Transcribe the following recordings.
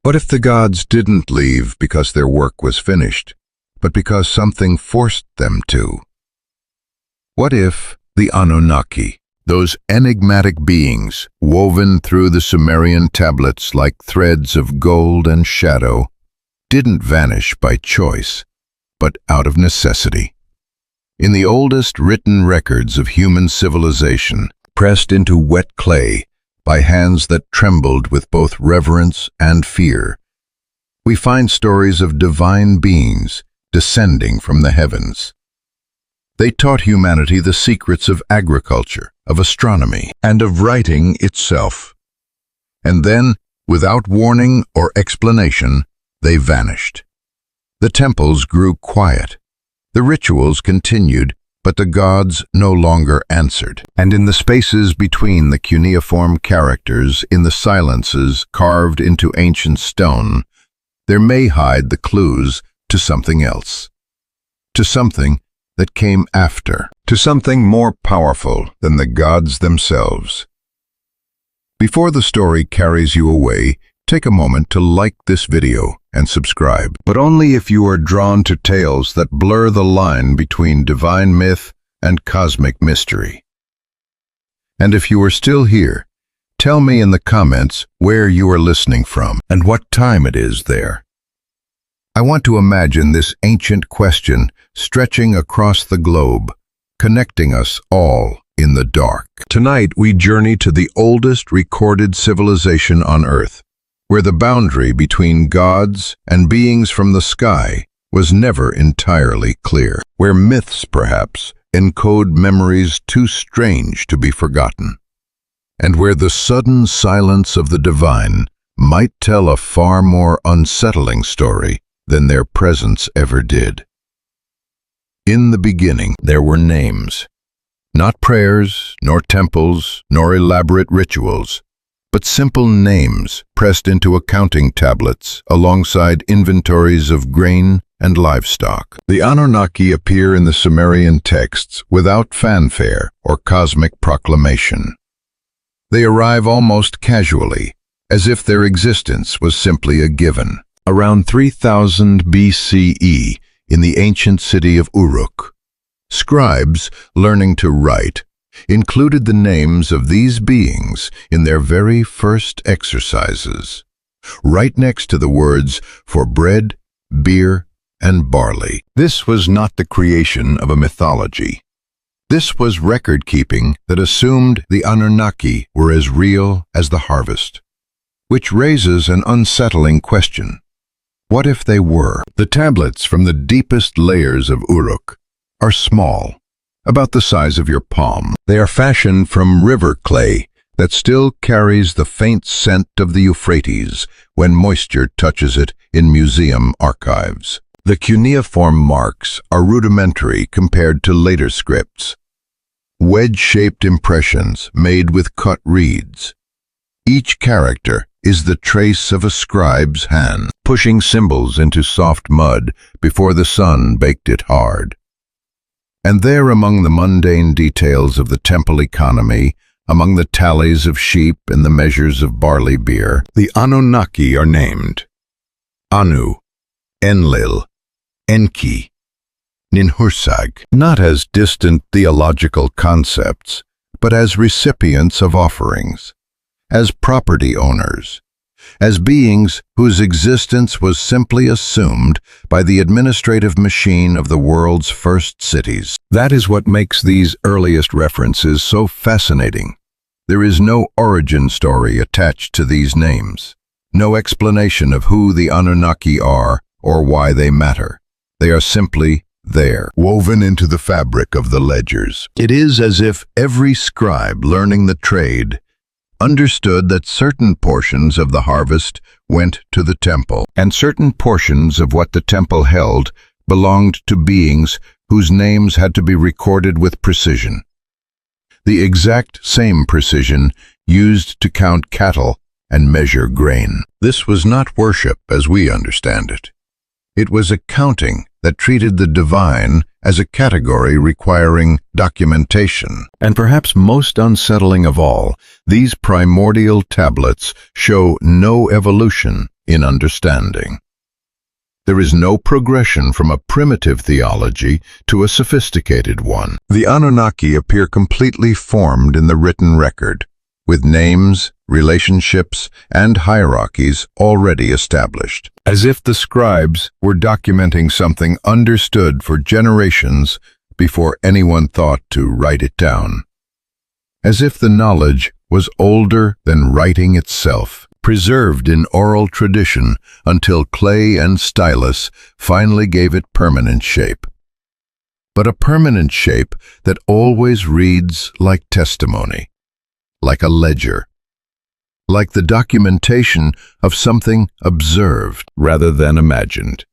What if the gods didn't leave because their work was finished, but because something forced them to? What if the Anunnaki, those enigmatic beings woven through the Sumerian tablets like threads of gold and shadow, didn't vanish by choice, but out of necessity? In the oldest written records of human civilization, pressed into wet clay by hands that trembled with both reverence and fear, we find stories of divine beings descending from the heavens. They taught humanity the secrets of agriculture, of astronomy, and of writing itself. And then, without warning or explanation, they vanished. The temples grew quiet. The rituals continued, but the gods no longer answered. And in the spaces between the cuneiform characters, in the silences carved into ancient stone, there may hide the clues to something else. To something that came after. To something more powerful than the gods themselves. Before the story carries you away, take a moment to like this video and subscribe, but only if you are drawn to tales that blur the line between divine myth and cosmic mystery. And if you are still here, tell me in the comments where you are listening from and what time it is there. I want to imagine this ancient question stretching across the globe, connecting us all in the dark. Tonight we journey to the oldest recorded civilization on Earth, where the boundary between gods and beings from the sky was never entirely clear, where myths, perhaps, encode memories too strange to be forgotten, and where the sudden silence of the divine might tell a far more unsettling story than their presence ever did. In the beginning, there were names, not prayers, nor temples, nor elaborate rituals, but simple names pressed into accounting tablets alongside inventories of grain and livestock. The Anunnaki appear in the Sumerian texts without fanfare or cosmic proclamation. They arrive almost casually, as if their existence was simply a given. Around 3000 BCE, in the ancient city of Uruk, scribes learning to write included the names of these beings in their very first exercises, right next to the words for bread, beer, and barley. This was not the creation of a mythology. This was record-keeping that assumed the Anunnaki were as real as the harvest, which raises an unsettling question. What if they were? The tablets from the deepest layers of Uruk are small, about the size of your palm. They are fashioned from river clay that still carries the faint scent of the Euphrates when moisture touches it in museum archives. The cuneiform marks are rudimentary compared to later scripts, wedge-shaped impressions made with cut reeds. Each character is the trace of a scribe's hand, pushing symbols into soft mud before the sun baked it hard. And there, among the mundane details of the temple economy, among the tallies of sheep and the measures of barley beer, the Anunnaki are named Anu, Enlil, Enki, Ninhursag, not as distant theological concepts, but as recipients of offerings, as property owners, as beings whose existence was simply assumed by the administrative machine of the world's first cities. That is what makes these earliest references so fascinating. There is no origin story attached to these names, no explanation of who the Anunnaki are or why they matter. They are simply there, woven into the fabric of the ledgers. It is as if every scribe learning the trade understood that certain portions of the harvest went to the temple, and certain portions of what the temple held belonged to beings whose names had to be recorded with precision. The exact same precision used to count cattle and measure grain. This was not worship as we understand it. It was accounting that treated the divine as a category requiring documentation. And perhaps most unsettling of all, these primordial tablets show no evolution in understanding. There is no progression from a primitive theology to a sophisticated one. The Anunnaki appear completely formed in the written record, with names, relationships, and hierarchies already established, as if the scribes were documenting something understood for generations before anyone thought to write it down. As if the knowledge was older than writing itself, preserved in oral tradition until clay and stylus finally gave it permanent shape. But a permanent shape that always reads like testimony, like a ledger, like the documentation of something observed rather than imagined.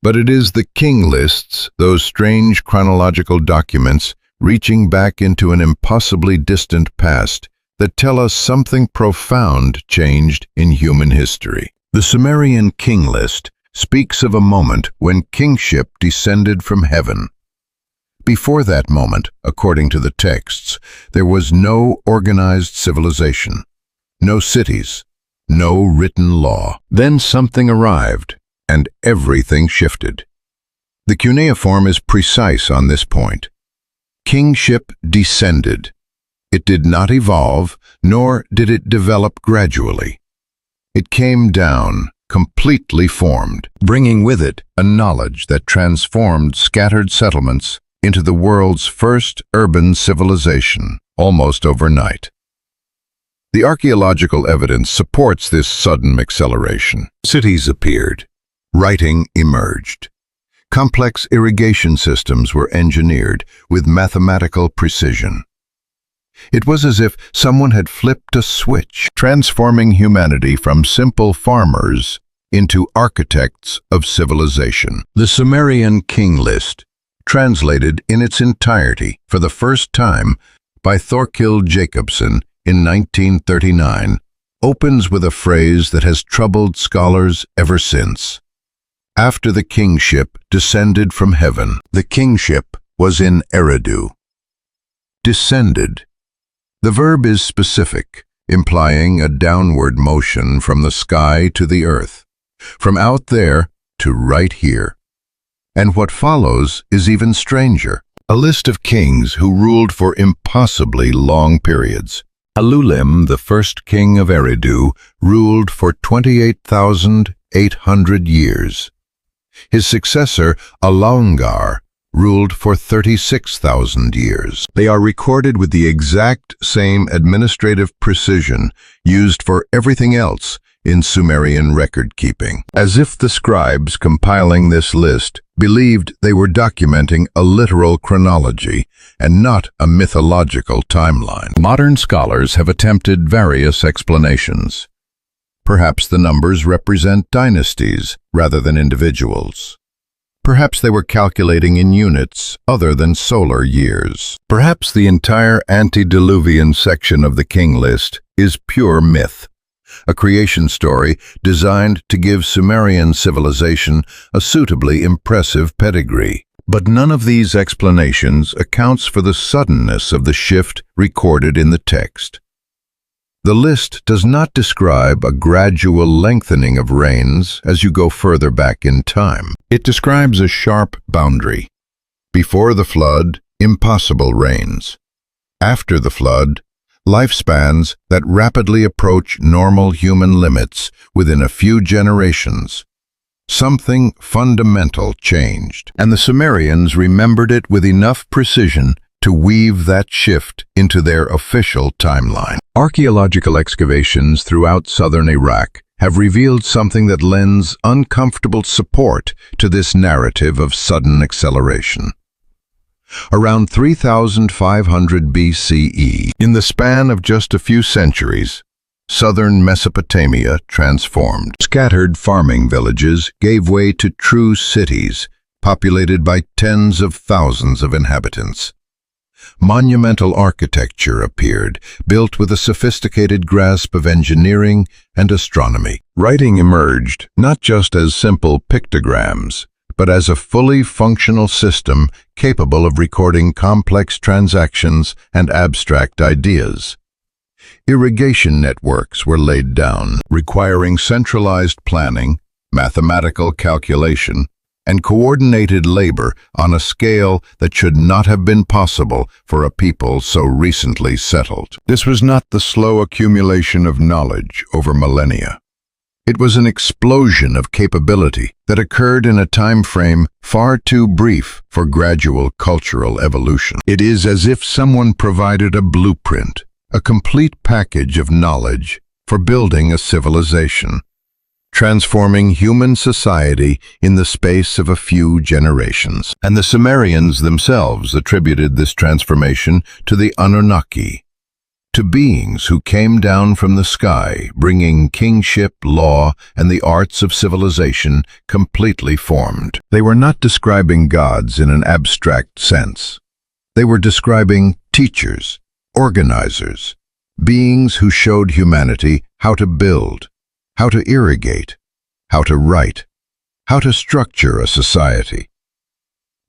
But it is the king lists, those strange chronological documents reaching back into an impossibly distant past, that tell us something profound changed in human history. The Sumerian king list speaks of a moment when kingship descended from heaven. Before that moment, according to the texts, there was no organized civilization, no cities, no written law. Then something arrived, and everything shifted. The cuneiform is precise on this point. Kingship descended. It did not evolve, nor did it develop gradually. It came down, completely formed, bringing with it a knowledge that transformed scattered settlements into the world's first urban civilization, almost overnight. The archaeological evidence supports this sudden acceleration. Cities appeared. Writing emerged. Complex irrigation systems were engineered with mathematical precision. It was as if someone had flipped a switch, transforming humanity from simple farmers into architects of civilization. The Sumerian king list, translated in its entirety for the first time by Thorkild Jacobsen in 1939, opens with a phrase that has troubled scholars ever since. After the kingship descended from heaven, the kingship was in Eridu. Descended. The verb is specific, implying a downward motion from the sky to the earth, from out there to right here. And what follows is even stranger. A list of kings who ruled for impossibly long periods. Alulim, the first king of Eridu, ruled for 28,800 years. His successor, Alongar, ruled for 36,000 years. They are recorded with the exact same administrative precision used for everything else in Sumerian record-keeping, as if the scribes compiling this list believed they were documenting a literal chronology and not a mythological timeline. Modern scholars have attempted various explanations. Perhaps the numbers represent dynasties rather than individuals. Perhaps they were calculating in units other than solar years. Perhaps the entire antediluvian section of the king list is pure myth, a creation story designed to give Sumerian civilization a suitably impressive pedigree. But none of these explanations accounts for the suddenness of the shift recorded in the text. The list does not describe a gradual lengthening of reigns as you go further back in time. It describes a sharp boundary. Before the flood, impossible reigns. After the flood, lifespans that rapidly approach normal human limits within a few generations. Something fundamental changed, and the Sumerians remembered it with enough precision to weave that shift into their official timeline. Archaeological excavations throughout southern Iraq have revealed something that lends uncomfortable support to this narrative of sudden acceleration. Around 3,500 BCE, in the span of just a few centuries, southern Mesopotamia transformed. Scattered farming villages gave way to true cities, populated by tens of thousands of inhabitants. Monumental architecture appeared, built with a sophisticated grasp of engineering and astronomy. Writing emerged, not just as simple pictograms, but as a fully functional system capable of recording complex transactions and abstract ideas. Irrigation networks were laid down, requiring centralized planning, mathematical calculation, and coordinated labor on a scale that should not have been possible for a people so recently settled. This was not the slow accumulation of knowledge over millennia. It was an explosion of capability that occurred in a time frame far too brief for gradual cultural evolution. It is as if someone provided a blueprint, a complete package of knowledge for building a civilization, transforming human society in the space of a few generations. And the Sumerians themselves attributed this transformation to the Anunnaki, to beings who came down from the sky, bringing kingship, law, and the arts of civilization completely formed. They were not describing gods in an abstract sense. They were describing teachers, organizers, beings who showed humanity how to build, how to irrigate, how to write, how to structure a society.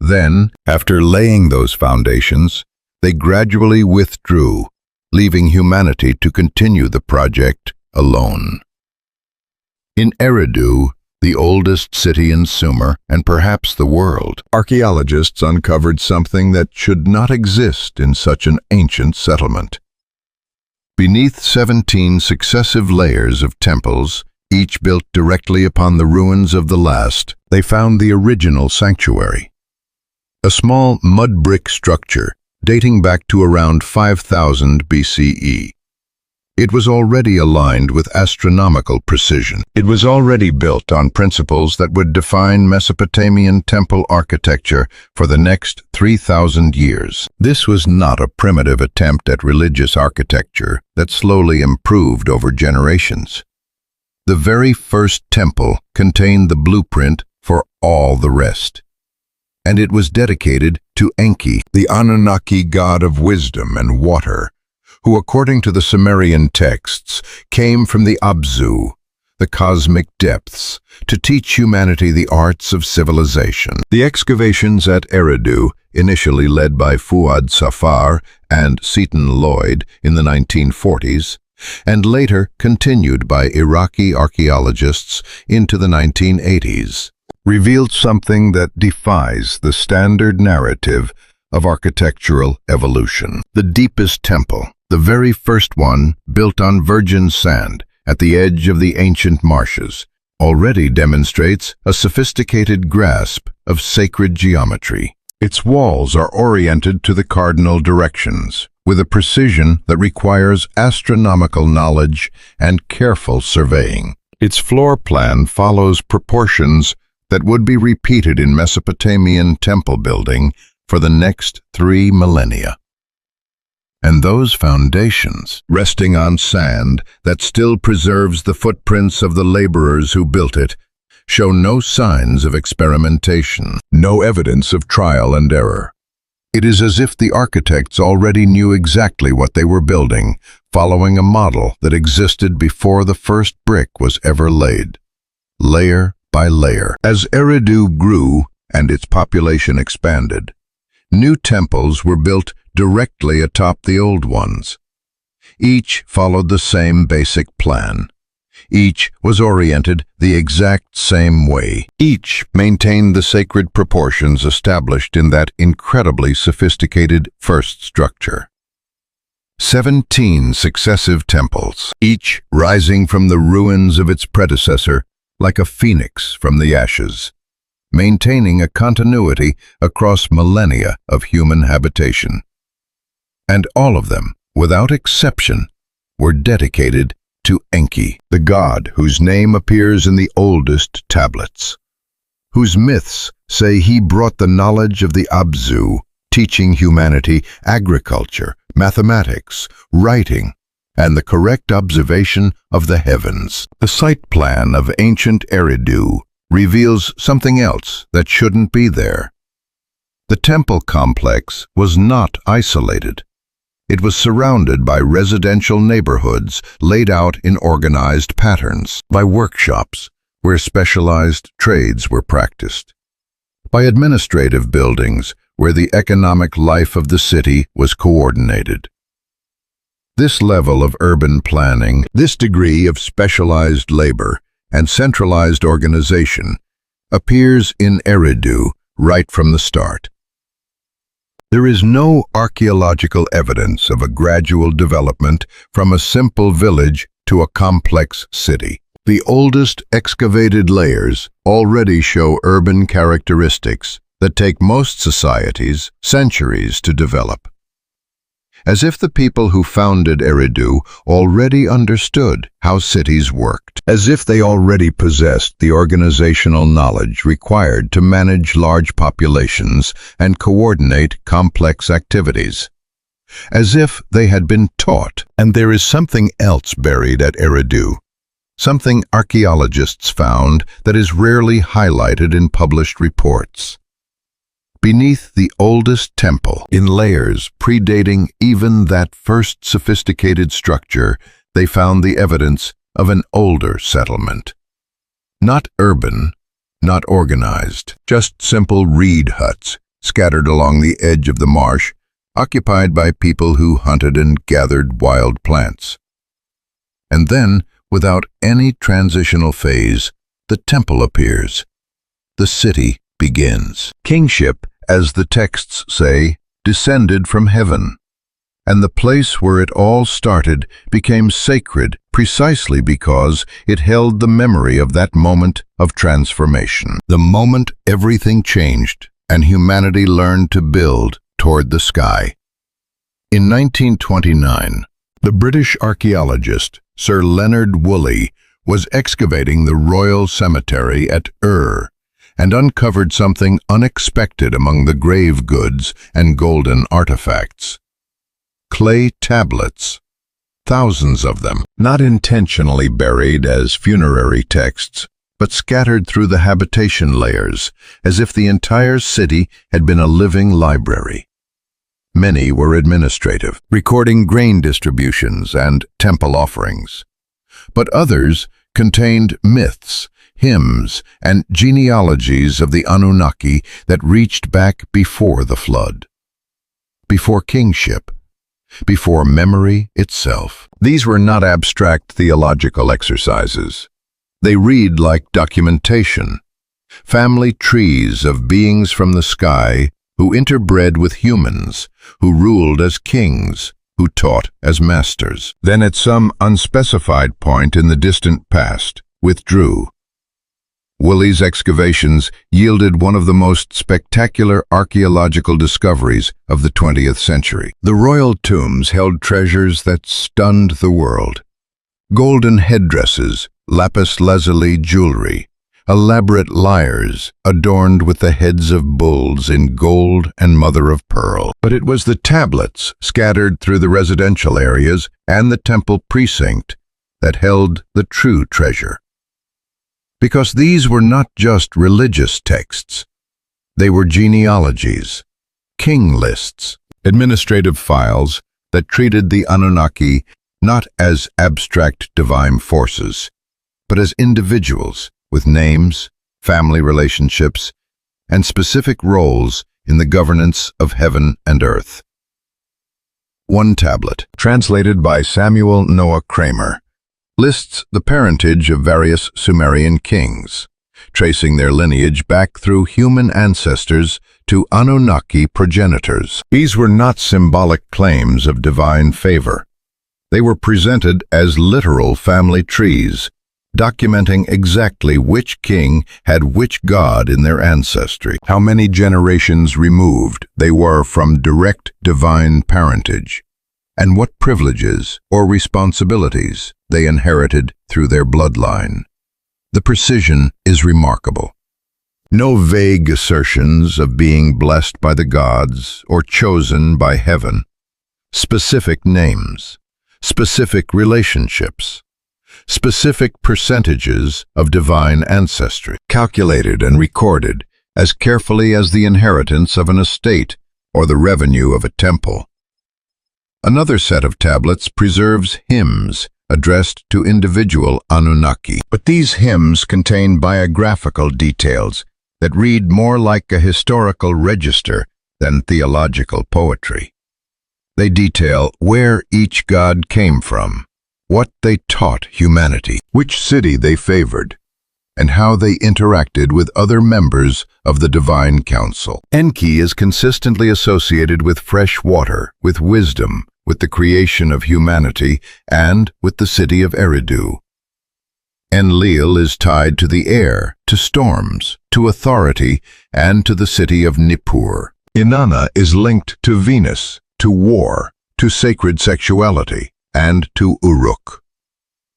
Then, after laying those foundations, they gradually withdrew, leaving humanity to continue the project alone. In Eridu, the oldest city in Sumer, and perhaps the world, archaeologists uncovered something that should not exist in such an ancient settlement. Beneath 17 successive layers of temples, each built directly upon the ruins of the last, they found the original sanctuary. A small mud brick structure dating back to around 5000 BCE. It was already aligned with astronomical precision. It was already built on principles that would define Mesopotamian temple architecture for the next 3,000 years. This was not a primitive attempt at religious architecture that slowly improved over generations. The very first temple contained the blueprint for all the rest. And it was dedicated to Enki, the Anunnaki god of wisdom and water, who, according to the Sumerian texts, came from the Abzu, the cosmic depths, to teach humanity the arts of civilization. The excavations at Eridu, initially led by Fuad Safar and Seton Lloyd in the 1940s, and later continued by Iraqi archaeologists into the 1980s, revealed something that defies the standard narrative of architectural evolution. The deepest temple, the very first one, built on virgin sand at the edge of the ancient marshes, already demonstrates a sophisticated grasp of sacred geometry. Its walls are oriented to the cardinal directions, with a precision that requires astronomical knowledge and careful surveying. Its floor plan follows proportions that would be repeated in Mesopotamian temple building for the next 3 millennia. And those foundations, resting on sand that still preserves the footprints of the laborers who built it, show no signs of experimentation, no evidence of trial and error. It is as if the architects already knew exactly what they were building, following a model that existed before the first brick was ever laid, layer by layer. As Eridu grew and its population expanded, new temples were built directly atop the old ones. Each followed the same basic plan. Each was oriented the exact same way. Each maintained the sacred proportions established in that incredibly sophisticated first structure. 17 successive temples, each rising from the ruins of its predecessor like a phoenix from the ashes, maintaining a continuity across millennia of human habitation. And all of them, without exception, were dedicated to Enki, the god whose name appears in the oldest tablets, whose myths say he brought the knowledge of the Abzu, teaching humanity agriculture, mathematics, writing, and the correct observation of the heavens. The site plan of ancient Eridu reveals something else that shouldn't be there. The temple complex was not isolated. It was surrounded by residential neighborhoods laid out in organized patterns, by workshops where specialized trades were practiced, by administrative buildings where the economic life of the city was coordinated. This level of urban planning, this degree of specialized labor and centralized organization appears in Eridu right from the start. There is no archaeological evidence of a gradual development from a simple village to a complex city. The oldest excavated layers already show urban characteristics that take most societies centuries to develop. As if the people who founded Eridu already understood how cities worked. As if they already possessed the organizational knowledge required to manage large populations and coordinate complex activities. As if they had been taught. And there is something else buried at Eridu. Something archaeologists found that is rarely highlighted in published reports. Beneath the oldest temple, in layers predating even that first sophisticated structure, they found the evidence of an older settlement. Not urban, not organized, just simple reed huts scattered along the edge of the marsh, occupied by people who hunted and gathered wild plants. And then, without any transitional phase, the temple appears. The city begins. Kingship, as the texts say, descended from heaven, and the place where it all started became sacred precisely because it held the memory of that moment of transformation, the moment everything changed and humanity learned to build toward the sky. In 1929, the British archaeologist Sir Leonard Woolley was excavating the Royal Cemetery at Ur, and uncovered something unexpected among the grave goods and golden artifacts. Clay tablets, thousands of them, not intentionally buried as funerary texts, but scattered through the habitation layers, as if the entire city had been a living library. Many were administrative, recording grain distributions and temple offerings. But others contained myths, hymns, and genealogies of the Anunnaki that reached back before the flood, before kingship, before memory itself. These were not abstract theological exercises. They read like documentation, family trees of beings from the sky who interbred with humans, who ruled as kings, who taught as masters. Then at some unspecified point in the distant past, withdrew. Woolley's excavations yielded one of the most spectacular archaeological discoveries of the 20th century. The royal tombs held treasures that stunned the world. Golden headdresses, lapis lazuli jewelry, elaborate lyres adorned with the heads of bulls in gold and mother of pearl. But it was the tablets scattered through the residential areas and the temple precinct that held the true treasure. Because these were not just religious texts. They were genealogies, king lists, administrative files that treated the Anunnaki not as abstract divine forces, but as individuals with names, family relationships, and specific roles in the governance of heaven and earth. One tablet, translated by Samuel Noah Kramer, lists the parentage of various Sumerian kings, tracing their lineage back through human ancestors to Anunnaki progenitors. These were not symbolic claims of divine favor. They were presented as literal family trees, documenting exactly which king had which god in their ancestry, how many generations removed they were from direct divine parentage, and what privileges or responsibilities they inherited through their bloodline. The precision is remarkable. No vague assertions of being blessed by the gods or chosen by heaven. Specific names, specific relationships, specific percentages of divine ancestry, calculated and recorded as carefully as the inheritance of an estate or the revenue of a temple. Another set of tablets preserves hymns addressed to individual Anunnaki. But these hymns contain biographical details that read more like a historical register than theological poetry. They detail where each god came from, what they taught humanity, which city they favored, and how they interacted with other members of the divine council. Enki is consistently associated with fresh water, with wisdom, with the creation of humanity, and with the city of Eridu. Enlil is tied to the air, to storms, to authority, and to the city of Nippur. Inanna is linked to Venus, to war, to sacred sexuality, and to Uruk.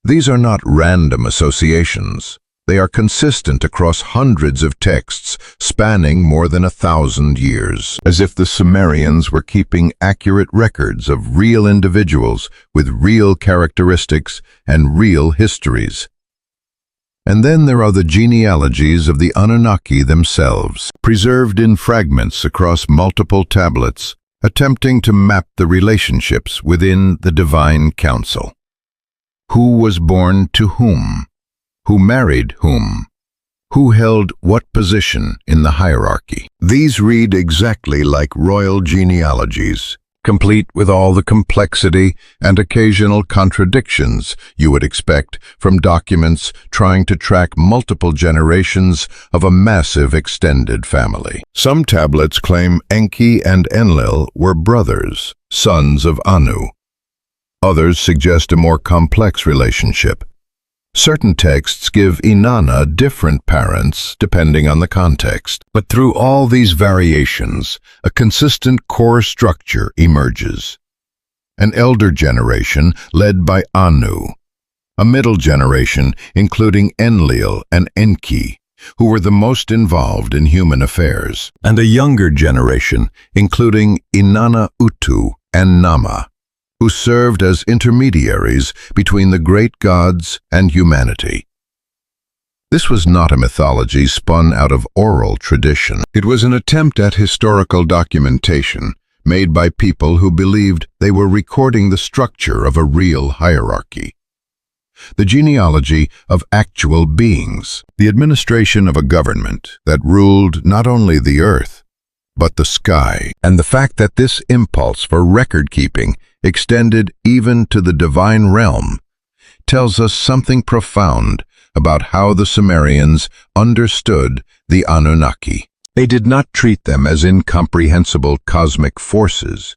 These are not random associations. They are consistent across hundreds of texts spanning more than 1,000 years, as if the Sumerians were keeping accurate records of real individuals with real characteristics and real histories. And then there are the genealogies of the Anunnaki themselves, preserved in fragments across multiple tablets, attempting to map the relationships within the divine council. Who was born to whom? Who married whom? Who held what position in the hierarchy? These read exactly like royal genealogies, complete with all the complexity and occasional contradictions you would expect from documents trying to track multiple generations of a massive extended family. Some tablets claim Enki and Enlil were brothers, sons of Anu. Others suggest a more complex relationship. Certain texts give Inanna different parents depending on the context. But through all these variations, a consistent core structure emerges. An elder generation led by Anu, a middle generation including Enlil and Enki, who were the most involved in human affairs, and a younger generation including Inanna Utu and Nama, who served as intermediaries between the great gods and humanity. This was not a mythology spun out of oral tradition. It was an attempt at historical documentation made by people who believed they were recording the structure of a real hierarchy. The genealogy of actual beings, the administration of a government that ruled not only the earth, but the sky, and the fact that this impulse for record-keeping extended even to the divine realm, tells us something profound about how the Sumerians understood the Anunnaki. They did not treat them as incomprehensible cosmic forces.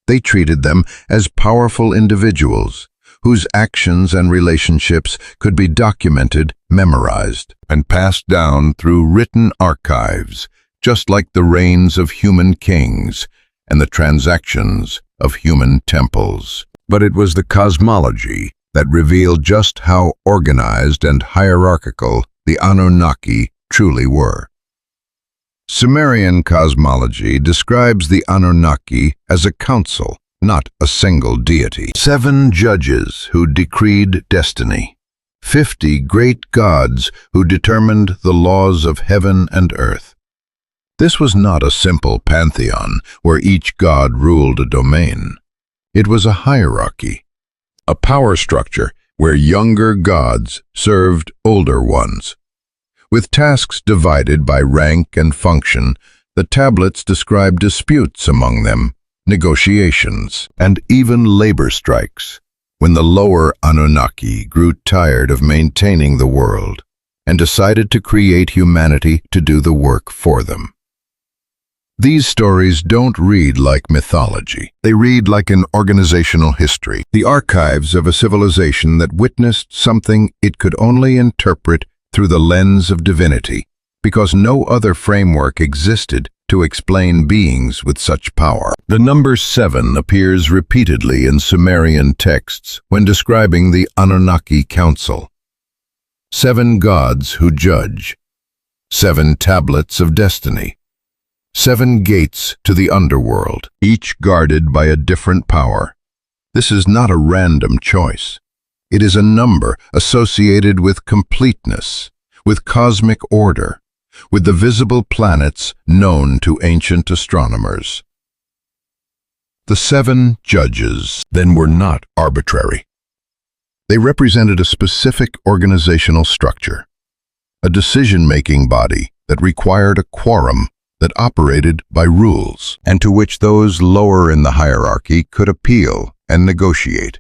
They treated them as powerful individuals whose actions and relationships could be documented, memorized, and passed down through written archives, just like the reigns of human kings and the transactions of human temples. But it was the cosmology that revealed just how organized and hierarchical the Anunnaki truly were. Sumerian cosmology describes the Anunnaki as a council, not a single deity. 7 judges who decreed destiny. 50 great gods who determined the laws of heaven and earth. This was not a simple pantheon where each god ruled a domain. It was a hierarchy, a power structure where younger gods served older ones. With tasks divided by rank and function, the tablets describe disputes among them, negotiations, and even labor strikes, when the lower Anunnaki grew tired of maintaining the world and decided to create humanity to do the work for them. These stories don't read like mythology. They read like an organizational history, the archives of a civilization that witnessed something it could only interpret through the lens of divinity, because no other framework existed to explain beings with such power. The number 7 appears repeatedly in Sumerian texts when describing the Anunnaki Council. 7 gods who judge. 7 tablets of destiny. 7 gates to the underworld, each guarded by a different power. This is not a random choice. It is a number associated with completeness, with cosmic order, with the visible planets known to ancient astronomers. The 7 judges then were not arbitrary. They represented a specific organizational structure, a decision-making body that required a quorum that operated by rules, and to which those lower in the hierarchy could appeal and negotiate.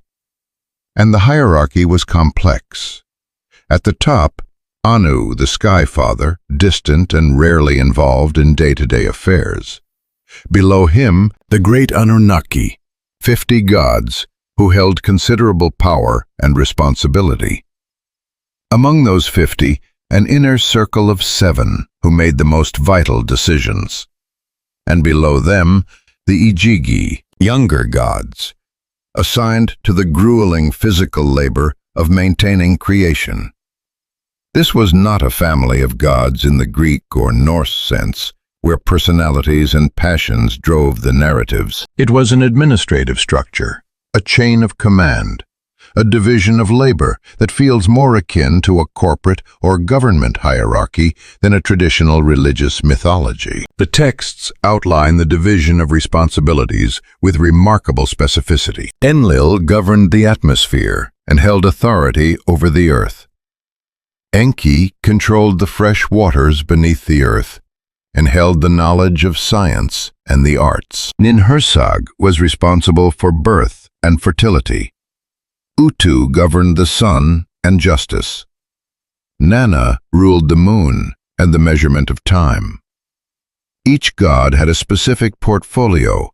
And the hierarchy was complex. At the top, Anu, the Sky Father, distant and rarely involved in day-to-day affairs. Below him, the great Anunnaki, 50 gods, who held considerable power and responsibility. Among those 50, an inner circle of 7 who made the most vital decisions. And below them, the Ijigi, younger gods, assigned to the grueling physical labor of maintaining creation. This was not a family of gods in the Greek or Norse sense, where personalities and passions drove the narratives. It was an administrative structure, a chain of command, a division of labor that feels more akin to a corporate or government hierarchy than a traditional religious mythology. The texts outline the division of responsibilities with remarkable specificity. Enlil governed the atmosphere and held authority over the earth. Enki controlled the fresh waters beneath the earth and held the knowledge of science and the arts. Ninhursag was responsible for birth and fertility. Utu governed the sun and justice. Nana ruled the moon and the measurement of time. Each god had a specific portfolio,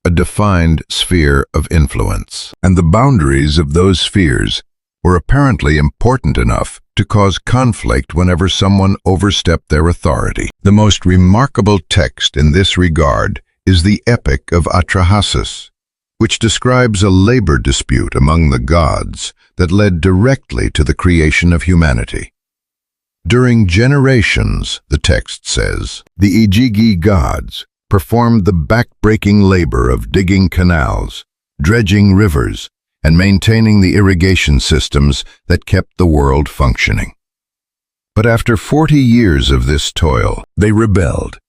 a defined sphere of influence, and the boundaries of those spheres were apparently important enough to cause conflict whenever someone overstepped their authority. The most remarkable text in this regard is the Epic of Atrahasis, which describes a labor dispute among the gods that led directly to the creation of humanity. During generations, the text says, the Ijigi gods performed the back-breaking labor of digging canals, dredging rivers, and maintaining the irrigation systems that kept the world functioning. But after 40 years of this toil, they rebelled.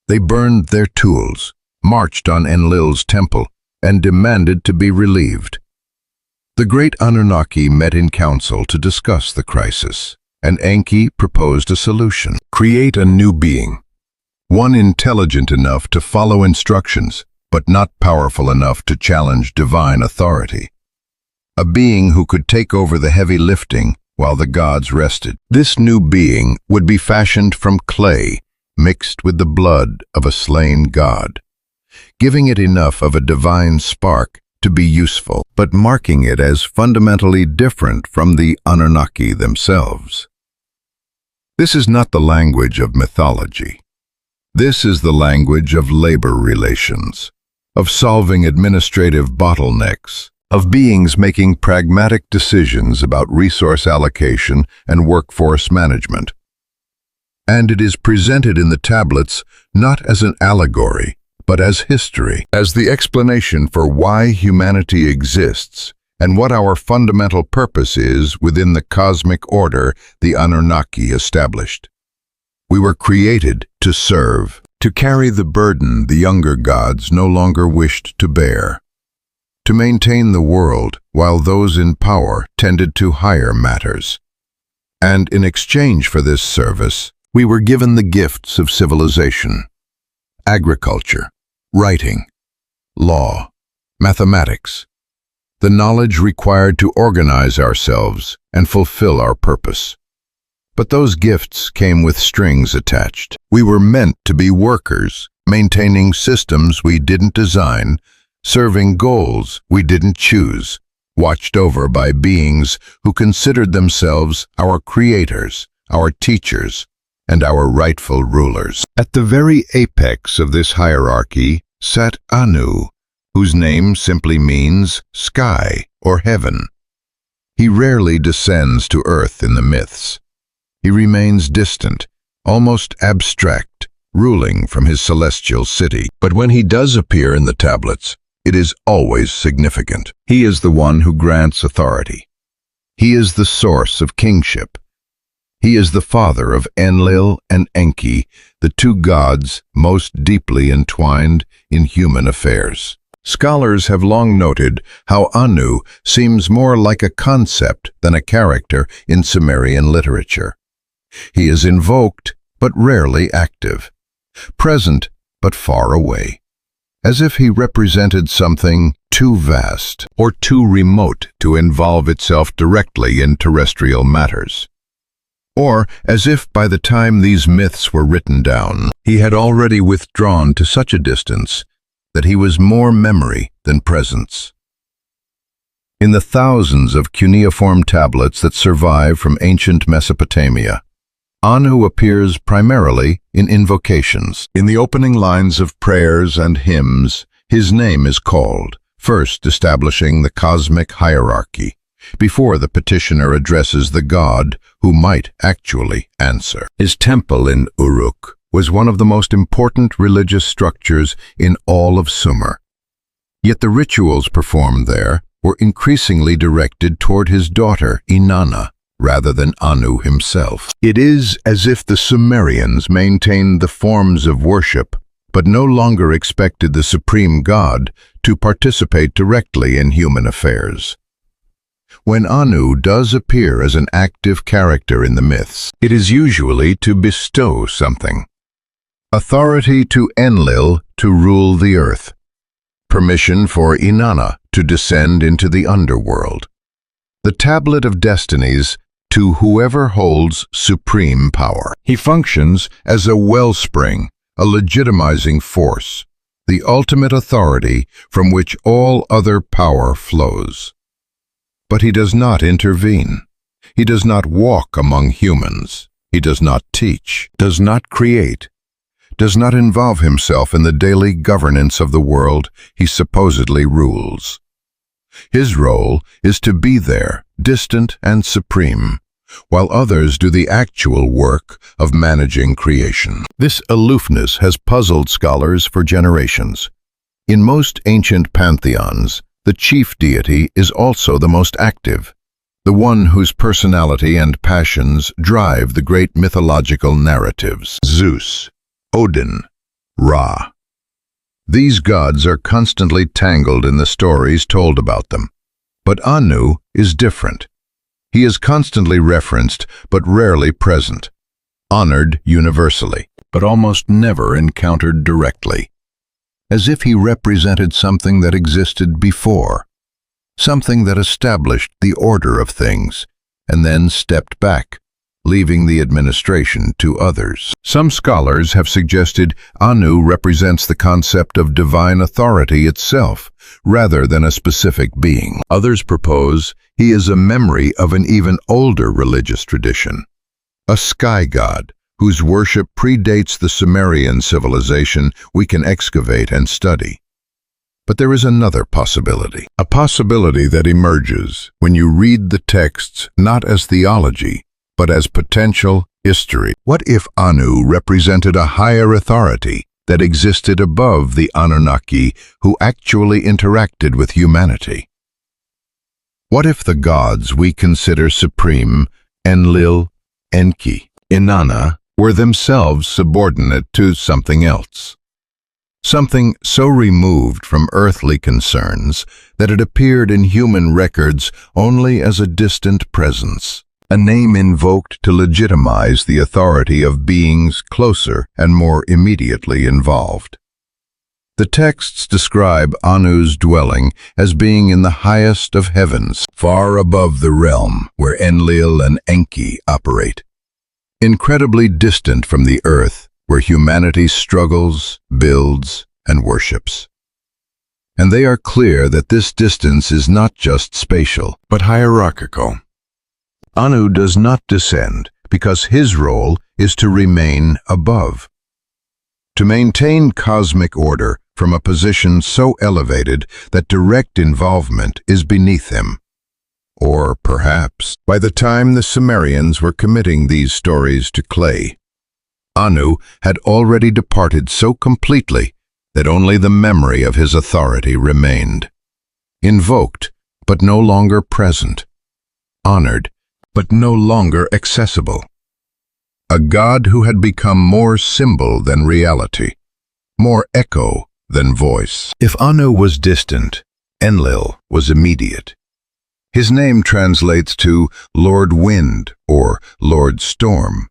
They burned their tools, marched on Enlil's temple, and demanded to be relieved. The great Anunnaki met in council to discuss the crisis, and Enki proposed a solution. Create a new being, one intelligent enough to follow instructions, but not powerful enough to challenge divine authority. A being who could take over the heavy lifting while the gods rested. This new being would be fashioned from clay, mixed with the blood of a slain god, giving it enough of a divine spark to be useful, but marking it as fundamentally different from the Anunnaki themselves. This is not the language of mythology. This is the language of labor relations, of solving administrative bottlenecks, of beings making pragmatic decisions about resource allocation and workforce management. And it is presented in the tablets not as an allegory, but as history, as the explanation for why humanity exists and what our fundamental purpose is within the cosmic order the Anunnaki established. We were created to serve, to carry the burden the younger gods no longer wished to bear, to maintain the world while those in power tended to higher matters. And in exchange for this service, we were given the gifts of civilization, agriculture, writing, law, mathematics, the knowledge required to organize ourselves and fulfill our purpose. But those gifts came with strings attached. We were meant to be workers, maintaining systems we didn't design, serving goals we didn't choose, watched over by beings who considered themselves our creators, our teachers, and our rightful rulers. At the very apex of this hierarchy sat Anu, whose name simply means sky or heaven. He rarely descends to earth in the myths. He remains distant, almost abstract, ruling from his celestial city. But when he does appear in the tablets, it is always significant. He is the one who grants authority. He is the source of kingship. He is the father of Enlil and Enki, the two gods most deeply entwined in human affairs. Scholars have long noted how Anu seems more like a concept than a character in Sumerian literature. He is invoked, but rarely active. present but far away, as if he represented something too vast or too remote to involve itself directly in terrestrial matters. Or as if by the time these myths were written down, he had already withdrawn to such a distance that he was more memory than presence. In the thousands of cuneiform tablets that survive from ancient Mesopotamia, Anu appears primarily in invocations. In the opening lines of prayers and hymns, his name is called, first establishing the cosmic hierarchy, before the petitioner addresses the god who might actually answer. His temple in Uruk was one of the most important religious structures in all of Sumer. Yet the rituals performed there were increasingly directed toward his daughter Inanna, rather than Anu himself. It is as if the Sumerians maintained the forms of worship, but no longer expected the supreme god to participate directly in human affairs. When Anu does appear as an active character in the myths, it is usually to bestow something. Authority to Enlil to rule the earth. Permission for Inanna to descend into the underworld. The Tablet of Destinies to whoever holds supreme power. He functions as a wellspring, a legitimizing force, the ultimate authority from which all other power flows. But he does not intervene. He does not walk among humans. He does not teach, does not create, does not involve himself in the daily governance of the world he supposedly rules. His role is to be there, distant and supreme, while others do the actual work of managing creation. This aloofness has puzzled scholars for generations. In most ancient pantheons, the chief deity is also the most active, the one whose personality and passions drive the great mythological narratives. Zeus, Odin, Ra. These gods are constantly tangled in the stories told about them. But Anu is different. He is constantly referenced, but rarely present, honored universally, but almost never encountered directly, as if he represented something that existed before, something that established the order of things, and then stepped back, leaving the administration to others. Some scholars have suggested Anu represents the concept of divine authority itself, rather than a specific being. Others propose he is a memory of an even older religious tradition, a sky god whose worship predates the Sumerian civilization we can excavate and study. But there is another possibility, a possibility that emerges when you read the texts not as theology, but as potential history. What if Anu represented a higher authority that existed above the Anunnaki who actually interacted with humanity? What if the gods we consider supreme, Enlil, Enki, Inanna, were themselves subordinate to something else? Something so removed from earthly concerns that it appeared in human records only as a distant presence, a name invoked to legitimize the authority of beings closer and more immediately involved. The texts describe Anu's dwelling as being in the highest of heavens, far above the realm where Enlil and Enki operate, incredibly distant from the earth where humanity struggles, builds, and worships. And they are clear that this distance is not just spatial, but hierarchical. Anu does not descend because his role is to remain above, to maintain cosmic order from a position so elevated that direct involvement is beneath him. Or perhaps, by the time the Sumerians were committing these stories to clay, Anu had already departed so completely that only the memory of his authority remained, invoked but no longer present, honored but no longer accessible. A god who had become more symbol than reality, more echo than voice. If Anu was distant, Enlil was immediate. His name translates to Lord Wind or Lord Storm,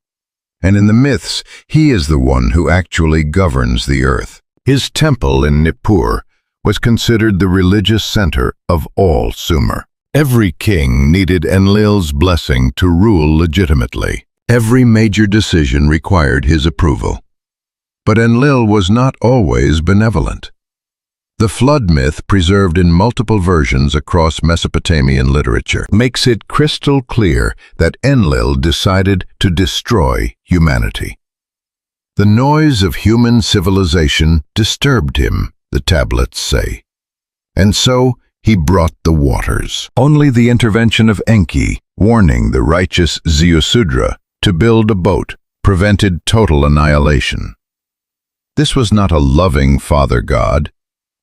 and in the myths, he is the one who actually governs the earth. His temple in Nippur was considered the religious center of all Sumer. Every king needed Enlil's blessing to rule legitimately. Every major decision required his approval. But Enlil was not always benevolent. The flood myth, preserved in multiple versions across Mesopotamian literature, makes it crystal clear that Enlil decided to destroy humanity. The noise of human civilization disturbed him, the tablets say. And so he brought the waters. Only the intervention of Enki, warning the righteous Ziusudra to build a boat, prevented total annihilation. This was not a loving father god.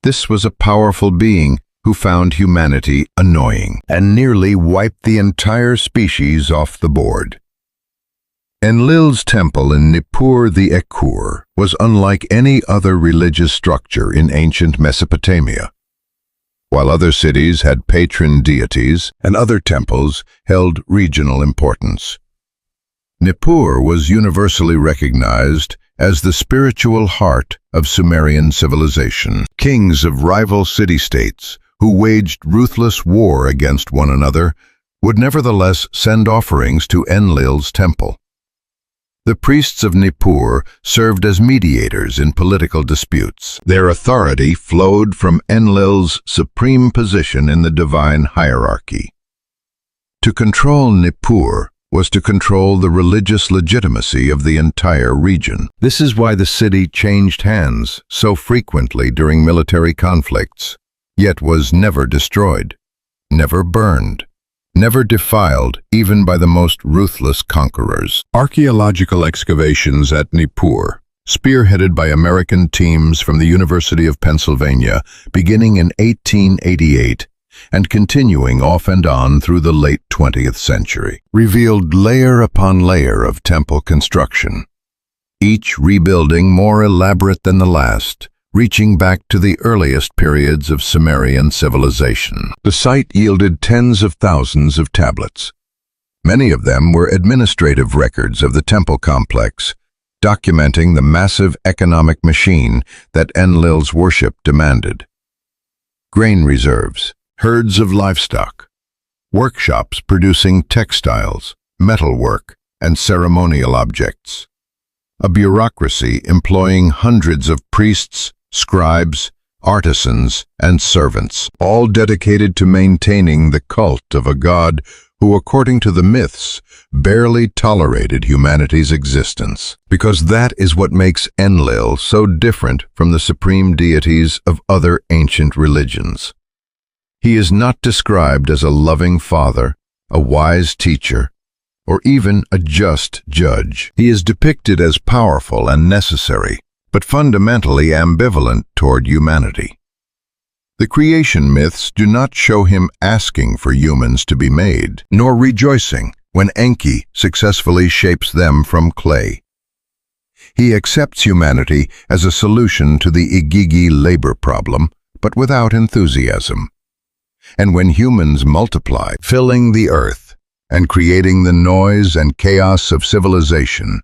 This was a powerful being who found humanity annoying and nearly wiped the entire species off the board. Enlil's temple in Nippur the Ekur was unlike any other religious structure in ancient Mesopotamia. While other cities had patron deities and other temples held regional importance, Nippur was universally recognized as the spiritual heart of Sumerian civilization. Kings of rival city-states who waged ruthless war against one another would nevertheless send offerings to Enlil's temple. The priests of Nippur served as mediators in political disputes. Their authority flowed from Enlil's supreme position in the divine hierarchy. To control Nippur was to control the religious legitimacy of the entire region. This is why the city changed hands so frequently during military conflicts, yet was never destroyed, never burned, never defiled even by the most ruthless conquerors. Archaeological excavations at Nippur, spearheaded by American teams from the University of Pennsylvania, beginning in 1888, and continuing off and on through the late 20th century, revealed layer upon layer of temple construction, each rebuilding more elaborate than the last, reaching back to the earliest periods of Sumerian civilization. The site yielded tens of thousands of tablets. Many of them were administrative records of the temple complex, documenting the massive economic machine that Enlil's worship demanded. Grain reserves, herds of livestock, workshops producing textiles, metalwork, and ceremonial objects, a bureaucracy employing hundreds of priests, scribes, artisans, and servants, all dedicated to maintaining the cult of a god who, according to the myths, barely tolerated humanity's existence. Because that is what makes Enlil so different from the supreme deities of other ancient religions. He is not described as a loving father, a wise teacher, or even a just judge. He is depicted as powerful and necessary, but fundamentally ambivalent toward humanity. The creation myths do not show him asking for humans to be made, nor rejoicing when Enki successfully shapes them from clay. He accepts humanity as a solution to the Igigi labor problem, but without enthusiasm. And when humans multiply, filling the earth and creating the noise and chaos of civilization,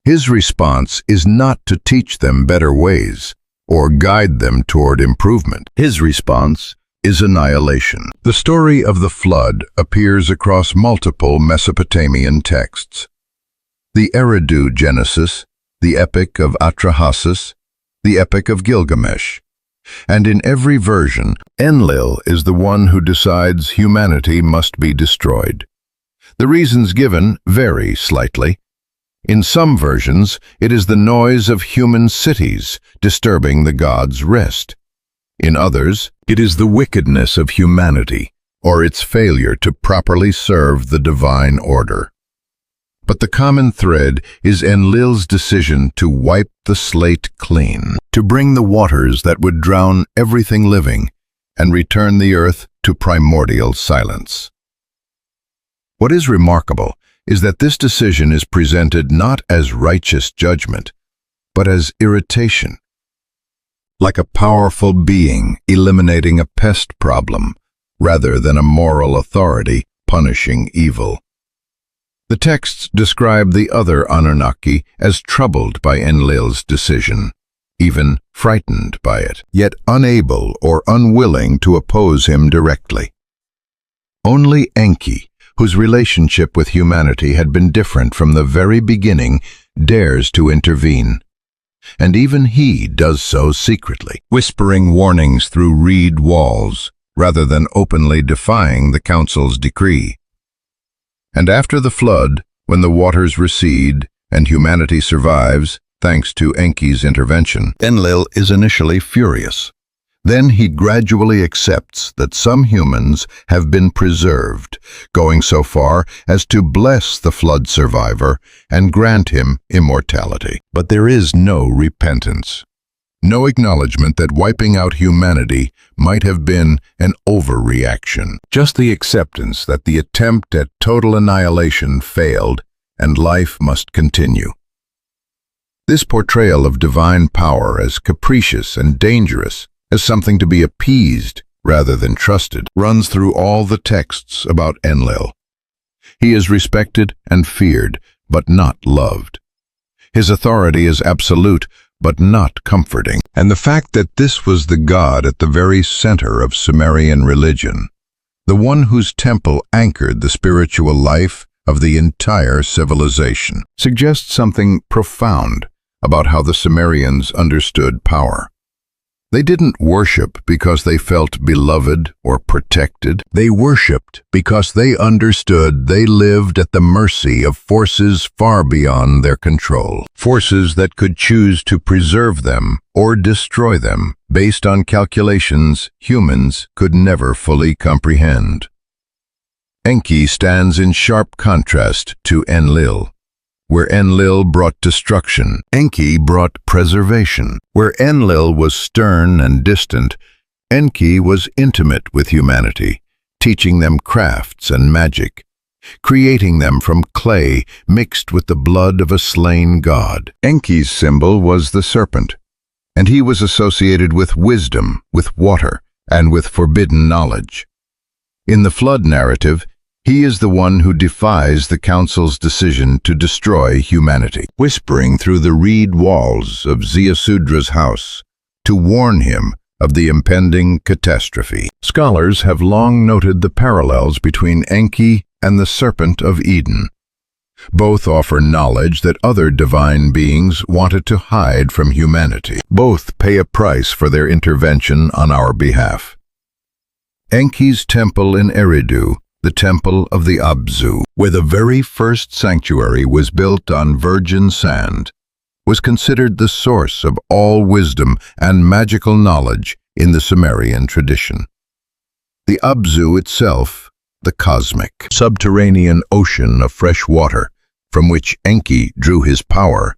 his response is not to teach them better ways or guide them toward improvement. His response is annihilation. The story of the flood appears across multiple Mesopotamian texts. The Eridu Genesis, the Epic of Atrahasis, the Epic of Gilgamesh. And in every version, Enlil is the one who decides humanity must be destroyed. The reasons given vary slightly. In some versions, it is the noise of human cities disturbing the god's rest. In others, it is the wickedness of humanity, or its failure to properly serve the divine order. But the common thread is Enlil's decision to wipe the slate clean, to bring the waters that would drown everything living and return the earth to primordial silence. What is remarkable is that this decision is presented not as righteous judgment, but as irritation, like a powerful being eliminating a pest problem, rather than a moral authority punishing evil. The texts describe the other Anunnaki as troubled by Enlil's decision, even frightened by it, yet unable or unwilling to oppose him directly. Only Enki, whose relationship with humanity had been different from the very beginning, dares to intervene. And even he does so secretly, whispering warnings through reed walls, rather than openly defying the council's decree. And after the flood, when the waters recede and humanity survives, thanks to Enki's intervention, Enlil is initially furious. Then he gradually accepts that some humans have been preserved, going so far as to bless the flood survivor and grant him immortality. But there is no repentance, no acknowledgement that wiping out humanity might have been an overreaction. Just the acceptance that the attempt at total annihilation failed and life must continue. This portrayal of divine power as capricious and dangerous, as something to be appeased rather than trusted, runs through all the texts about Enlil. He is respected and feared, but not loved. His authority is absolute, but not comforting. And the fact that this was the god at the very center of Sumerian religion, the one whose temple anchored the spiritual life of the entire civilization, suggests something profound about how the Sumerians understood power. They didn't worship because they felt beloved or protected. They worshipped because they understood they lived at the mercy of forces far beyond their control. Forces that could choose to preserve them or destroy them based on calculations humans could never fully comprehend. Enki stands in sharp contrast to Enlil. Where Enlil brought destruction, Enki brought preservation. Where Enlil was stern and distant, Enki was intimate with humanity, teaching them crafts and magic, creating them from clay mixed with the blood of a slain god. Enki's symbol was the serpent, and he was associated with wisdom, with water, and with forbidden knowledge. In the flood narrative, he is the one who defies the council's decision to destroy humanity, whispering through the reed walls of Ziusudra's house to warn him of the impending catastrophe. Scholars have long noted the parallels between Enki and the Serpent of Eden. Both offer knowledge that other divine beings wanted to hide from humanity. Both pay a price for their intervention on our behalf. Enki's temple in Eridu, the temple of the Abzu, where the very first sanctuary was built on virgin sand, was considered the source of all wisdom and magical knowledge in the Sumerian tradition. The Abzu itself, the cosmic, subterranean ocean of fresh water from which Enki drew his power,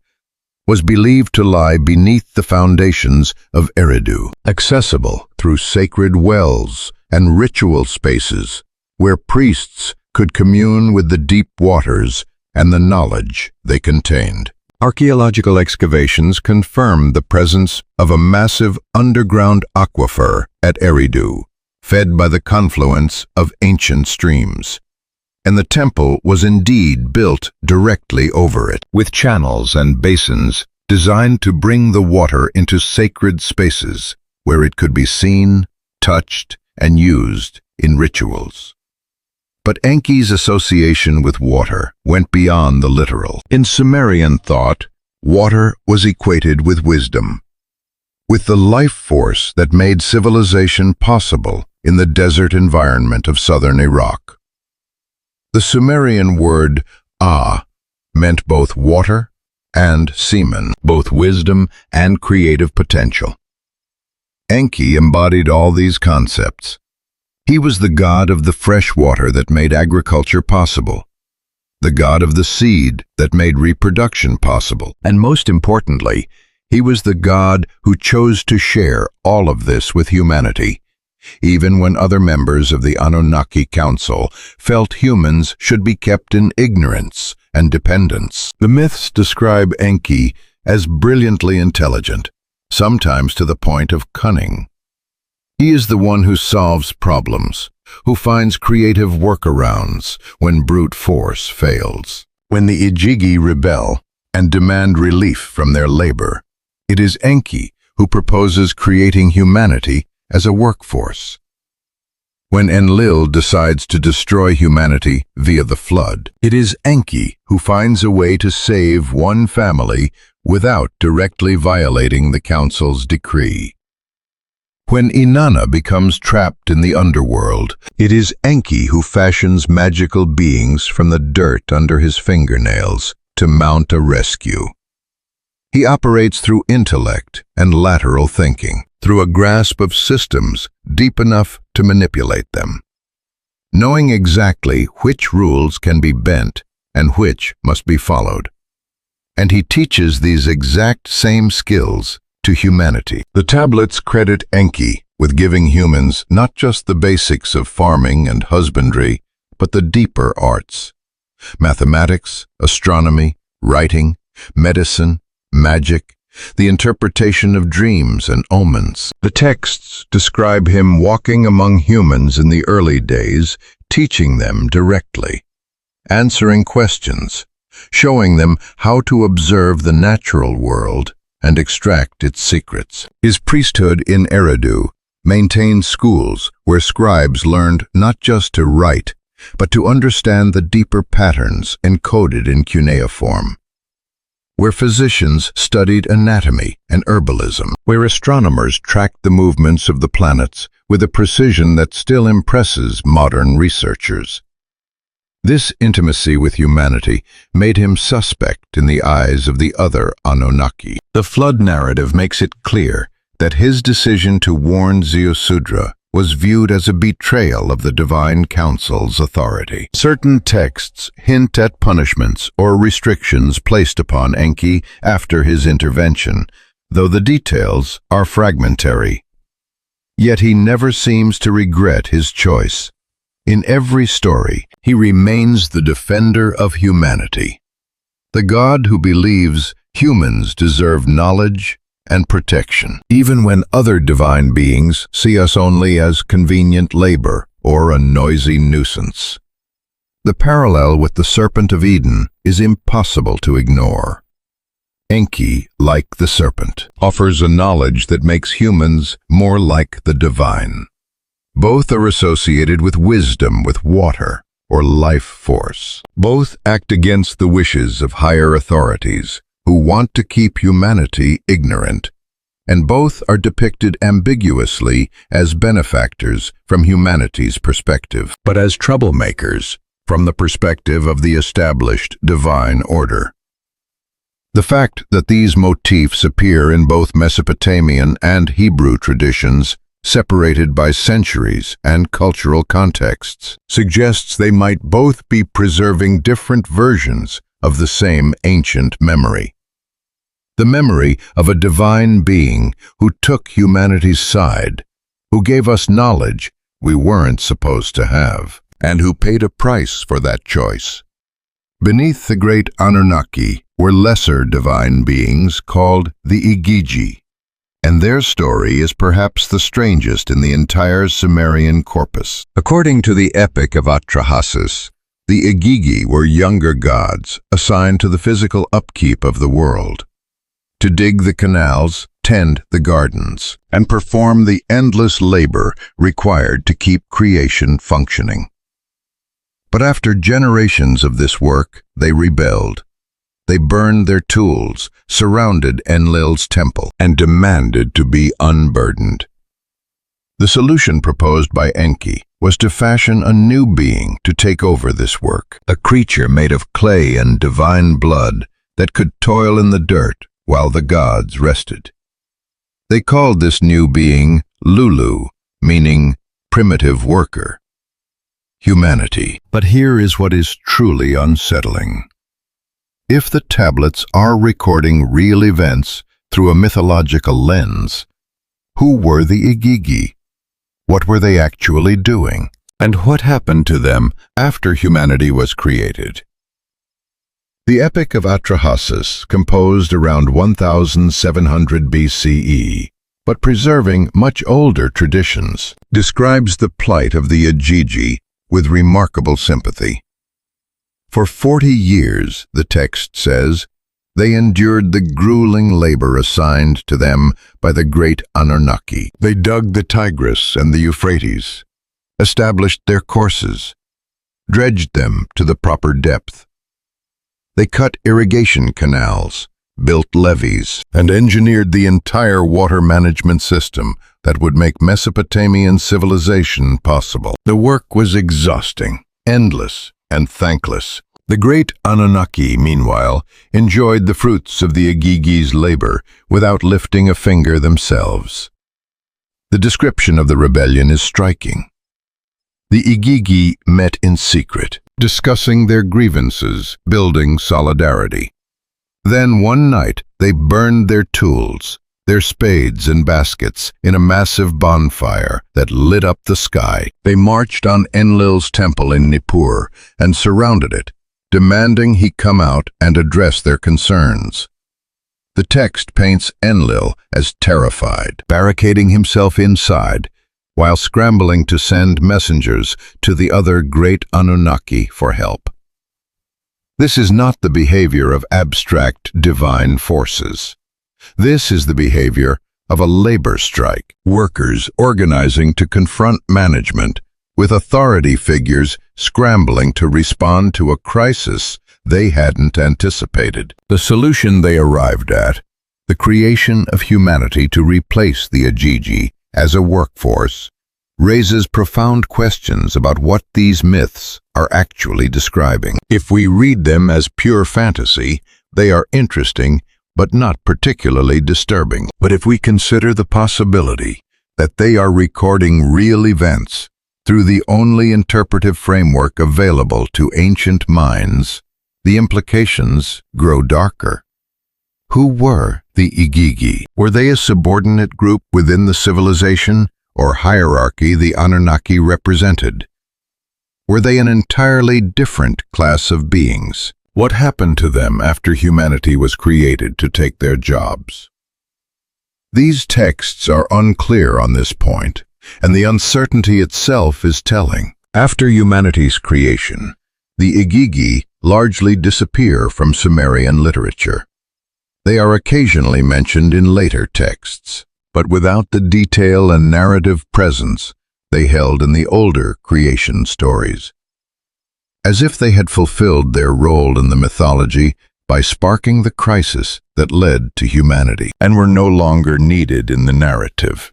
was believed to lie beneath the foundations of Eridu, accessible through sacred wells and ritual spaces, where priests could commune with the deep waters and the knowledge they contained. Archaeological excavations confirm the presence of a massive underground aquifer at Eridu, fed by the confluence of ancient streams. And the temple was indeed built directly over it, with channels and basins designed to bring the water into sacred spaces where it could be seen, touched, and used in rituals. But Enki's association with water went beyond the literal. In Sumerian thought, water was equated with wisdom, with the life force that made civilization possible in the desert environment of southern Iraq. The Sumerian word meant both water and semen, both wisdom and creative potential. Enki embodied all these concepts. He was the god of the fresh water that made agriculture possible, the god of the seed that made reproduction possible, and most importantly, he was the god who chose to share all of this with humanity, even when other members of the Anunnaki Council felt humans should be kept in ignorance and dependence. The myths describe Enki as brilliantly intelligent, sometimes to the point of cunning. He is the one who solves problems, who finds creative workarounds when brute force fails. When the Igigi rebel and demand relief from their labor, it is Enki who proposes creating humanity as a workforce. When Enlil decides to destroy humanity via the flood, it is Enki who finds a way to save one family without directly violating the council's decree. When Inanna becomes trapped in the underworld, it is Enki who fashions magical beings from the dirt under his fingernails to mount a rescue. He operates through intellect and lateral thinking, through a grasp of systems deep enough to manipulate them, knowing exactly which rules can be bent and which must be followed. And he teaches these exact same skills to humanity. The tablets credit Enki with giving humans not just the basics of farming and husbandry, but the deeper arts: mathematics, astronomy, writing, medicine, magic, the interpretation of dreams and omens. The texts describe him walking among humans in the early days, teaching them directly, answering questions, showing them how to observe the natural world and extract its secrets. His priesthood in Eridu maintained schools where scribes learned not just to write, but to understand the deeper patterns encoded in cuneiform, where physicians studied anatomy and herbalism, where astronomers tracked the movements of the planets with a precision that still impresses modern researchers. This intimacy with humanity made him suspect in the eyes of the other Anunnaki. The flood narrative makes it clear that his decision to warn Ziusudra was viewed as a betrayal of the divine council's authority. Certain texts hint at punishments or restrictions placed upon Enki after his intervention, though the details are fragmentary. Yet he never seems to regret his choice. In every story, he remains the defender of humanity, the god who believes humans deserve knowledge and protection, even when other divine beings see us only as convenient labor or a noisy nuisance. The parallel with the Serpent of Eden is impossible to ignore. Enki, like the serpent, offers a knowledge that makes humans more like the divine. Both are associated with wisdom, with water, or life force. Both act against the wishes of higher authorities who want to keep humanity ignorant, and both are depicted ambiguously as benefactors from humanity's perspective, but as troublemakers from the perspective of the established divine order. The fact that these motifs appear in both Mesopotamian and Hebrew traditions, separated by centuries and cultural contexts, suggests they might both be preserving different versions of the same ancient memory. The memory of a divine being who took humanity's side, who gave us knowledge we weren't supposed to have, and who paid a price for that choice. Beneath the great Anunnaki were lesser divine beings called the Igigi, and their story is perhaps the strangest in the entire Sumerian corpus. According to the Epic of Atrahasis, the Igigi were younger gods assigned to the physical upkeep of the world, to dig the canals, tend the gardens, and perform the endless labor required to keep creation functioning. But after generations of this work, they rebelled. They burned their tools, surrounded Enlil's temple, and demanded to be unburdened. The solution proposed by Enki was to fashion a new being to take over this work, a creature made of clay and divine blood that could toil in the dirt while the gods rested. They called this new being Lulu, meaning primitive worker. Humanity. But here is what is truly unsettling. If the tablets are recording real events through a mythological lens, who were the Igigi? What were they actually doing? And what happened to them after humanity was created? The Epic of Atrahasis, composed around 1700 BCE, but preserving much older traditions, describes the plight of the Igigi with remarkable sympathy. For 40 years, the text says, they endured the grueling labor assigned to them by the great Anunnaki. They dug the Tigris and the Euphrates, established their courses, dredged them to the proper depth. They cut irrigation canals, built levees, and engineered the entire water management system that would make Mesopotamian civilization possible. The work was exhausting, endless, and thankless. The great Anunnaki, meanwhile, enjoyed the fruits of the Igigi's labor without lifting a finger themselves. The description of the rebellion is striking. The Igigi met in secret, discussing their grievances, building solidarity. Then one night they burned their tools, their spades and baskets, in a massive bonfire that lit up the sky. They marched on Enlil's temple in Nippur and surrounded it, demanding he come out and address their concerns. The text paints Enlil as terrified, barricading himself inside, while scrambling to send messengers to the other great Anunnaki for help. This is not the behavior of abstract divine forces. This is the behavior of a labor strike, workers organizing to confront management, with authority figures scrambling to respond to a crisis they hadn't anticipated. The solution they arrived at, the creation of humanity to replace the Igigi as a workforce, raises profound questions about what these myths are actually describing. If we read them as pure fantasy, they are interesting but not particularly disturbing. But if we consider the possibility that they are recording real events through the only interpretive framework available to ancient minds, the implications grow darker. Who were the Igigi? Were they a subordinate group within the civilization or hierarchy the Anunnaki represented? Were they an entirely different class of beings? What happened to them after humanity was created to take their jobs? These texts are unclear on this point, and the uncertainty itself is telling. After humanity's creation, the Igigi largely disappear from Sumerian literature. They are occasionally mentioned in later texts, but without the detail and narrative presence they held in the older creation stories. As if they had fulfilled their role in the mythology by sparking the crisis that led to humanity, and were no longer needed in the narrative.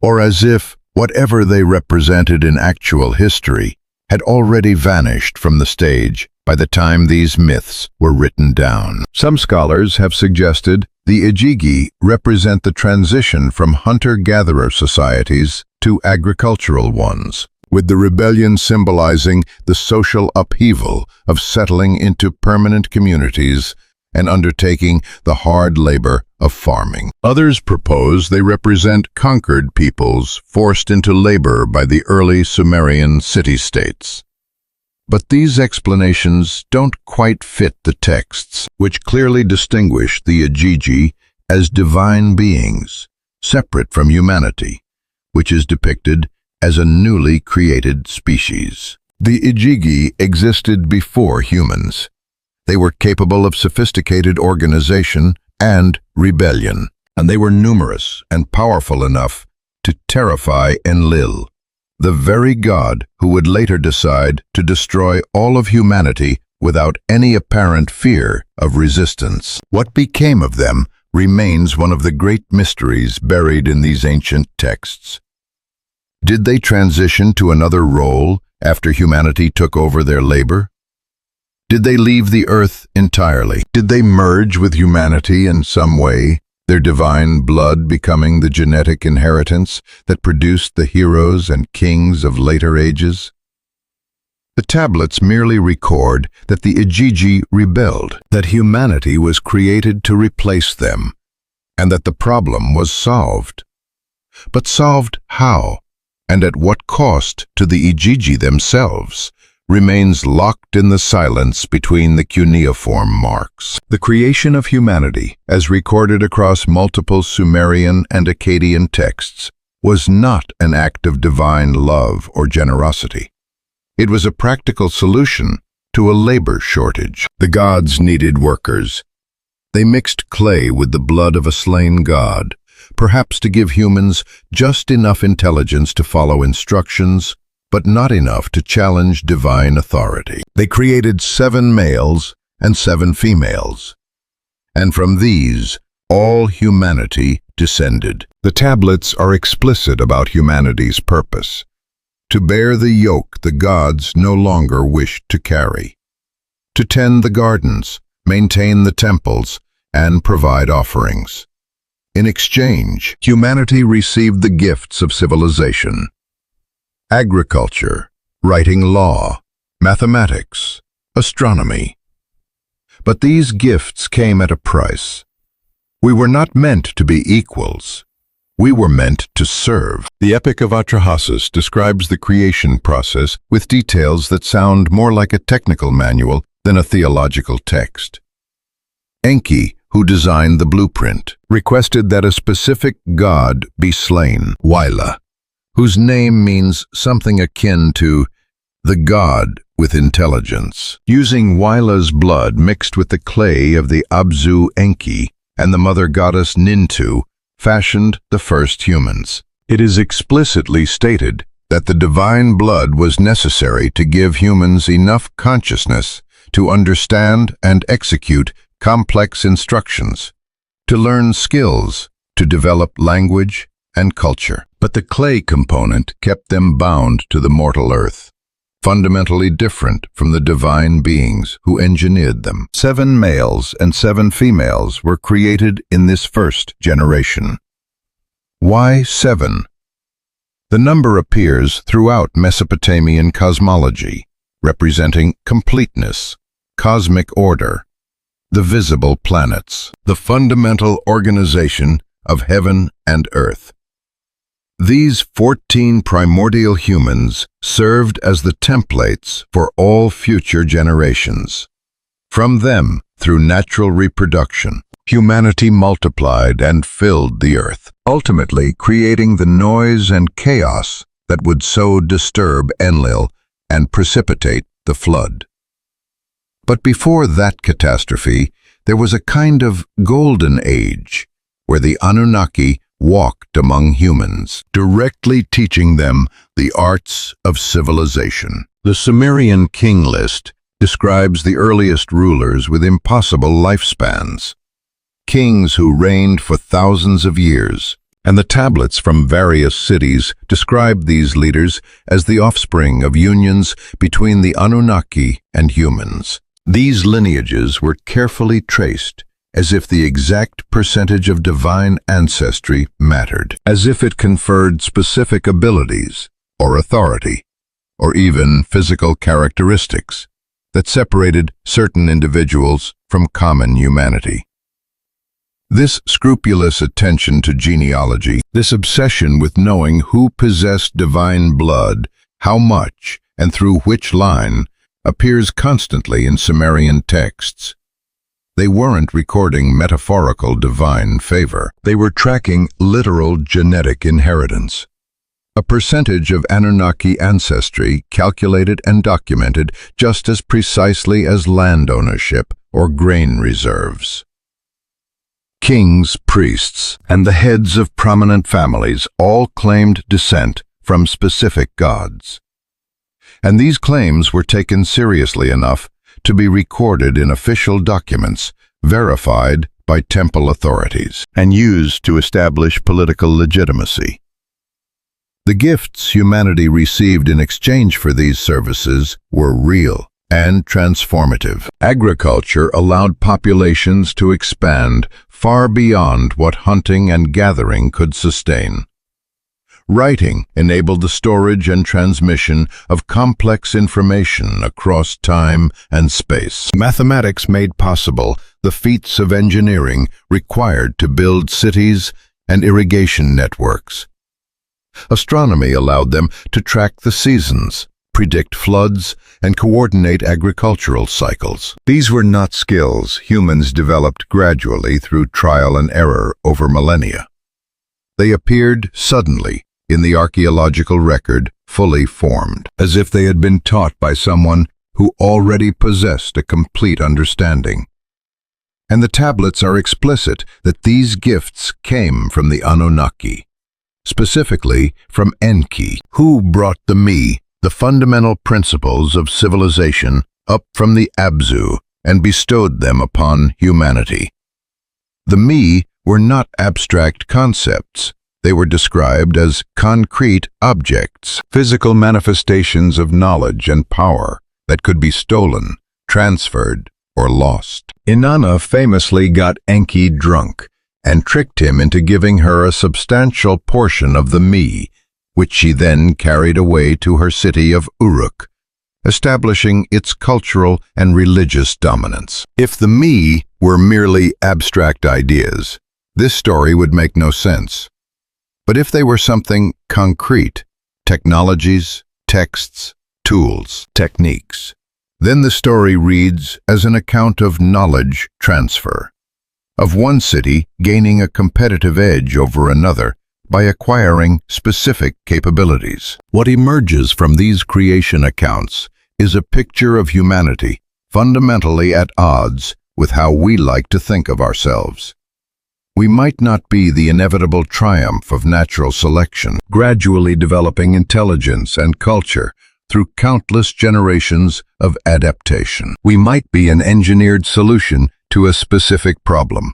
Or as if whatever they represented in actual history had already vanished from the stage by the time these myths were written down. Some scholars have suggested the Igigi represent the transition from hunter-gatherer societies to agricultural ones, with the rebellion symbolizing the social upheaval of settling into permanent communities and undertaking the hard labor of farming. Others propose they represent conquered peoples forced into labor by the early Sumerian city-states. But these explanations don't quite fit the texts, which clearly distinguish the Igigi as divine beings, separate from humanity, which is depicted as a newly created species. The Igigi existed before humans. They were capable of sophisticated organization and rebellion, and they were numerous and powerful enough to terrify Enlil, the very god who would later decide to destroy all of humanity without any apparent fear of resistance. What became of them remains one of the great mysteries buried in these ancient texts. Did they transition to another role after humanity took over their labor? Did they leave the earth entirely? Did they merge with humanity in some way, their divine blood becoming the genetic inheritance that produced the heroes and kings of later ages? The tablets merely record that the Igigi rebelled, that humanity was created to replace them, and that the problem was solved. But solved how? And at what cost to the Igigi themselves? remains locked in the silence between the cuneiform marks. The creation of humanity, as recorded across multiple Sumerian and Akkadian texts, was not an act of divine love or generosity. It was a practical solution to a labor shortage. The gods needed workers. They mixed clay with the blood of a slain god, perhaps to give humans just enough intelligence to follow instructions, but not enough to challenge divine authority. They created 7 males and 7 females, and from these, all humanity descended. The tablets are explicit about humanity's purpose: to bear the yoke the gods no longer wished to carry, to tend the gardens, maintain the temples, and provide offerings. In exchange, humanity received the gifts of civilization: agriculture, writing law, mathematics, astronomy. But these gifts came at a price. We were not meant to be equals. We were meant to serve. The Epic of Atrahasis describes the creation process with details that sound more like a technical manual than a theological text. Enki, who designed the blueprint, requested that a specific god be slain, Waila, whose name means something akin to the god with intelligence. Using Waila's blood mixed with the clay of the Abzu Enki and the mother goddess Nintu, fashioned the first humans. It is explicitly stated that the divine blood was necessary to give humans enough consciousness to understand and execute complex instructions, to learn skills, to develop language and culture. But the clay component kept them bound to the mortal earth, fundamentally different from the divine beings who engineered them. 7 males and 7 females were created in this first generation. Why 7? The number appears throughout Mesopotamian cosmology, representing completeness, cosmic order, the visible planets, the fundamental organization of heaven and earth. These 14 primordial humans served as the templates for all future generations. From them, through natural reproduction, humanity multiplied and filled the earth, ultimately creating the noise and chaos that would so disturb Enlil and precipitate the flood. But before that catastrophe, there was a kind of golden age, where the Anunnaki walked among humans, directly teaching them the arts of civilization. The Sumerian king list describes the earliest rulers with impossible lifespans, kings who reigned for thousands of years, and the tablets from various cities describe these leaders as the offspring of unions between the Anunnaki and humans. These lineages were carefully traced, as if the exact percentage of divine ancestry mattered, as if it conferred specific abilities, or authority, or even physical characteristics that separated certain individuals from common humanity. This scrupulous attention to genealogy, this obsession with knowing who possessed divine blood, how much, and through which line, appears constantly in Sumerian texts. They weren't recording metaphorical divine favor. They were tracking literal genetic inheritance. A percentage of Anunnaki ancestry calculated and documented just as precisely as land ownership or grain reserves. Kings, priests, and the heads of prominent families all claimed descent from specific gods. And these claims were taken seriously enough to be recorded in official documents, verified by temple authorities, and used to establish political legitimacy. The gifts humanity received in exchange for these services were real and transformative. Agriculture allowed populations to expand far beyond what hunting and gathering could sustain. Writing enabled the storage and transmission of complex information across time and space. Mathematics made possible the feats of engineering required to build cities and irrigation networks. Astronomy allowed them to track the seasons, predict floods, and coordinate agricultural cycles. These were not skills humans developed gradually through trial and error over millennia. They appeared suddenly in the archaeological record, fully formed, as if they had been taught by someone who already possessed a complete understanding. And the tablets are explicit that these gifts came from the Anunnaki, specifically from Enki, who brought the me, the fundamental principles of civilization, up from the Abzu and bestowed them upon humanity. The me were not abstract concepts. They were described as concrete objects, physical manifestations of knowledge and power that could be stolen, transferred, or lost. Inanna famously got Enki drunk and tricked him into giving her a substantial portion of the me, which she then carried away to her city of Uruk, establishing its cultural and religious dominance. If the me were merely abstract ideas, this story would make no sense. But if they were something concrete, technologies, texts, tools, techniques, then the story reads as an account of knowledge transfer, of one city gaining a competitive edge over another by acquiring specific capabilities. What emerges from these creation accounts is a picture of humanity fundamentally at odds with how we like to think of ourselves. We might not be the inevitable triumph of natural selection, gradually developing intelligence and culture through countless generations of adaptation. We might be an engineered solution to a specific problem,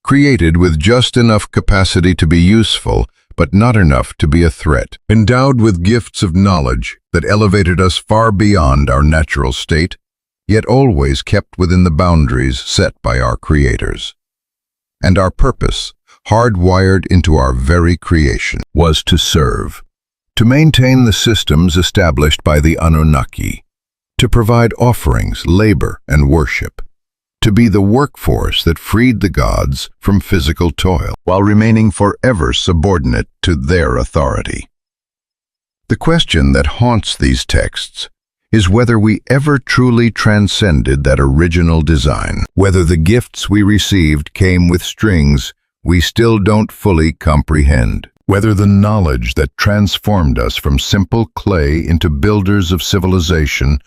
created with just enough capacity to be useful, but not enough to be a threat, endowed with gifts of knowledge that elevated us far beyond our natural state, yet always kept within the boundaries set by our creators. And our purpose, hardwired into our very creation, was to serve, to maintain the systems established by the Anunnaki, to provide offerings, labor, and worship, to be the workforce that freed the gods from physical toil, while remaining forever subordinate to their authority. The question that haunts these texts is whether we ever truly transcended that original design, whether the gifts we received came with strings we still don't fully comprehend, whether the knowledge that transformed us from simple clay into builders of civilization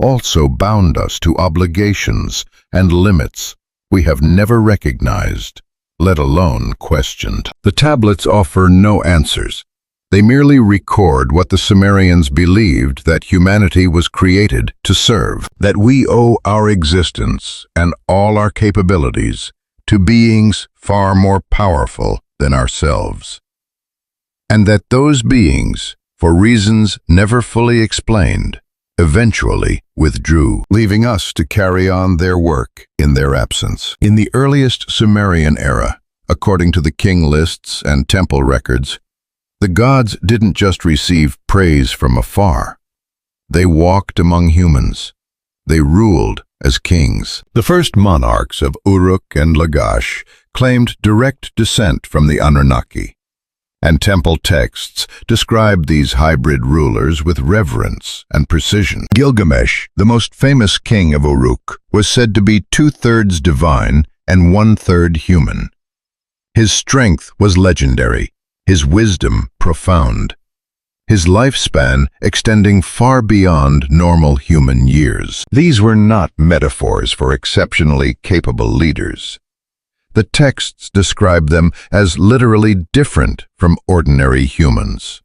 also bound us to obligations and limits we have never recognized, let alone questioned. The tablets offer no answers. They merely record what the Sumerians believed that humanity was created to serve, that we owe our existence and all our capabilities to beings far more powerful than ourselves, and that those beings, for reasons never fully explained, eventually withdrew, leaving us to carry on their work in their absence. In the earliest Sumerian era, according to the king lists and temple records, the gods didn't just receive praise from afar. They walked among humans. They ruled as kings. The first monarchs of Uruk and Lagash claimed direct descent from the Anunnaki, and temple texts describe these hybrid rulers with reverence and precision. Gilgamesh, the most famous king of Uruk, was said to be 2/3 divine and 1/3 human. His strength was legendary, his wisdom profound, his lifespan extending far beyond normal human years. These were not metaphors for exceptionally capable leaders. The texts describe them as literally different from ordinary humans.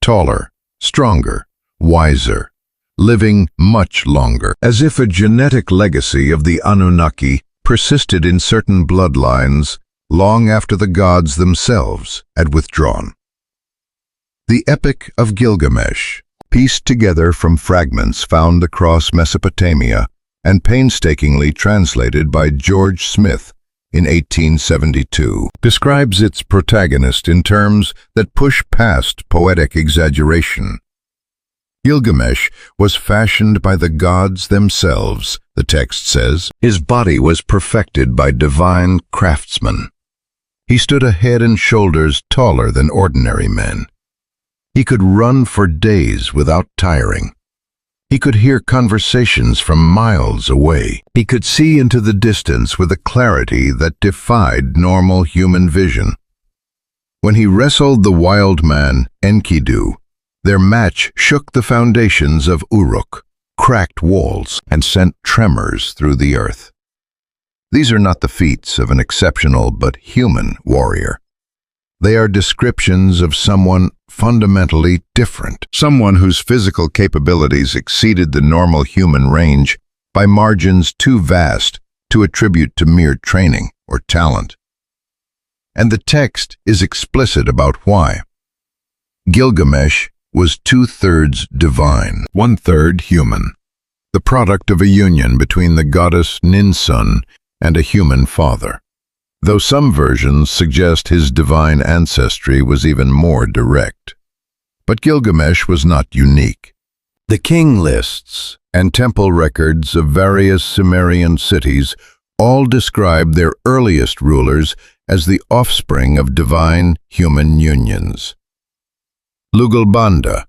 Taller, stronger, wiser, living much longer, as if a genetic legacy of the Anunnaki persisted in certain bloodlines long after the gods themselves had withdrawn. The Epic of Gilgamesh, pieced together from fragments found across Mesopotamia and painstakingly translated by George Smith in 1872, describes its protagonist in terms that push past poetic exaggeration. Gilgamesh was fashioned by the gods themselves, the text says. His body was perfected by divine craftsmen. He stood a head and shoulders taller than ordinary men. He could run for days without tiring. He could hear conversations from miles away. He could see into the distance with a clarity that defied normal human vision. When he wrestled the wild man, Enkidu, their match shook the foundations of Uruk, cracked walls, and sent tremors through the earth. These are not the feats of an exceptional but human warrior. They are descriptions of someone fundamentally different, someone whose physical capabilities exceeded the normal human range by margins too vast to attribute to mere training or talent. And the text is explicit about why. Gilgamesh was 2/3 divine, 1/3 human, the product of a union between the goddess Ninsun and a human father, though some versions suggest his divine ancestry was even more direct. But Gilgamesh was not unique. The king lists and temple records of various Sumerian cities all describe their earliest rulers as the offspring of divine human unions. Lugalbanda,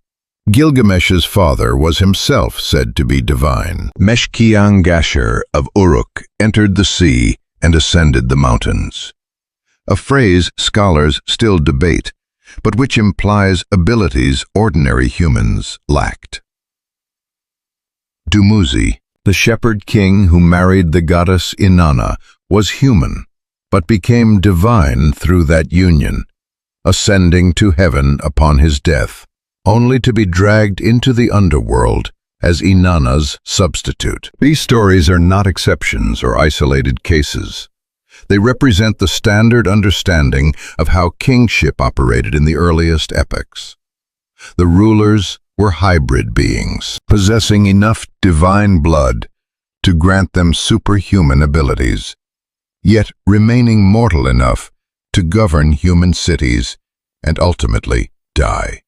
Gilgamesh's father, was himself said to be divine. Meshkian-Gasher of Uruk entered the sea and ascended the mountains, a phrase scholars still debate, but which implies abilities ordinary humans lacked. Dumuzi, the shepherd king who married the goddess Inanna, was human, but became divine through that union, ascending to heaven upon his death, only to be dragged into the underworld as Inanna's substitute. These stories are not exceptions or isolated cases. They represent the standard understanding of how kingship operated in the earliest epochs. The rulers were hybrid beings, possessing enough divine blood to grant them superhuman abilities, yet remaining mortal enough to govern human cities and ultimately die.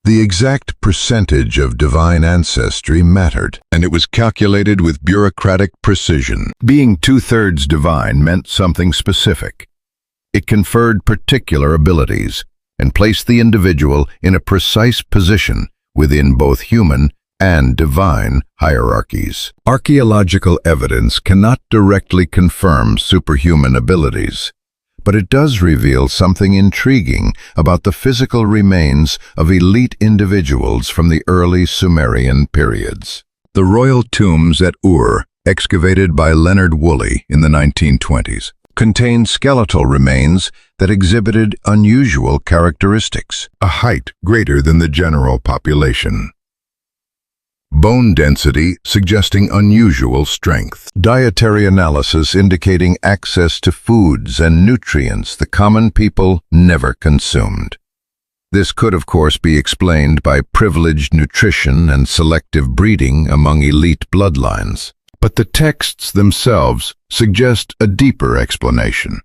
The exact percentage of divine ancestry mattered, and it was calculated with bureaucratic precision. Being 2/3 divine meant something specific. It conferred particular abilities and placed the individual in a precise position within both human and divine hierarchies. Archaeological evidence cannot directly confirm superhuman abilities, but it does reveal something intriguing about the physical remains of elite individuals from the early Sumerian periods. The royal tombs at Ur, excavated by Leonard Woolley in the 1920s, contained skeletal remains that exhibited unusual characteristics, a height greater than the general population, bone density suggesting unusual strength, dietary analysis indicating access to foods and nutrients the common people never consumed. This could, of course, be explained by privileged nutrition and selective breeding among elite bloodlines. But the texts themselves suggest a deeper explanation.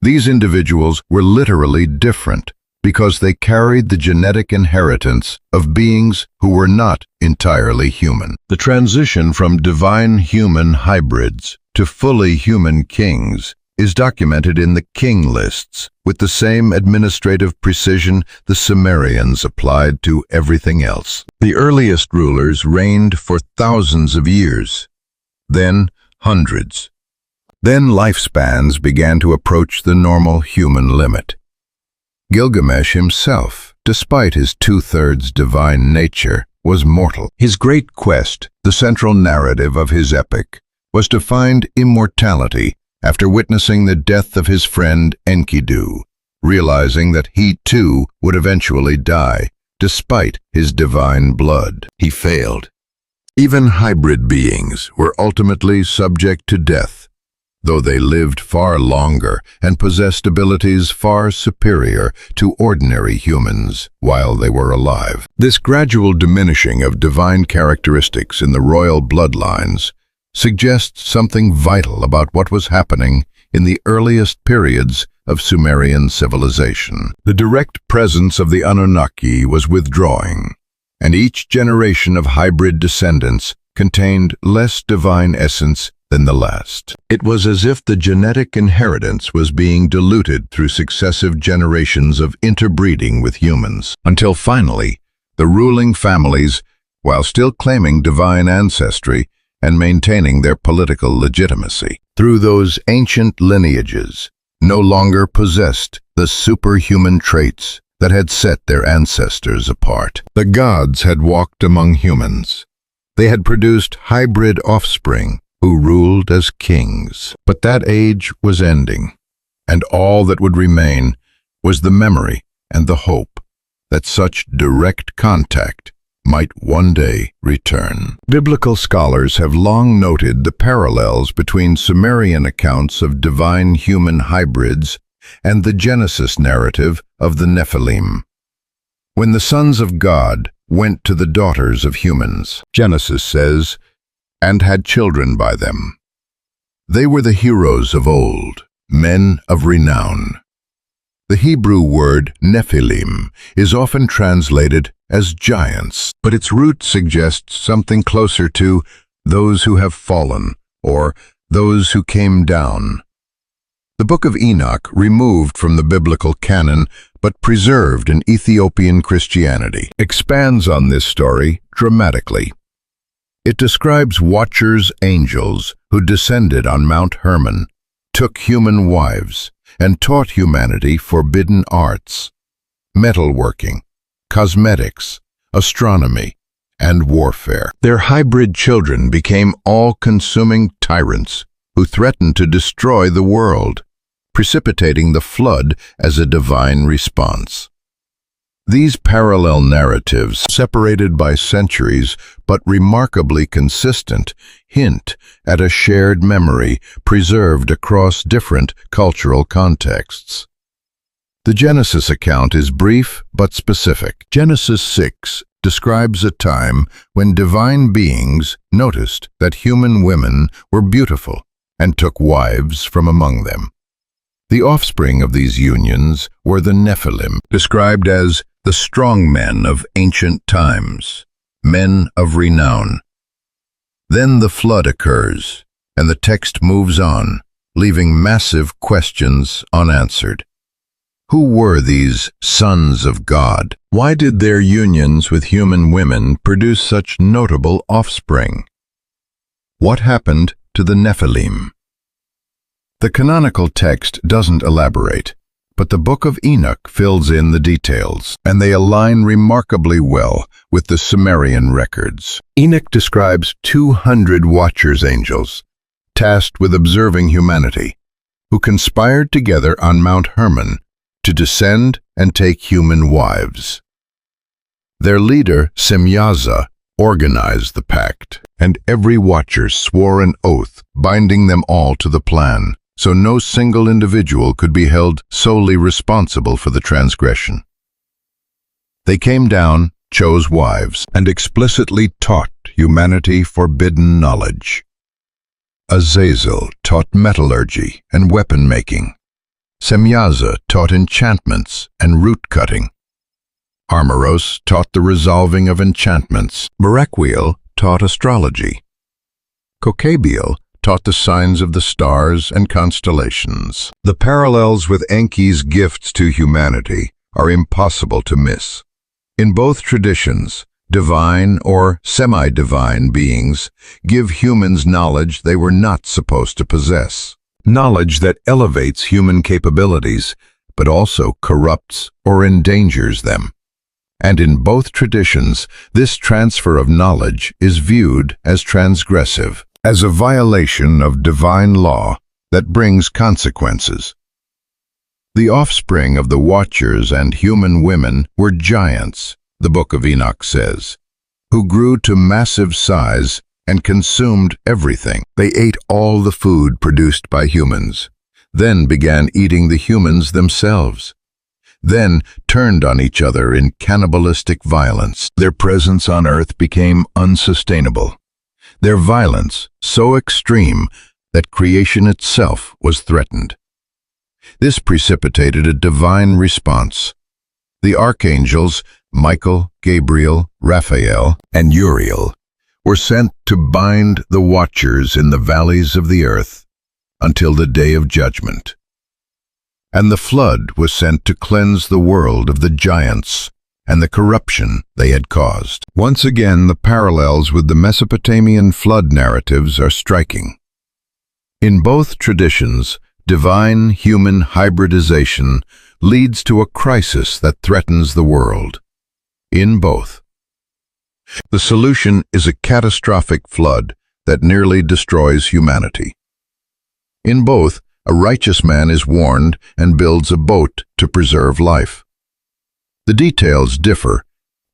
These individuals were literally different because they carried the genetic inheritance of beings who were not entirely human. The transition from divine human hybrids to fully human kings is documented in the king lists with the same administrative precision the Sumerians applied to everything else. The earliest rulers reigned for thousands of years, then hundreds. Then lifespans began to approach the normal human limit. Gilgamesh himself, despite his 2/3 divine nature, was mortal. His great quest, the central narrative of his epic, was to find immortality after witnessing the death of his friend Enkidu, realizing that he too would eventually die, despite his divine blood. He failed. Even hybrid beings were ultimately subject to death, though they lived far longer and possessed abilities far superior to ordinary humans while they were alive. This gradual diminishing of divine characteristics in the royal bloodlines suggests something vital about what was happening in the earliest periods of Sumerian civilization. The direct presence of the Anunnaki was withdrawing, and each generation of hybrid descendants contained less divine essence than the last. It was as if the genetic inheritance was being diluted through successive generations of interbreeding with humans, until finally, the ruling families, while still claiming divine ancestry and maintaining their political legitimacy, through those ancient lineages, no longer possessed the superhuman traits that had set their ancestors apart. The gods had walked among humans. They had produced hybrid offspring who ruled as kings. But that age was ending, and all that would remain was the memory and the hope that such direct contact might one day return. Biblical scholars have long noted the parallels between Sumerian accounts of divine human hybrids and the Genesis narrative of the Nephilim. When the sons of God went to the daughters of humans, Genesis says, and had children by them. They were the heroes of old, men of renown. The Hebrew word Nephilim is often translated as giants, but its root suggests something closer to those who have fallen, or those who came down. The Book of Enoch, removed from the biblical canon but preserved in Ethiopian Christianity, expands on this story dramatically. It describes watchers, angels, who descended on Mount Hermon, took human wives, and taught humanity forbidden arts, metalworking, cosmetics, astronomy, and warfare. Their hybrid children became all-consuming tyrants who threatened to destroy the world, precipitating the flood as a divine response. These parallel narratives, separated by centuries but remarkably consistent, hint at a shared memory preserved across different cultural contexts. The Genesis account is brief but specific. Genesis 6 describes a time when divine beings noticed that human women were beautiful and took wives from among them. The offspring of these unions were the Nephilim, described as the strong men of ancient times, men of renown. Then the flood occurs, and the text moves on, leaving massive questions unanswered. Who were these sons of God? Why did their unions with human women produce such notable offspring? What happened to the Nephilim? The canonical text doesn't elaborate, but the Book of Enoch fills in the details, and they align remarkably well with the Sumerian records. Enoch describes 200 watchers angels, tasked with observing humanity, who conspired together on Mount Hermon to descend and take human wives. Their leader, Semyaza, organized the pact, and every watcher swore an oath binding them all to the plan, so no single individual could be held solely responsible for the transgression. They came down, chose wives, and explicitly taught humanity forbidden knowledge. Azazel taught metallurgy and weapon-making. Semyaza taught enchantments and root-cutting. Armoros taught the resolving of enchantments. Merequiel taught astrology. Kokabiel taught the signs of the stars and constellations. The parallels with Enki's gifts to humanity are impossible to miss. In both traditions, divine or semi-divine beings give humans knowledge they were not supposed to possess. Knowledge that elevates human capabilities, but also corrupts or endangers them. And in both traditions, this transfer of knowledge is viewed as transgressive, as a violation of divine law that brings consequences. The offspring of the Watchers and human women were giants, the Book of Enoch says, who grew to massive size and consumed everything. They ate all the food produced by humans, then began eating the humans themselves, then turned on each other in cannibalistic violence. Their presence on earth became unsustainable. Their violence so extreme that creation itself was threatened. This precipitated a divine response. The archangels, Michael, Gabriel, Raphael, and Uriel, were sent to bind the watchers in the valleys of the earth until the day of judgment. And the flood was sent to cleanse the world of the giants and the corruption they had caused. Once again, the parallels with the Mesopotamian flood narratives are striking. In both traditions, divine-human hybridization leads to a crisis that threatens the world. In both, the solution is a catastrophic flood that nearly destroys humanity. In both, a righteous man is warned and builds a boat to preserve life. The details differ,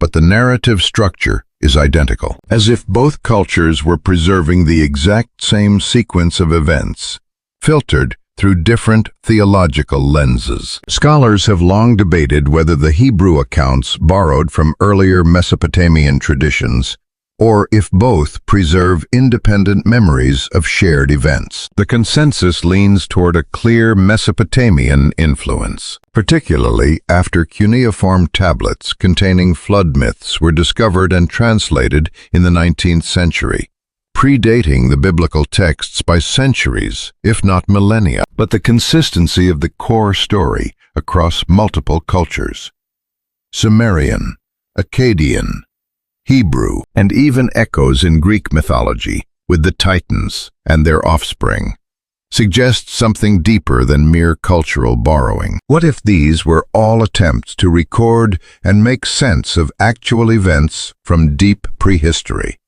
but the narrative structure is identical, as if both cultures were preserving the exact same sequence of events, filtered through different theological lenses. Scholars have long debated whether the Hebrew accounts borrowed from earlier Mesopotamian traditions, or if both preserve independent memories of shared events. The consensus leans toward a clear Mesopotamian influence, particularly after cuneiform tablets containing flood myths were discovered and translated in the 19th century, predating the biblical texts by centuries, if not millennia. But the consistency of the core story across multiple cultures, Sumerian, Akkadian, Hebrew, and even echoes in Greek mythology, with the Titans and their offspring, suggests something deeper than mere cultural borrowing. What if these were all attempts to record and make sense of actual events from deep prehistory?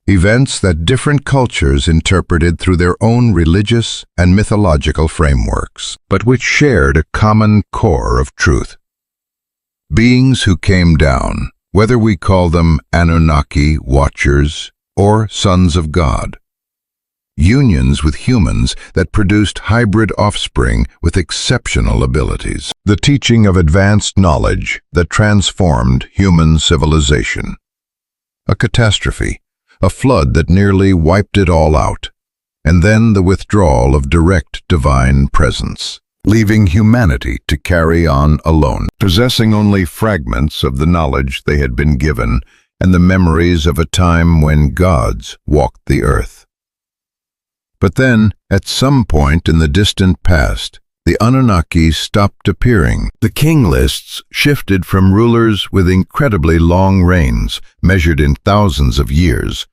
Events that different cultures interpreted through their own religious and mythological frameworks, but which shared a common core of truth. Beings who came down, whether we call them Anunnaki, Watchers, or Sons of God. Unions with humans that produced hybrid offspring with exceptional abilities. The teaching of advanced knowledge that transformed human civilization. A catastrophe, a flood that nearly wiped it all out, and then the withdrawal of direct divine presence, leaving humanity to carry on alone, possessing only fragments of the knowledge they had been given and the memories of a time when gods walked the earth. But then, at some point in the distant past, the Anunnaki stopped appearing. The king lists shifted from rulers with incredibly long reigns, measured in thousands of years,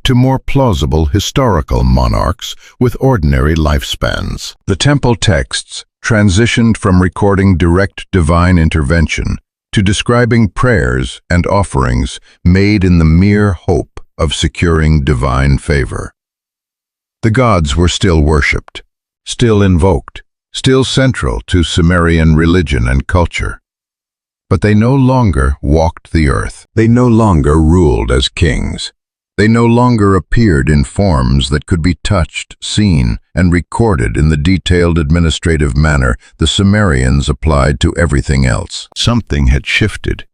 to more plausible historical monarchs with ordinary lifespans. The temple texts transitioned from recording direct divine intervention to describing prayers and offerings made in the mere hope of securing divine favor. The gods were still worshipped, still invoked, still central to Sumerian religion and culture. But they no longer walked the earth. They no longer ruled as kings. They no longer appeared in forms that could be touched, seen, and recorded in the detailed administrative manner the Sumerians applied to everything else. Something had shifted.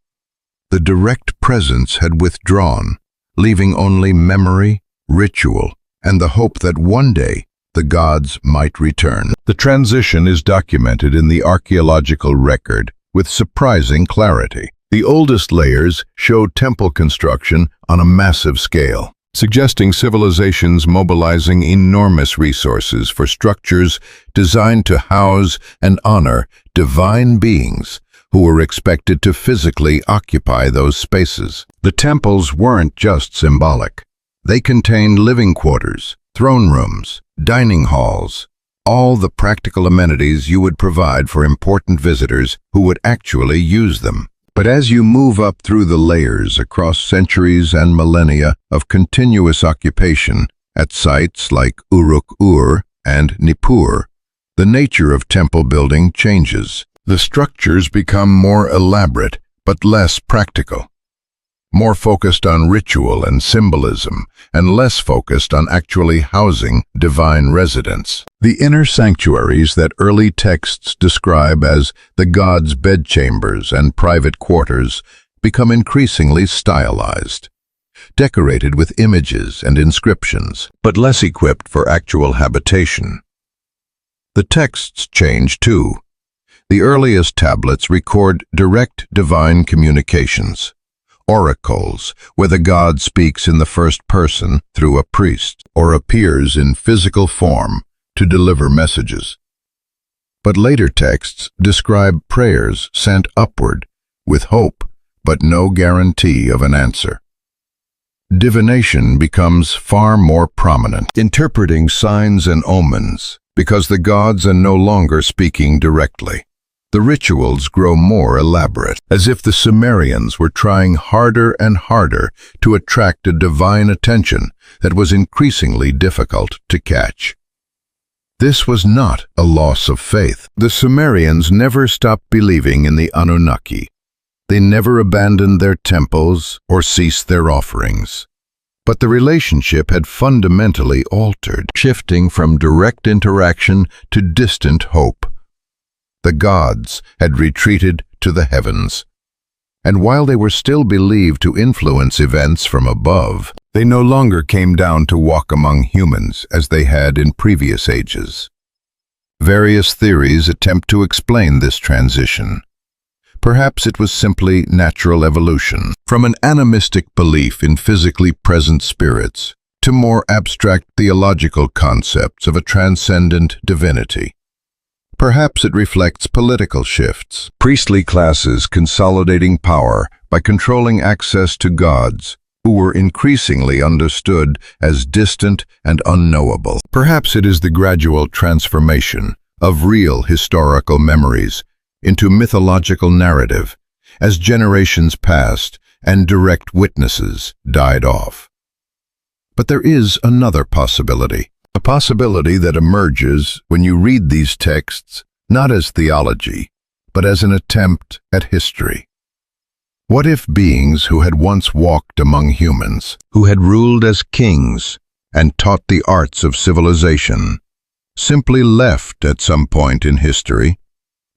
The direct presence had withdrawn, leaving only memory, ritual, and the hope that one day the gods might return. The transition is documented in the archaeological record with surprising clarity. The oldest layers show temple construction on a massive scale, suggesting civilizations mobilizing enormous resources for structures designed to house and honor divine beings who were expected to physically occupy those spaces. The temples weren't just symbolic. They contained living quarters, throne rooms, dining halls, all the practical amenities you would provide for important visitors who would actually use them. But as you move up through the layers across centuries and millennia of continuous occupation at sites like Uruk-ur and Nippur, the nature of temple building changes. The structures become more elaborate but less practical, more focused on ritual and symbolism, and less focused on actually housing divine residents. The inner sanctuaries that early texts describe as the gods' bedchambers and private quarters become increasingly stylized, decorated with images and inscriptions, but less equipped for actual habitation. The texts change too. The earliest tablets record direct divine communications, oracles, where the god speaks in the first person through a priest, or appears in physical form to deliver messages. But later texts describe prayers sent upward with hope, but no guarantee of an answer. Divination becomes far more prominent, interpreting signs and omens, because the gods are no longer speaking directly. The rituals grow more elaborate, as if the Sumerians were trying harder and harder to attract a divine attention that was increasingly difficult to catch. This was not a loss of faith. The Sumerians never stopped believing in the Anunnaki. They never abandoned their temples or ceased their offerings. But the relationship had fundamentally altered, shifting from direct interaction to distant hope. The gods had retreated to the heavens, and while they were still believed to influence events from above, they no longer came down to walk among humans as they had in previous ages. Various theories attempt to explain this transition. Perhaps it was simply natural evolution, from an animistic belief in physically present spirits to more abstract theological concepts of a transcendent divinity. Perhaps it reflects political shifts, priestly classes consolidating power by controlling access to gods who were increasingly understood as distant and unknowable. Perhaps it is the gradual transformation of real historical memories into mythological narrative as generations passed and direct witnesses died off. But there is another possibility, a possibility that emerges when you read these texts not as theology, but as an attempt at history. What if beings who had once walked among humans, who had ruled as kings and taught the arts of civilization, simply left at some point in history,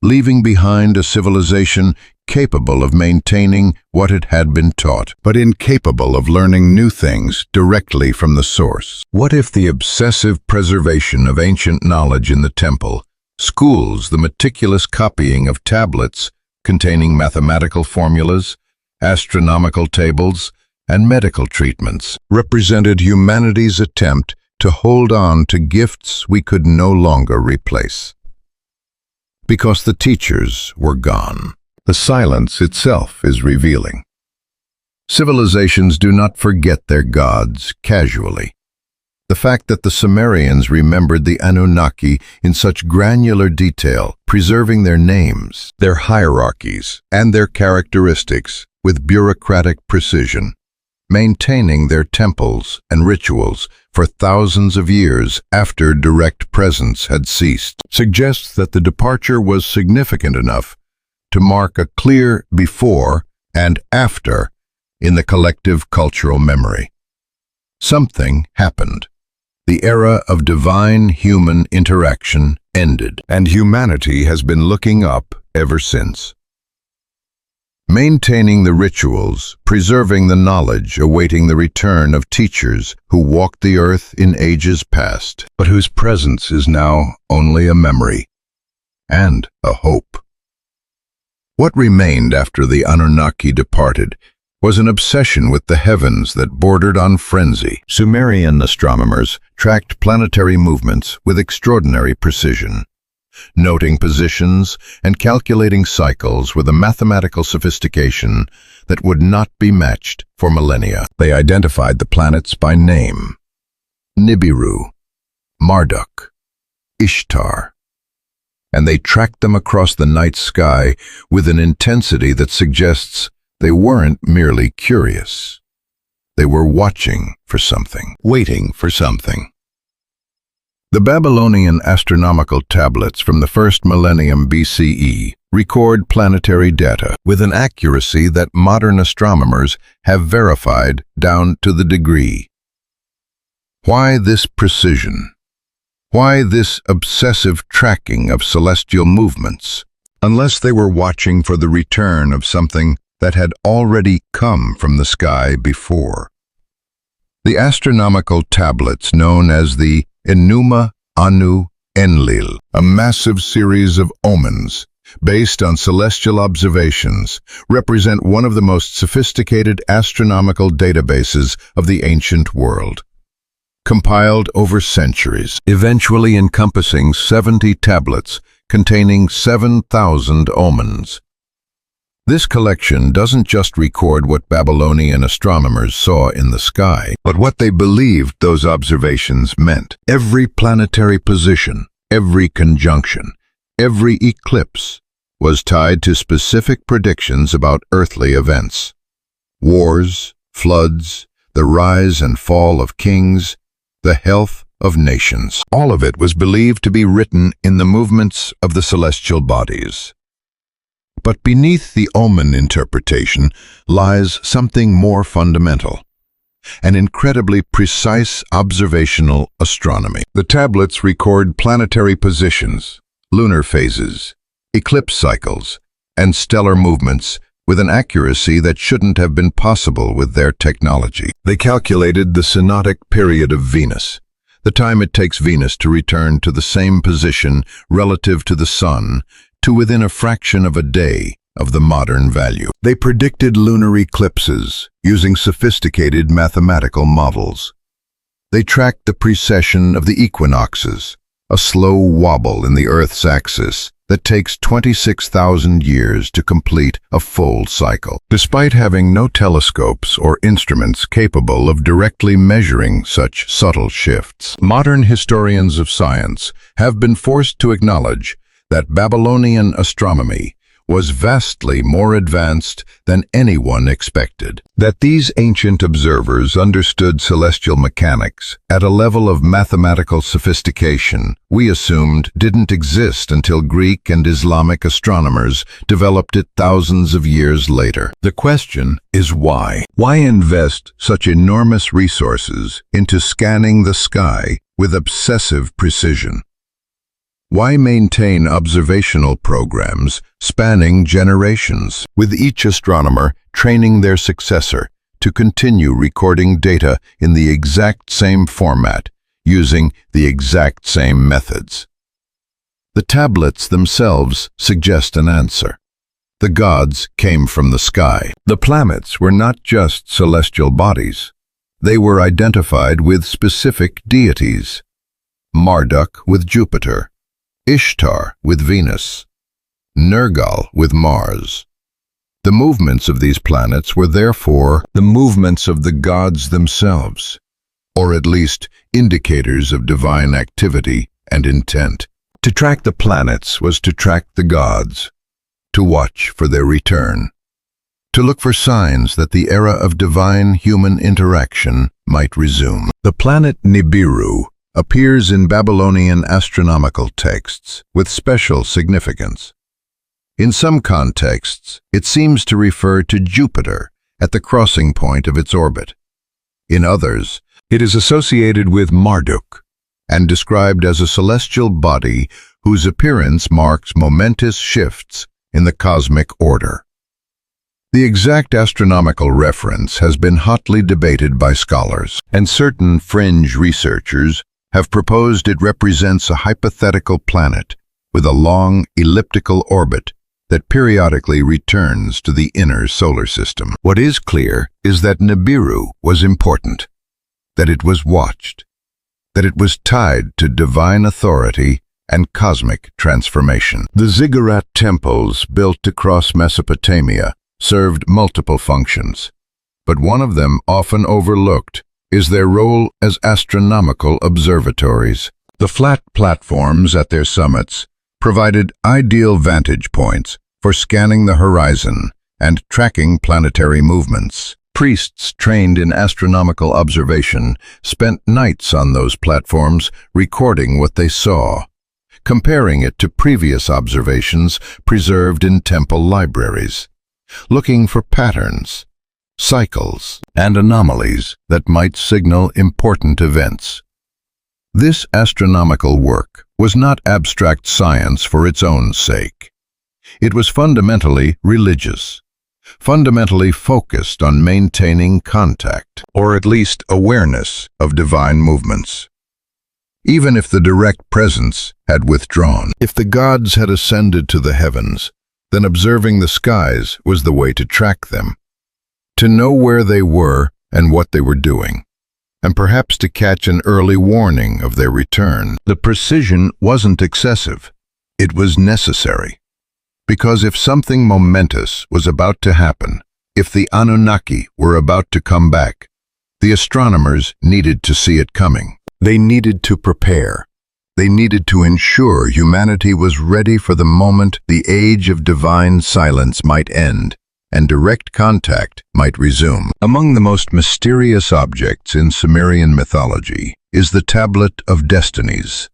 leaving behind a civilization capable of maintaining what it had been taught, but incapable of learning new things directly from the source? What if the obsessive preservation of ancient knowledge in the temple, schools, the meticulous copying of tablets containing mathematical formulas, astronomical tables, and medical treatments, represented humanity's attempt to hold on to gifts we could no longer replace? Because the teachers were gone. The silence itself is revealing. Civilizations do not forget their gods casually. The fact that the Sumerians remembered the Anunnaki in such granular detail, preserving their names, their hierarchies, and their characteristics with bureaucratic precision, maintaining their temples and rituals for thousands of years after direct presence had ceased, suggests that the departure was significant enough to mark a clear before and after in the collective cultural memory. Something happened. The era of divine-human interaction ended, and humanity has been looking up ever since. Maintaining the rituals, preserving the knowledge, awaiting the return of teachers who walked the earth in ages past, but whose presence is now only a memory and a hope. What remained after the Anunnaki departed was an obsession with the heavens that bordered on frenzy. Sumerian astronomers tracked planetary movements with extraordinary precision, noting positions and calculating cycles with a mathematical sophistication that would not be matched for millennia. They identified the planets by name: Nibiru, Marduk, Ishtar, and they tracked them across the night sky with an intensity that suggests they weren't merely curious. They were watching for something, waiting for something. The Babylonian astronomical tablets from the first millennium BCE record planetary data with an accuracy that modern astronomers have verified down to the degree. Why this precision? Why this obsessive tracking of celestial movements, unless they were watching for the return of something that had already come from the sky before? The astronomical tablets known as the Enuma Anu Enlil, a massive series of omens based on celestial observations, represent one of the most sophisticated astronomical databases of the ancient world. Compiled over centuries, eventually encompassing 70 tablets containing 7,000 omens. This collection doesn't just record what Babylonian astronomers saw in the sky, but what they believed those observations meant. Every planetary position, every conjunction, every eclipse was tied to specific predictions about earthly events. Wars, floods, the rise and fall of kings, the health of nations. All of it was believed to be written in the movements of the celestial bodies. But beneath the omen interpretation lies something more fundamental, an incredibly precise observational astronomy. The tablets record planetary positions, lunar phases, eclipse cycles, and stellar movements with an accuracy that shouldn't have been possible with their technology. They calculated the synodic period of Venus, the time it takes Venus to return to the same position relative to the Sun, to within a fraction of a day of the modern value. They predicted lunar eclipses using sophisticated mathematical models. They tracked the precession of the equinoxes, a slow wobble in the Earth's axis that takes 26,000 years to complete a full cycle. Despite having no telescopes or instruments capable of directly measuring such subtle shifts, modern historians of science have been forced to acknowledge that Babylonian astronomy was vastly more advanced than anyone expected. That these ancient observers understood celestial mechanics at a level of mathematical sophistication we assumed didn't exist until Greek and Islamic astronomers developed it thousands of years later. The question is why? Why invest such enormous resources into scanning the sky with obsessive precision? Why maintain observational programs spanning generations, with each astronomer training their successor to continue recording data in the exact same format, using the exact same methods? The tablets themselves suggest an answer. The gods came from the sky. The planets were not just celestial bodies. They were identified with specific deities. Marduk with Jupiter, Ishtar with Venus, Nergal with Mars. The movements of these planets were therefore the movements of the gods themselves, or at least indicators of divine activity and intent. To track the planets was to track the gods, to watch for their return, to look for signs that the era of divine-human interaction might resume. The planet Nibiru appears in Babylonian astronomical texts with special significance. In some contexts, it seems to refer to Jupiter at the crossing point of its orbit. In others, it is associated with Marduk and described as a celestial body whose appearance marks momentous shifts in the cosmic order. The exact astronomical reference has been hotly debated by scholars, and certain fringe researchers have proposed it represents a hypothetical planet with a long elliptical orbit that periodically returns to the inner solar system. What is clear is that Nibiru was important, that it was watched, that it was tied to divine authority and cosmic transformation. The ziggurat temples built across Mesopotamia served multiple functions, but one of them often overlooked is their role as astronomical observatories. The flat platforms at their summits provided ideal vantage points for scanning the horizon and tracking planetary movements. Priests trained in astronomical observation spent nights on those platforms recording what they saw, comparing it to previous observations preserved in temple libraries, looking for patterns, cycles, and anomalies that might signal important events. This astronomical work was not abstract science for its own sake. It was fundamentally religious, fundamentally focused on maintaining contact, or at least awareness of divine movements. Even if the direct presence had withdrawn. If the gods had ascended to the heavens, then observing the skies was the way to track them, to know where they were and what they were doing, and perhaps to catch an early warning of their return. The precision wasn't excessive. It was necessary. Because if something momentous was about to happen, if the Anunnaki were about to come back, the astronomers needed to see it coming. They needed to prepare. They needed to ensure humanity was ready for the moment the age of divine silence might end and direct contact might resume. Among the most mysterious objects in Sumerian mythology is the Tablet of Destinies,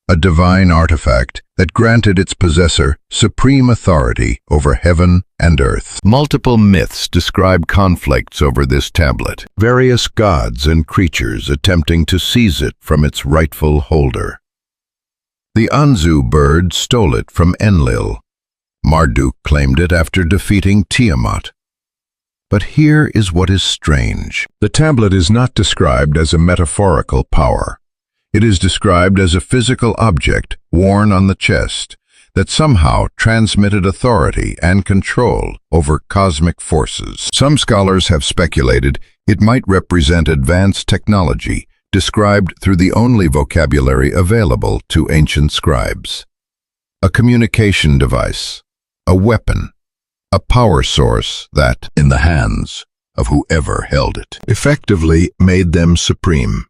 a divine artifact that granted its possessor supreme authority over heaven and earth. Multiple myths describe conflicts over this tablet, various gods and creatures attempting to seize it from its rightful holder. The Anzu bird stole it from Enlil. Marduk claimed it after defeating Tiamat. But here is what is strange. The tablet is not described as a metaphorical power. It is described as a physical object worn on the chest that somehow transmitted authority and control over cosmic forces. Some scholars have speculated it might represent advanced technology described through the only vocabulary available to ancient scribes. A communication device, a weapon, a power source that, in the hands of whoever held it, effectively made them supreme.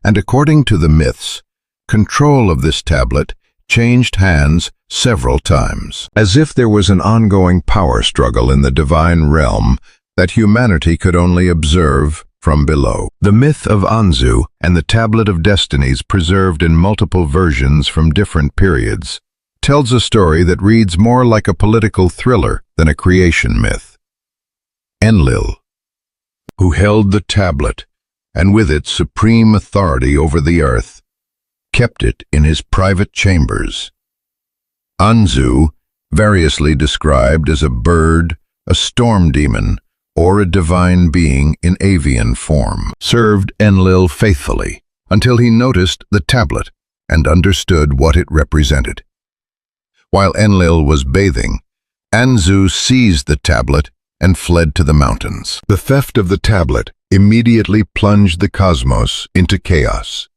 And according to the myths, control of this tablet changed hands several times, as if there was an ongoing power struggle in the divine realm that humanity could only observe from below. The myth of Anzu and the Tablet of Destinies, preserved in multiple versions from different periods, tells a story that reads more like a political thriller than a creation myth. Enlil, who held the tablet, and with it supreme authority over the earth, kept it in his private chambers. Anzu, variously described as a bird, a storm demon, or a divine being in avian form, served Enlil faithfully until he noticed the tablet and understood what it represented. While Enlil was bathing, Anzu seized the tablet and fled to the mountains. The theft of the tablet immediately plunged the cosmos into chaos.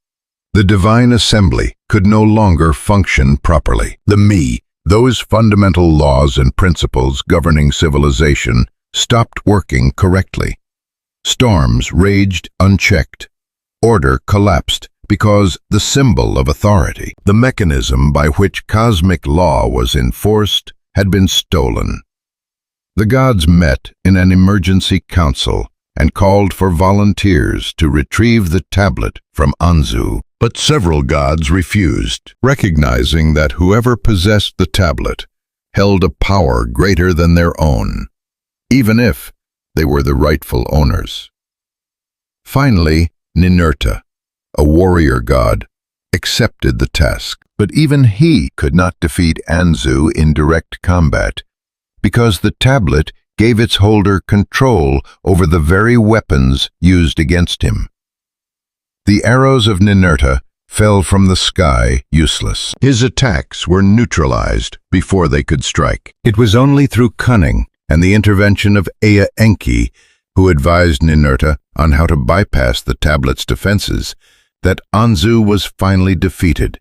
The divine assembly could no longer function properly. The Me, those fundamental laws and principles governing civilization, stopped working correctly. Storms raged unchecked. Order collapsed because the symbol of authority, the mechanism by which cosmic law was enforced, had been stolen. The gods met in an emergency council and called for volunteers to retrieve the tablet from Anzu. But several gods refused, recognizing that whoever possessed the tablet held a power greater than their own, even if they were the rightful owners. Finally, Ninurta, a warrior god, accepted the task, but even he could not defeat Anzu in direct combat, because the tablet gave its holder control over the very weapons used against him. The arrows of Ninurta fell from the sky useless. His attacks were neutralized before they could strike. It was only through cunning and the intervention of Ea Enki, who advised Ninurta on how to bypass the tablet's defenses, that Anzu was finally defeated,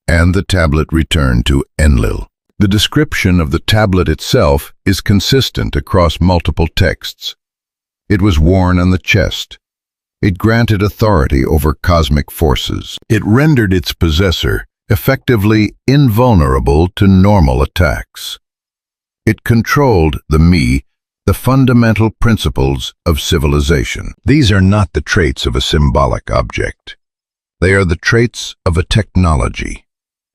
and the tablet returned to Enlil. The description of the tablet itself is consistent across multiple texts. It was worn on the chest. It granted authority over cosmic forces. It rendered its possessor effectively invulnerable to normal attacks. It controlled the Me, the fundamental principles of civilization. These are not the traits of a symbolic object. They are the traits of a technology,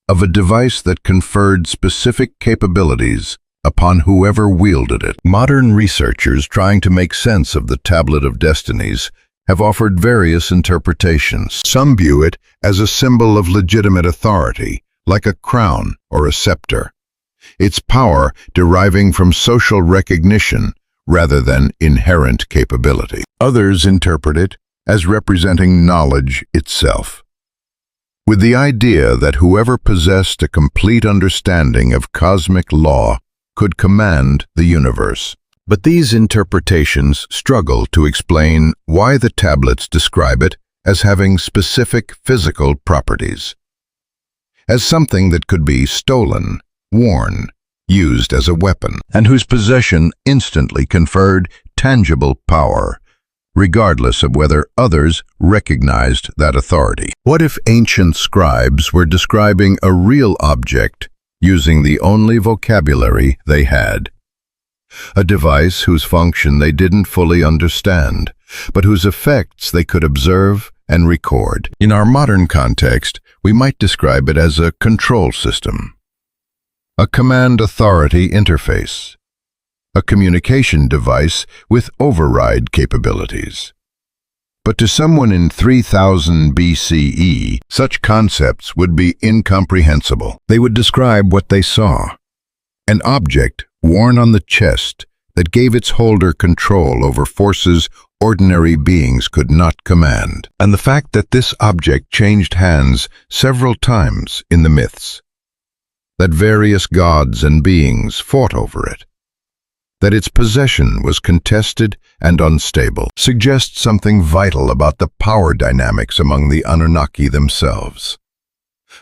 of a device that conferred specific capabilities upon whoever wielded it. Modern researchers trying to make sense of the Tablet of Destinies have offered various interpretations. Some view it as a symbol of legitimate authority, like a crown or a scepter, its power deriving from social recognition rather than inherent capability. Others interpret it as representing knowledge itself. with the idea that whoever possessed a complete understanding of cosmic law could command the universe. But these interpretations struggle to explain why the tablets describe it as having specific physical properties, as something that could be stolen, worn, used as a weapon, and whose possession instantly conferred tangible power, regardless of whether others recognized that authority. What if ancient scribes were describing a real object using the only vocabulary they had? A device whose function they didn't fully understand, but whose effects they could observe and record. In our modern context, we might describe it as a control system, a command-authority interface, a communication device with override capabilities. But to someone in 3000 BCE, such concepts would be incomprehensible. They would describe what they saw: an object worn on the chest that gave its holder control over forces ordinary beings could not command. And the fact that this object changed hands several times in the myths, that various gods and beings fought over it, that its possession was contested and unstable, suggests something vital about the power dynamics among the Anunnaki themselves.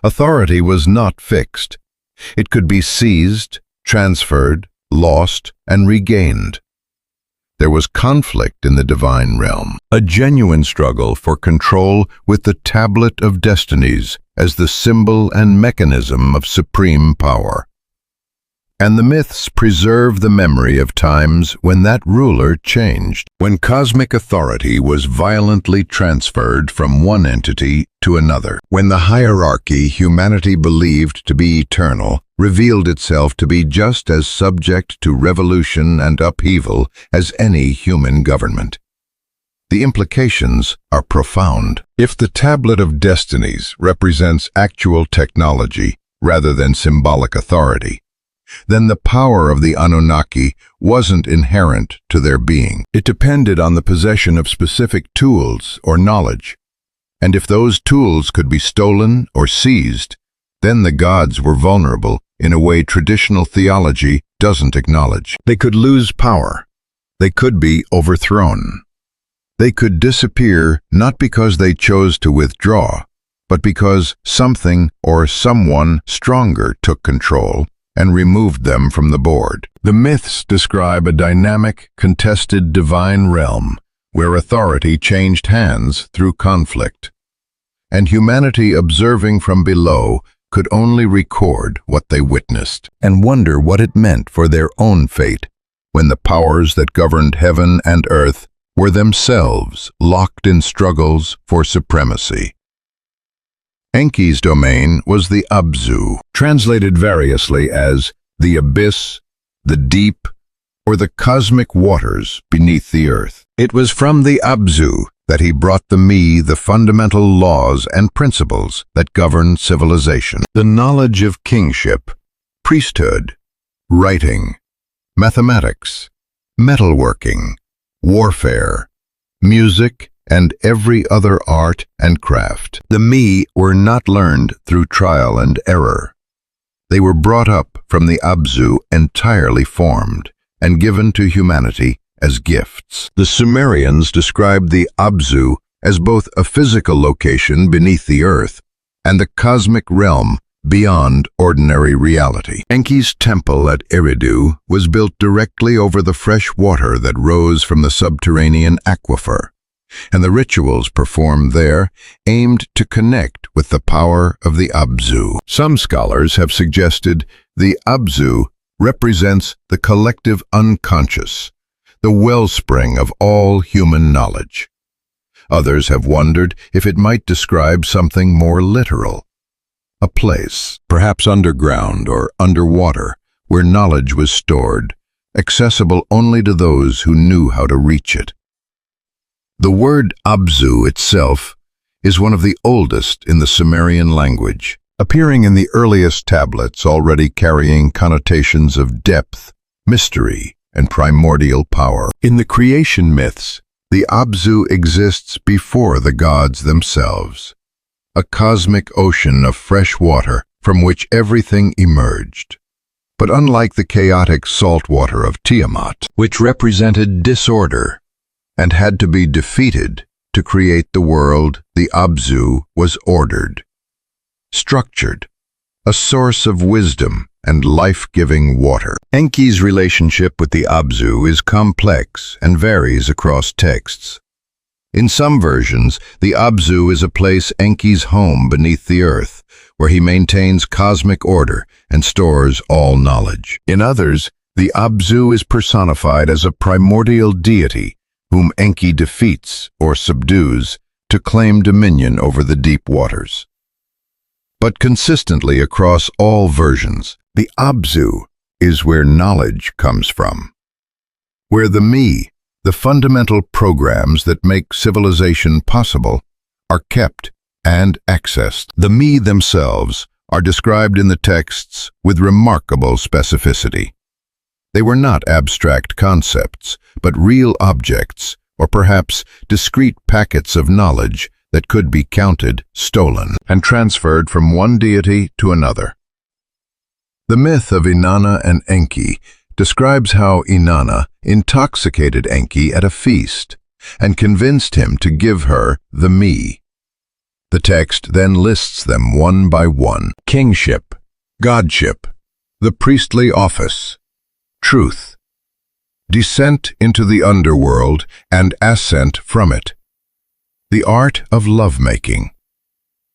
Authority was not fixed. It could be seized, transferred, lost, and regained. There was conflict in the divine realm, a genuine struggle for control with the tablet of destinies as the symbol and mechanism of supreme power. And the myths preserve the memory of times when that ruler changed, when cosmic authority was violently transferred from one entity to another, when the hierarchy humanity believed to be eternal revealed itself to be just as subject to revolution and upheaval as any human government. The implications are profound. If the tablet of destinies represents actual technology rather than symbolic authority, then the power of the Anunnaki wasn't inherent to their being. It depended on the possession of specific tools or knowledge. And if those tools could be stolen or seized, then the gods were vulnerable in a way traditional theology doesn't acknowledge. They could lose power. They could be overthrown. They could disappear not because they chose to withdraw, but because something or someone stronger took control and removed them from the board. The myths describe a dynamic, contested divine realm where authority changed hands through conflict, and humanity observing from below could only record what they witnessed and wonder what it meant for their own fate when the powers that governed heaven and earth were themselves locked in struggles for supremacy. Enki's domain was the Abzu, translated variously as the abyss, the deep, or the cosmic waters beneath the earth. It was from the Abzu that he brought the fundamental laws and principles that govern civilization. The knowledge of kingship, priesthood, writing, mathematics, metalworking, warfare, music, and every other art and craft. The Me were not learned through trial and error. They were brought up from the Abzu entirely formed and given to humanity as gifts. The Sumerians described the Abzu as both a physical location beneath the earth and the cosmic realm beyond ordinary reality. Enki's temple at Eridu was built directly over the fresh water that rose from the subterranean aquifer, and the rituals performed there aimed to connect with the power of the Abzu. Some scholars have suggested the Abzu represents the collective unconscious, the wellspring of all human knowledge. Others have wondered if it might describe something more literal, a place, perhaps underground or underwater, where knowledge was stored, accessible only to those who knew how to reach it. The word Abzu itself is one of the oldest in the Sumerian language, appearing in the earliest tablets already carrying connotations of depth, mystery, and primordial power. In the creation myths, the Abzu exists before the gods themselves, a cosmic ocean of fresh water from which everything emerged. But unlike the chaotic salt water of Tiamat, which represented disorder and had to be defeated to create the world, the Abzu was ordered, structured, a source of wisdom and life-giving water. Enki's relationship with the Abzu is complex and varies across texts. In some versions, the Abzu is a place Enki's home beneath the earth, where he maintains cosmic order and stores all knowledge. In others, the Abzu is personified as a primordial deity whom Enki defeats or subdues to claim dominion over the deep waters. But consistently across all versions, the Abzu is where knowledge comes from, where the me, the fundamental programs that make civilization possible, are kept and accessed. The me themselves are described in the texts with remarkable specificity. They were not abstract concepts, but real objects, or perhaps discrete packets of knowledge that could be counted, stolen, and transferred from one deity to another. The myth of Inanna and Enki describes how Inanna intoxicated Enki at a feast and convinced him to give her the me. The text then lists them one by one: kingship, godship, the priestly office, truth, descent into the underworld and ascent from it, the art of lovemaking,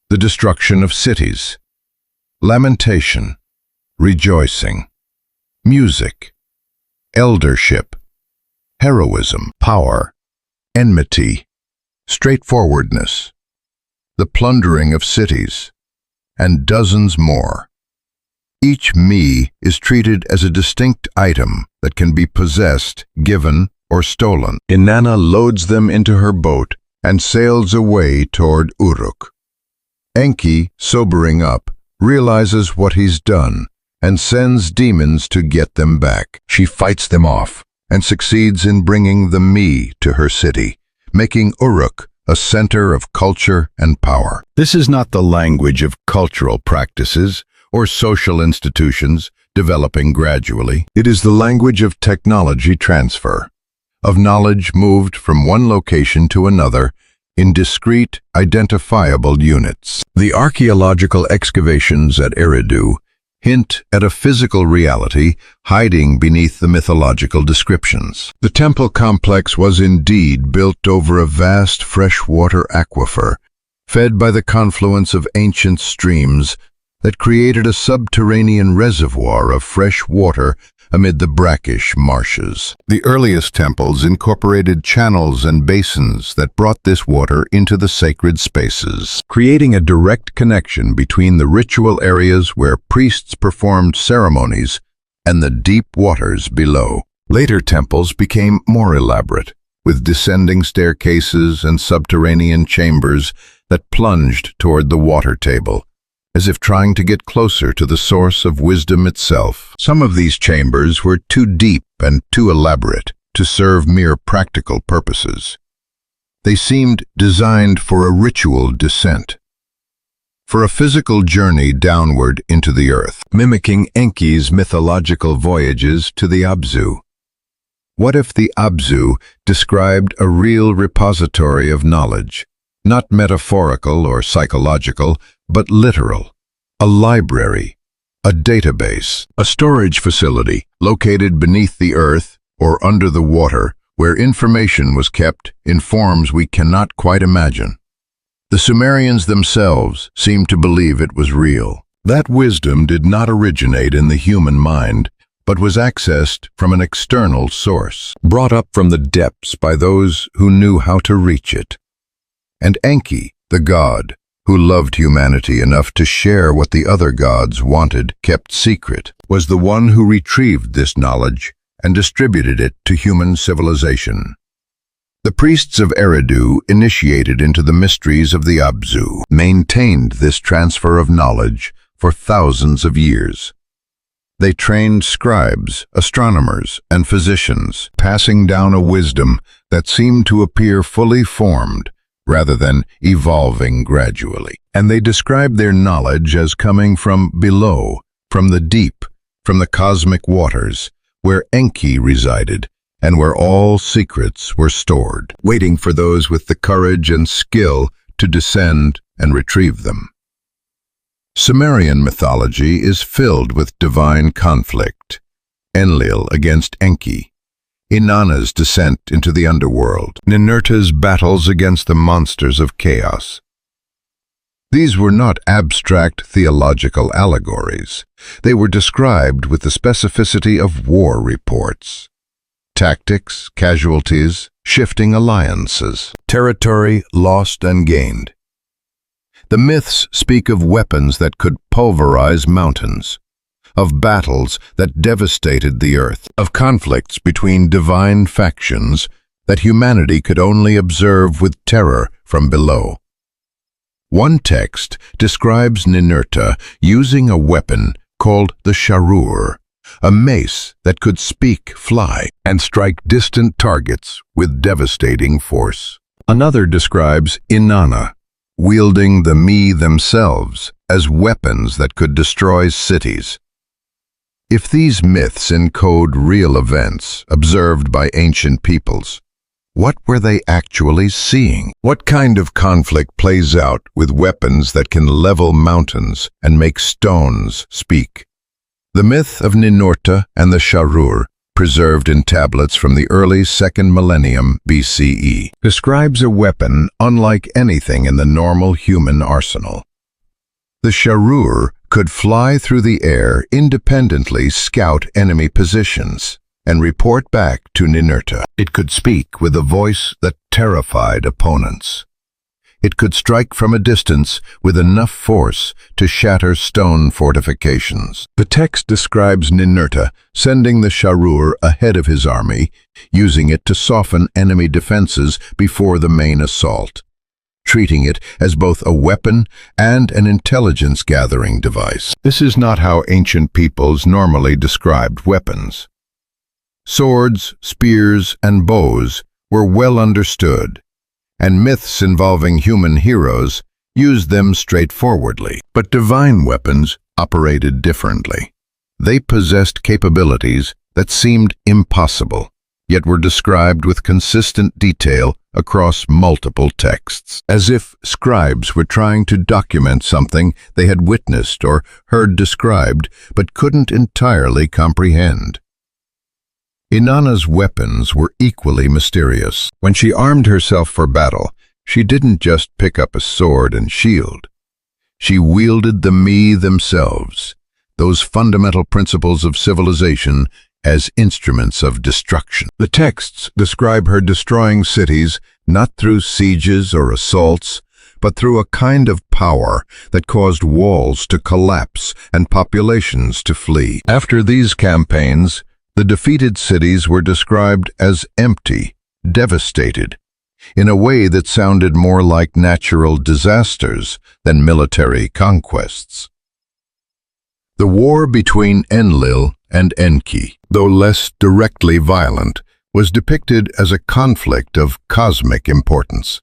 the destruction of cities, lamentation, rejoicing, music, eldership, heroism, power, enmity, straightforwardness, the plundering of cities, and dozens more. Each me is treated as a distinct item that can be possessed, given, or stolen. Inanna loads them into her boat and sails away toward Uruk. Enki, sobering up, realizes what he's done and sends demons to get them back. She fights them off and succeeds in bringing the me to her city, making Uruk a center of culture and power. This is not the language of cultural practices or social institutions developing gradually. It is the language of technology transfer, of knowledge moved from one location to another in discrete, identifiable units. The archaeological excavations at Eridu hint at a physical reality hiding beneath the mythological descriptions. The temple complex was indeed built over a vast freshwater aquifer, fed by the confluence of ancient streams that created a subterranean reservoir of fresh water amid the brackish marshes. The earliest temples incorporated channels and basins that brought this water into the sacred spaces, creating a direct connection between the ritual areas where priests performed ceremonies and the deep waters below. Later temples became more elaborate, with descending staircases and subterranean chambers that plunged toward the water table, as if trying to get closer to the source of wisdom itself. Some of these chambers were too deep and too elaborate to serve mere practical purposes. They seemed designed for a ritual descent, for a physical journey downward into the earth, mimicking Enki's mythological voyages to the Abzu. What if the Abzu described a real repository of knowledge, not metaphorical or psychological, but literal, a library, a database, a storage facility located beneath the earth or under the water where information was kept in forms we cannot quite imagine? The Sumerians themselves seemed to believe it was real. That wisdom did not originate in the human mind, but was accessed from an external source, brought up from the depths by those who knew how to reach it. And Enki, the god, who loved humanity enough to share what the other gods wanted, kept secret, was the one who retrieved this knowledge and distributed it to human civilization. The priests of Eridu, initiated into the mysteries of the Abzu, maintained this transfer of knowledge for thousands of years. They trained scribes, astronomers, and physicians, passing down a wisdom that seemed to appear fully formed rather than evolving gradually. And they describe their knowledge as coming from below, from the deep, from the cosmic waters, where Enki resided, and where all secrets were stored, waiting for those with the courage and skill to descend and retrieve them. Sumerian mythology is filled with divine conflict. Enlil against Enki, Inanna's descent into the underworld, Ninurta's battles against the monsters of chaos. These were not abstract theological allegories. They were described with the specificity of war reports. Tactics, casualties, shifting alliances, territory lost and gained. The myths speak of weapons that could pulverize mountains, of battles that devastated the earth, of conflicts between divine factions that humanity could only observe with terror from below. One text describes Ninurta using a weapon called the sharur, a mace that could speak, fly, and strike distant targets with devastating force. Another describes Inanna, wielding the Mi themselves as weapons that could destroy cities. If these myths encode real events observed by ancient peoples, what were they actually seeing? What kind of conflict plays out with weapons that can level mountains and make stones speak? The myth of Ninurta and the Sharur, preserved in tablets from the early 2nd millennium BCE, describes a weapon unlike anything in the normal human arsenal. The Sharur could fly through the air, independently scout enemy positions, and report back to Ninurta. It could speak with a voice that terrified opponents. It could strike from a distance with enough force to shatter stone fortifications. The text describes Ninurta sending the Sharur ahead of his army, using it to soften enemy defenses before the main assault, treating it as both a weapon and an intelligence-gathering device. This is not how ancient peoples normally described weapons. Swords, spears, and bows were well understood, and myths involving human heroes used them straightforwardly. But divine weapons operated differently. They possessed capabilities that seemed impossible, yet were described with consistent detail across multiple texts, as if scribes were trying to document something they had witnessed or heard described but couldn't entirely comprehend. Inanna's weapons were equally mysterious. When she armed herself for battle, she didn't just pick up a sword and shield. She wielded the Mi themselves, those fundamental principles of civilization, as instruments of destruction. The texts describe her destroying cities not through sieges or assaults, but through a kind of power that caused walls to collapse and populations to flee. After these campaigns, the defeated cities were described as empty, devastated, in a way that sounded more like natural disasters than military conquests. The war between Enlil and Enki, though less directly violent, was depicted as a conflict of cosmic importance.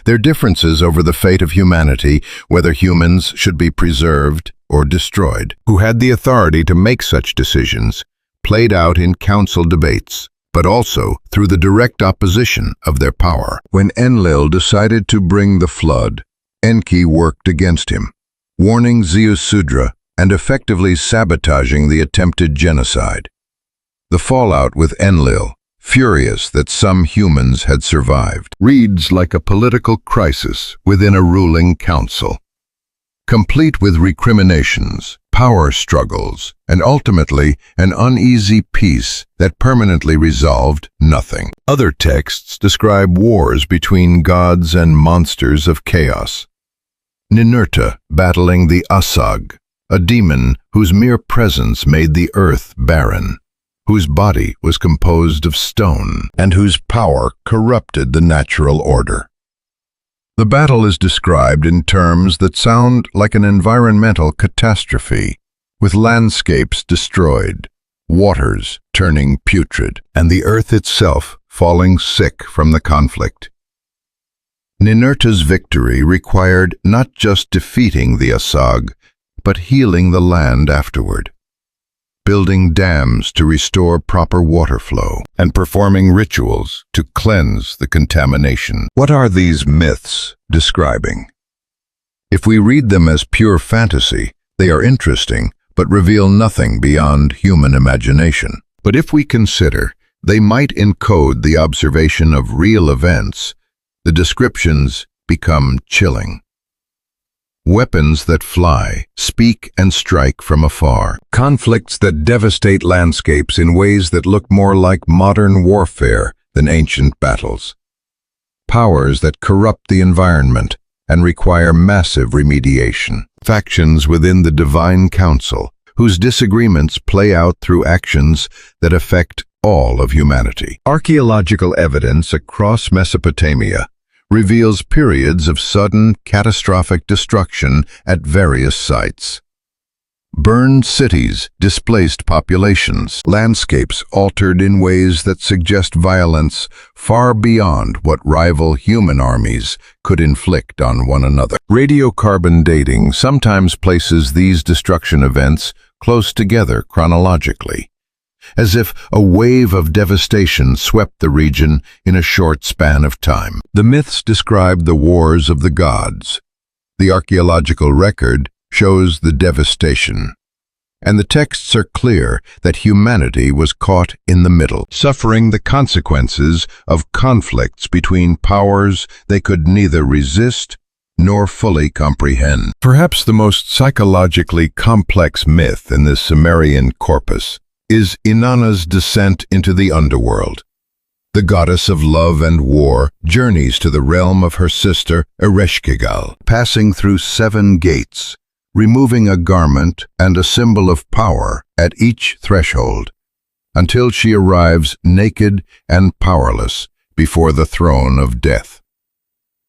Their differences over the fate of humanity, whether humans should be preserved or destroyed, who had the authority to make such decisions, played out in council debates, but also through the direct opposition of their power. When Enlil decided to bring the flood, Enki worked against him, warning Ziusudra and effectively sabotaging the attempted genocide. The fallout with Enlil, furious that some humans had survived, reads like a political crisis within a ruling council, complete with recriminations, power struggles, and ultimately an uneasy peace that permanently resolved nothing. Other texts describe wars between gods and monsters of chaos. Ninurta battling the Asag, a demon whose mere presence made the earth barren, whose body was composed of stone, and whose power corrupted the natural order. The battle is described in terms that sound like an environmental catastrophe, with landscapes destroyed, waters turning putrid, and the earth itself falling sick from the conflict. Ninurta's victory required not just defeating the Asag, but healing the land afterward, building dams to restore proper water flow, and performing rituals to cleanse the contamination. What are these myths describing? If we read them as pure fantasy, they are interesting, but reveal nothing beyond human imagination. But if we consider they might encode the observation of real events, the descriptions become chilling. Weapons that fly, speak and strike from afar. Conflicts that devastate landscapes in ways that look more like modern warfare than ancient battles. Powers that corrupt the environment and require massive remediation. Factions within the divine council, whose disagreements play out through actions that affect all of humanity. Archaeological evidence across Mesopotamia reveals periods of sudden, catastrophic destruction at various sites. Burned cities, displaced populations, landscapes altered in ways that suggest violence far beyond what rival human armies could inflict on one another. Radiocarbon dating sometimes places these destruction events close together chronologically, as if a wave of devastation swept the region in a short span of time. The myths describe the wars of the gods. The archaeological record shows the devastation, and the texts are clear that humanity was caught in the middle, suffering the consequences of conflicts between powers they could neither resist nor fully comprehend. Perhaps the most psychologically complex myth in the Sumerian corpus is Inanna's descent into the underworld. The goddess of love and war journeys to the realm of her sister Ereshkigal, passing through 7 gates, removing a garment and a symbol of power at each threshold, until she arrives naked and powerless before the throne of death.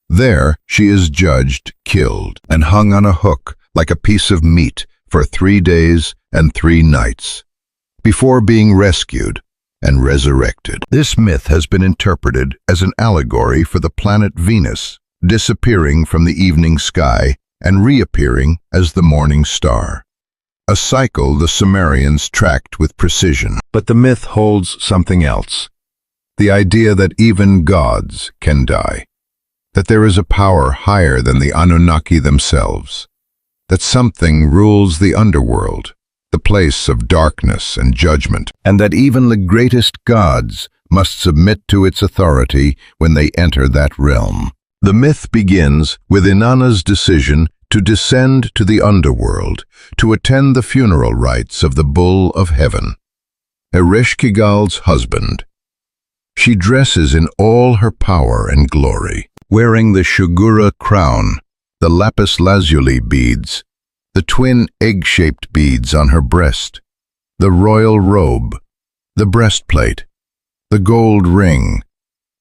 There she is judged, killed, and hung on a hook like a piece of meat for 3 days and 3 nights, before being rescued and resurrected. This myth has been interpreted as an allegory for the planet Venus, disappearing from the evening sky and reappearing as the morning star. A cycle the Sumerians tracked with precision. But the myth holds something else. The idea that even gods can die. That there is a power higher than the Anunnaki themselves. That something rules the underworld, the place of darkness and judgment, and that even the greatest gods must submit to its authority when they enter that realm. The myth begins with Inanna's decision to descend to the underworld to attend the funeral rites of the Bull of Heaven, Ereshkigal's husband. She dresses in all her power and glory, wearing the Shugura crown, the lapis lazuli beads, the twin egg-shaped beads on her breast, the royal robe, the breastplate, the gold ring,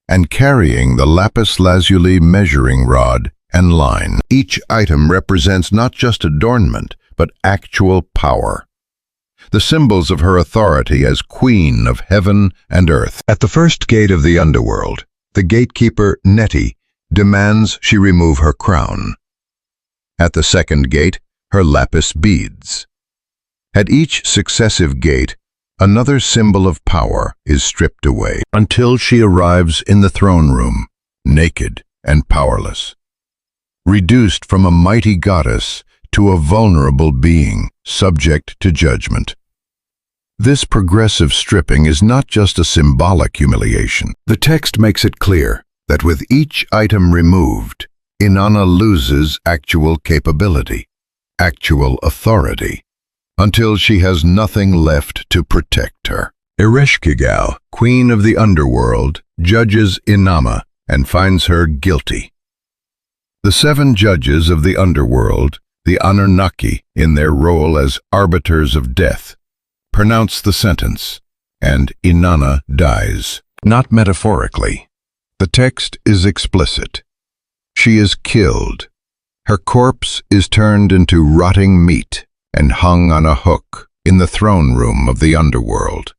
and carrying the lapis lazuli measuring rod and line. Each item represents not just adornment, but actual power. The symbols of her authority as Queen of Heaven and Earth. At the first gate of the underworld, the gatekeeper, Neti, demands she remove her crown. At the second gate, her lapis beads. At each successive gate, another symbol of power is stripped away, until she arrives in the throne room, naked and powerless, reduced from a mighty goddess to a vulnerable being, subject to judgment. This progressive stripping is not just a symbolic humiliation. The text makes it clear that with each item removed, Inanna loses actual capability, actual authority, until she has nothing left to protect her. Ereshkigal, queen of the underworld, judges Inanna and finds her guilty. The 7 judges of the underworld, the Anunnaki, in their role as arbiters of death, pronounce the sentence, and Inanna dies. Not metaphorically. The text is explicit. She is killed. Her corpse is turned into rotting meat and hung on a hook in the throne room of the underworld.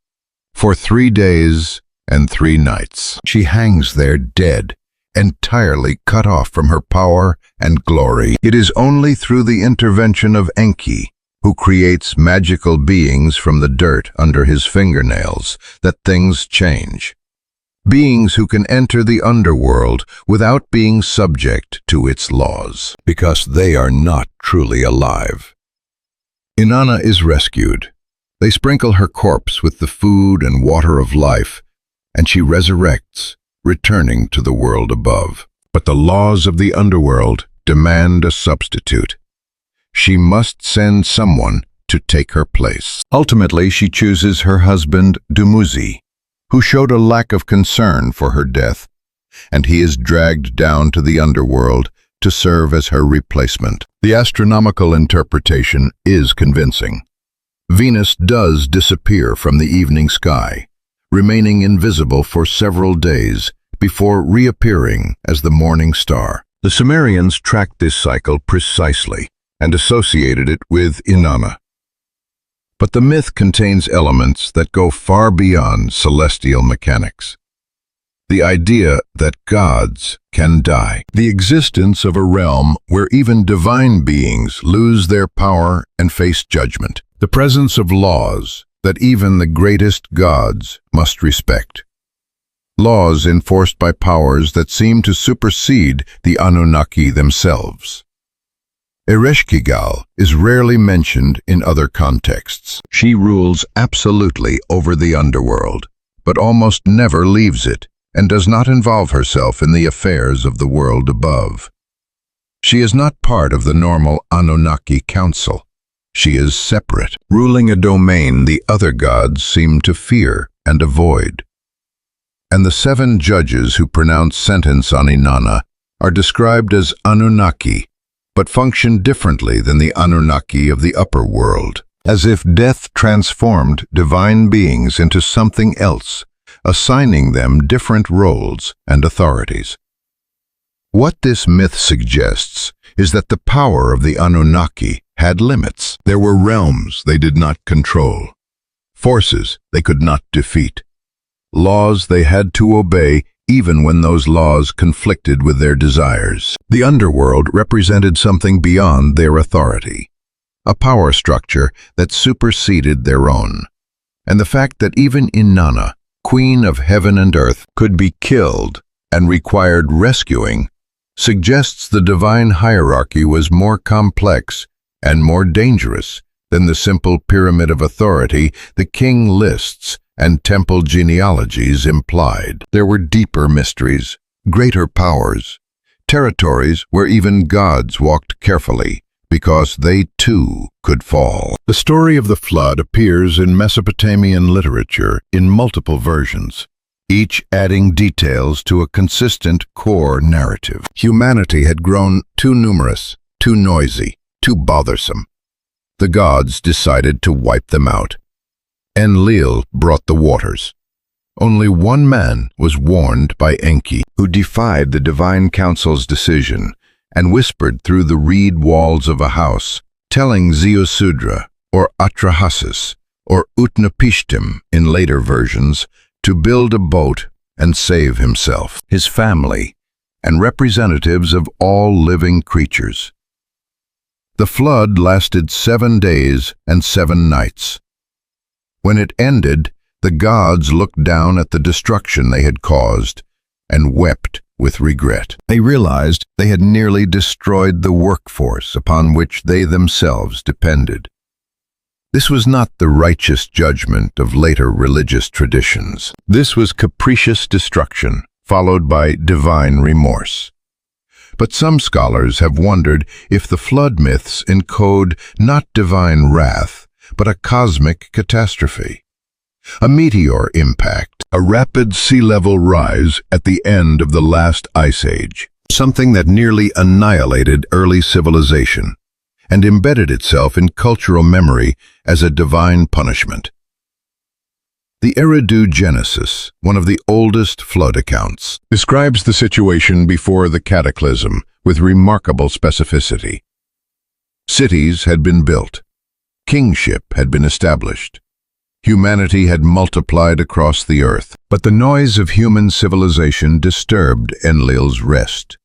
For 3 days and 3 nights, she hangs there dead, entirely cut off from her power and glory. It is only through the intervention of Enki, who creates magical beings from the dirt under his fingernails, that things change. Beings who can enter the underworld without being subject to its laws, because they are not truly alive. Inanna is rescued. They sprinkle her corpse with the food and water of life, and she resurrects, returning to the world above. But the laws of the underworld demand a substitute. She must send someone to take her place. Ultimately, she chooses her husband, Dumuzi, who showed a lack of concern for her death, and he is dragged down to the underworld to serve as her replacement. The astronomical interpretation is convincing. Venus does disappear from the evening sky, remaining invisible for several days before reappearing as the morning star. The Sumerians tracked this cycle precisely and associated it with Inanna. But the myth contains elements that go far beyond celestial mechanics. The idea that gods can die. The existence of a realm where even divine beings lose their power and face judgment. The presence of laws that even the greatest gods must respect. Laws enforced by powers that seem to supersede the Anunnaki themselves. Ereshkigal is rarely mentioned in other contexts. She rules absolutely over the underworld, but almost never leaves it, and does not involve herself in the affairs of the world above. She is not part of the normal Anunnaki council. She is separate, ruling a domain the other gods seem to fear and avoid. And the 7 judges who pronounce sentence on Inanna are described as Anunnaki, but function differently than the Anunnaki of the upper world, as if death transformed divine beings into something else, assigning them different roles and authorities. What this myth suggests is that the power of the Anunnaki had limits. There were realms they did not control, forces they could not defeat, laws they had to obey even when those laws conflicted with their desires. The underworld represented something beyond their authority, a power structure that superseded their own. And the fact that even Inanna, queen of heaven and earth, could be killed and required rescuing, suggests the divine hierarchy was more complex and more dangerous than the simple pyramid of authority the king lists and temple genealogies implied. There were deeper mysteries, greater powers, territories where even gods walked carefully, because they too could fall. The story of the flood appears in Mesopotamian literature in multiple versions, each adding details to a consistent core narrative. Humanity had grown too numerous, too noisy, too bothersome. The gods decided to wipe them out. Enlil brought the waters. Only one man was warned by Enki, who defied the divine council's decision and whispered through the reed walls of a house, telling Ziusudra, or Atrahasis, or Utnapishtim in later versions, to build a boat and save himself, his family, and representatives of all living creatures. The flood lasted 7 days and 7 nights. When it ended, the gods looked down at the destruction they had caused and wept with regret. They realized they had nearly destroyed the workforce upon which they themselves depended. This was not the righteous judgment of later religious traditions. This was capricious destruction, followed by divine remorse. But some scholars have wondered if the flood myths encode not divine wrath, but a cosmic catastrophe. A meteor impact, a rapid sea level rise at the end of the last ice age, something that nearly annihilated early civilization and embedded itself in cultural memory as a divine punishment. The Eridu Genesis, one of the oldest flood accounts, describes the situation before the cataclysm with remarkable specificity. Cities had been built. Kingship had been established. Humanity had multiplied across the earth, but the noise of human civilization disturbed Enlil's rest.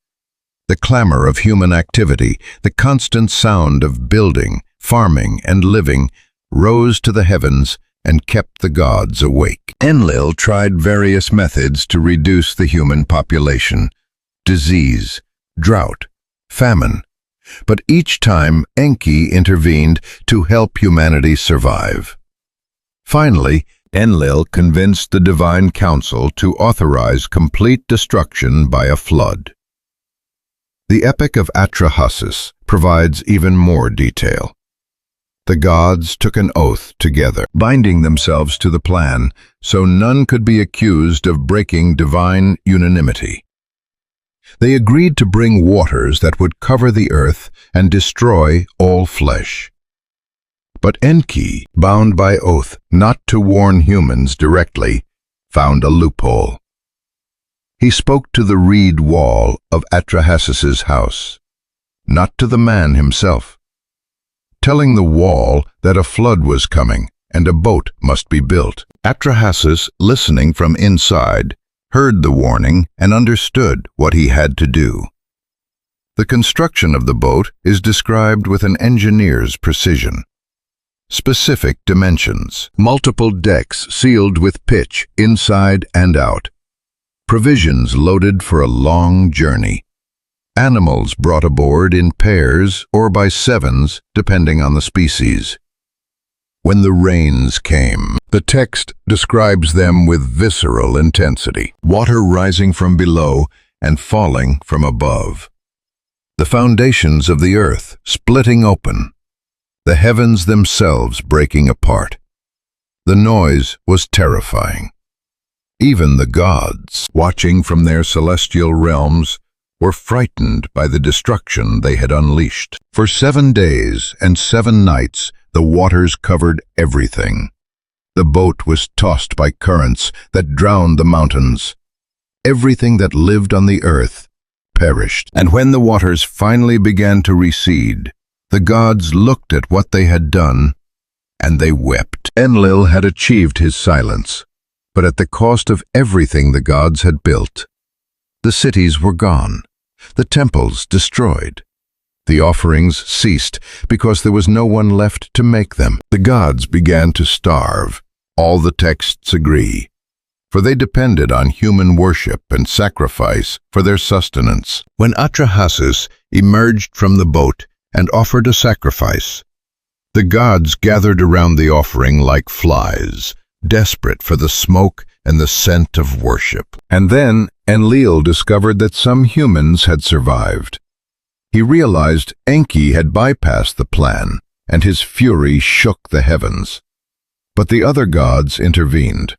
The clamor of human activity, the constant sound of building, farming, and living, rose to the heavens and kept the gods awake. Enlil tried various methods to reduce the human population: disease, drought, famine. But each time Enki intervened to help humanity survive. Finally, Enlil convinced the divine council to authorize complete destruction by a flood. The Epic of Atrahasis provides even more detail. The gods took an oath together, binding themselves to the plan so none could be accused of breaking divine unanimity. They agreed to bring waters that would cover the earth and destroy all flesh. But Enki, bound by oath not to warn humans directly, found a loophole. He spoke to the reed wall of Atrahasis's house, not to the man himself, telling the wall that a flood was coming and a boat must be built. Atrahasis, listening from inside, heard the warning and understood what he had to do. The construction of the boat is described with an engineer's precision. Specific dimensions, multiple decks sealed with pitch inside and out, provisions loaded for a long journey, animals brought aboard in pairs or by sevens depending on the species. When the rains came, the text describes them with visceral intensity, water rising from below and falling from above. The foundations of the earth splitting open, the heavens themselves breaking apart. The noise was terrifying. Even the gods, watching from their celestial realms, were frightened by the destruction they had unleashed. For 7 days and 7 nights, the waters covered everything. The boat was tossed by currents that drowned the mountains. Everything that lived on the earth perished. And when the waters finally began to recede, the gods looked at what they had done, and they wept. Enlil had achieved his silence, but at the cost of everything the gods had built. The cities were gone, the temples destroyed. The offerings ceased because there was no one left to make them. The gods began to starve, all the texts agree, for they depended on human worship and sacrifice for their sustenance. When Atrahasis emerged from the boat and offered a sacrifice, the gods gathered around the offering like flies, desperate for the smoke and the scent of worship. And then Enlil discovered that some humans had survived. He realized Enki had bypassed the plan, and his fury shook the heavens. But the other gods intervened.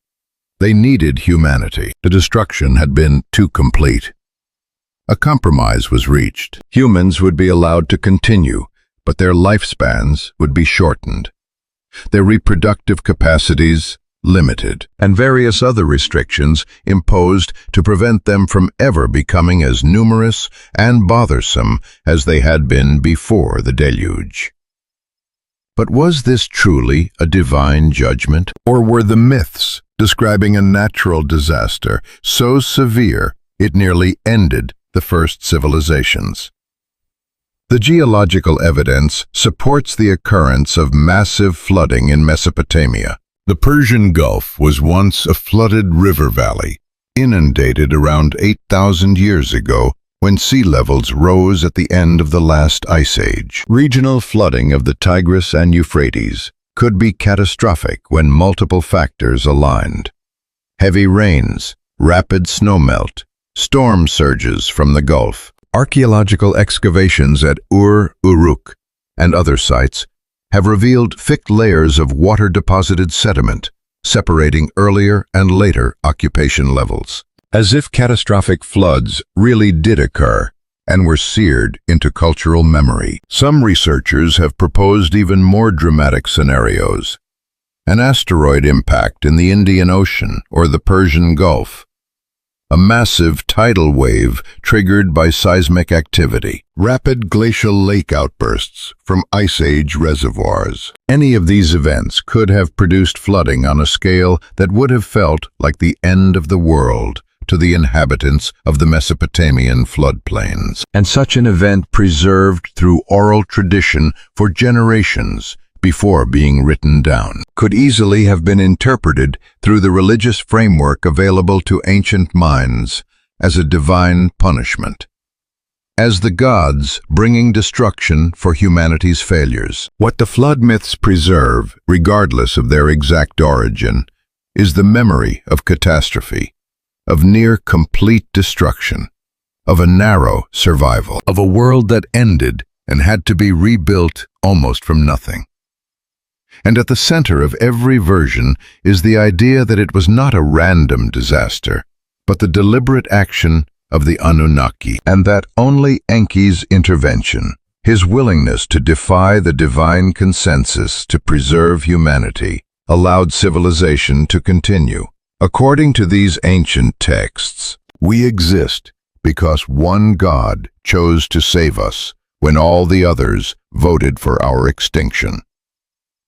They needed humanity. The destruction had been too complete. A compromise was reached. Humans would be allowed to continue, but their lifespans would be shortened. Their reproductive capacities limited, and various other restrictions imposed to prevent them from ever becoming as numerous and bothersome as they had been before the deluge. But was this truly a divine judgment, or were the myths describing a natural disaster so severe it nearly ended the first civilizations? The geological evidence supports the occurrence of massive flooding in Mesopotamia. The Persian Gulf was once a flooded river valley, inundated around 8,000 years ago when sea levels rose at the end of the last ice age. Regional flooding of the Tigris and Euphrates could be catastrophic when multiple factors aligned. Heavy rains, rapid snowmelt, storm surges from the Gulf. Archaeological excavations at Uruk and other sites have revealed thick layers of water-deposited sediment, separating earlier and later occupation levels. As if catastrophic floods really did occur and were seared into cultural memory. Some researchers have proposed even more dramatic scenarios: an asteroid impact in the Indian Ocean or the Persian Gulf, a massive tidal wave triggered by seismic activity, rapid glacial lake outbursts from Ice Age reservoirs. Any of these events could have produced flooding on a scale that would have felt like the end of the world to the inhabitants of the Mesopotamian floodplains. And such an event preserved through oral tradition for generations before being written down, could easily have been interpreted through the religious framework available to ancient minds as a divine punishment, as the gods bringing destruction for humanity's failures. What the flood myths preserve, regardless of their exact origin, is the memory of catastrophe, of near complete destruction, of a narrow survival, of a world that ended and had to be rebuilt almost from nothing. And at the center of every version is the idea that it was not a random disaster, but the deliberate action of the Anunnaki, and that only Enki's intervention, his willingness to defy the divine consensus to preserve humanity, allowed civilization to continue. According to these ancient texts, we exist because one God chose to save us when all the others voted for our extinction.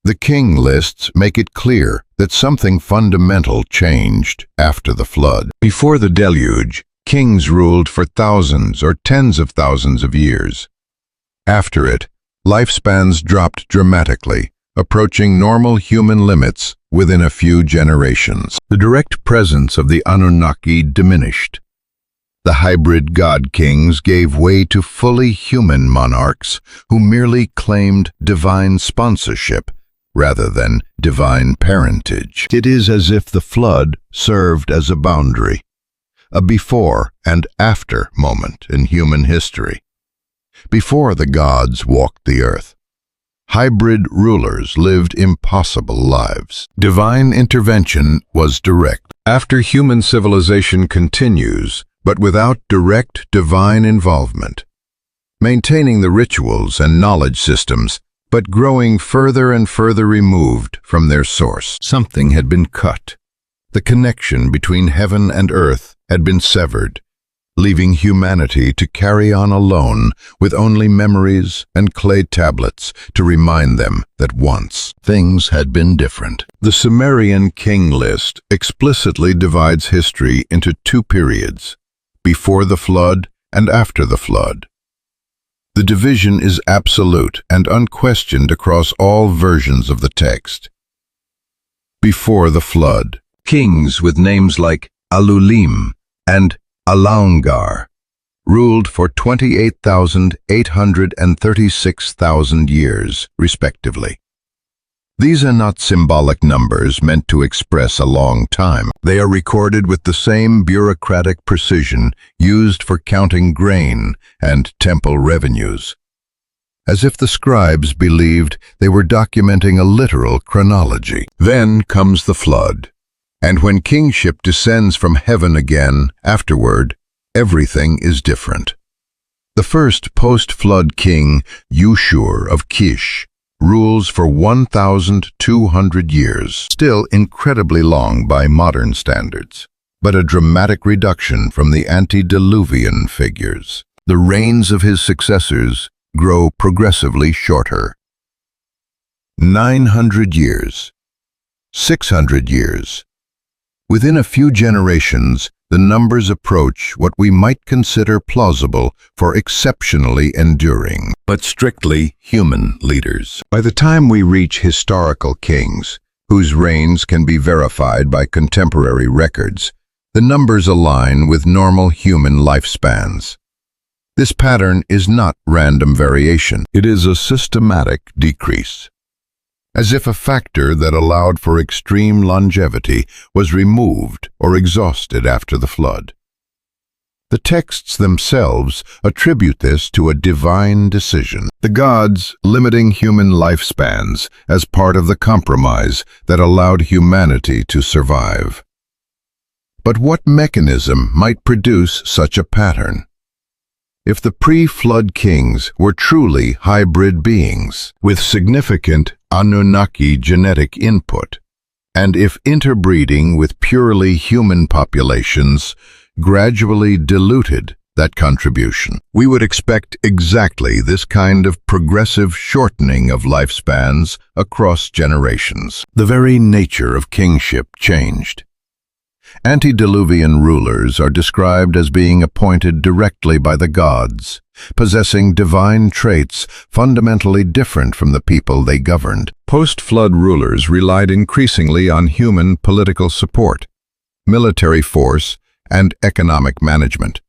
The king lists make it clear that something fundamental changed after the flood. Before the deluge, kings ruled for thousands or tens of thousands of years. After it, lifespans dropped dramatically, approaching normal human limits within a few generations. The direct presence of the Anunnaki diminished. The hybrid god-kings gave way to fully human monarchs who merely claimed divine sponsorship rather than divine parentage. It is as if the flood served as a boundary, a before and after moment in human history. Before the gods walked the earth, hybrid rulers lived impossible lives. Divine intervention was direct. After human civilization continues, but without direct divine involvement, maintaining the rituals and knowledge systems, but growing further and further removed from their source. Something had been cut. The connection between heaven and earth had been severed, leaving humanity to carry on alone with only memories and clay tablets to remind them that once things had been different. The Sumerian king list explicitly divides history into two periods, before the flood and after the flood. The division is absolute and unquestioned across all versions of the text. Before the flood, kings with names like Alulim and Alaungar ruled for 28,800 and 36,000 years, respectively. These are not symbolic numbers meant to express a long time. They are recorded with the same bureaucratic precision used for counting grain and temple revenues, as if the scribes believed they were documenting a literal chronology. Then comes the flood, and when kingship descends from heaven again afterward, everything is different. The first post-flood king, Ushur of Kish, rules for 1,200 years, still incredibly long by modern standards, but a dramatic reduction from the antediluvian figures. The reigns of his successors grow progressively shorter. 900 years, 600 years. Within a few generations, the numbers approach what we might consider plausible for exceptionally enduring, but strictly human leaders. By the time we reach historical kings, whose reigns can be verified by contemporary records, the numbers align with normal human lifespans. This pattern is not random variation. It is a systematic decrease, as if a factor that allowed for extreme longevity was removed or exhausted after the flood. The texts themselves attribute this to a divine decision, the gods limiting human lifespans as part of the compromise that allowed humanity to survive. But what mechanism might produce such a pattern? If the pre-flood kings were truly hybrid beings with significant Anunnaki genetic input, and if interbreeding with purely human populations gradually diluted that contribution. We would expect exactly this kind of progressive shortening of lifespans across generations. The very nature of kingship changed. Antediluvian rulers are described as being appointed directly by the gods, possessing divine traits fundamentally different from the people they governed. Post-flood rulers relied increasingly on human political support, military force, and economic management.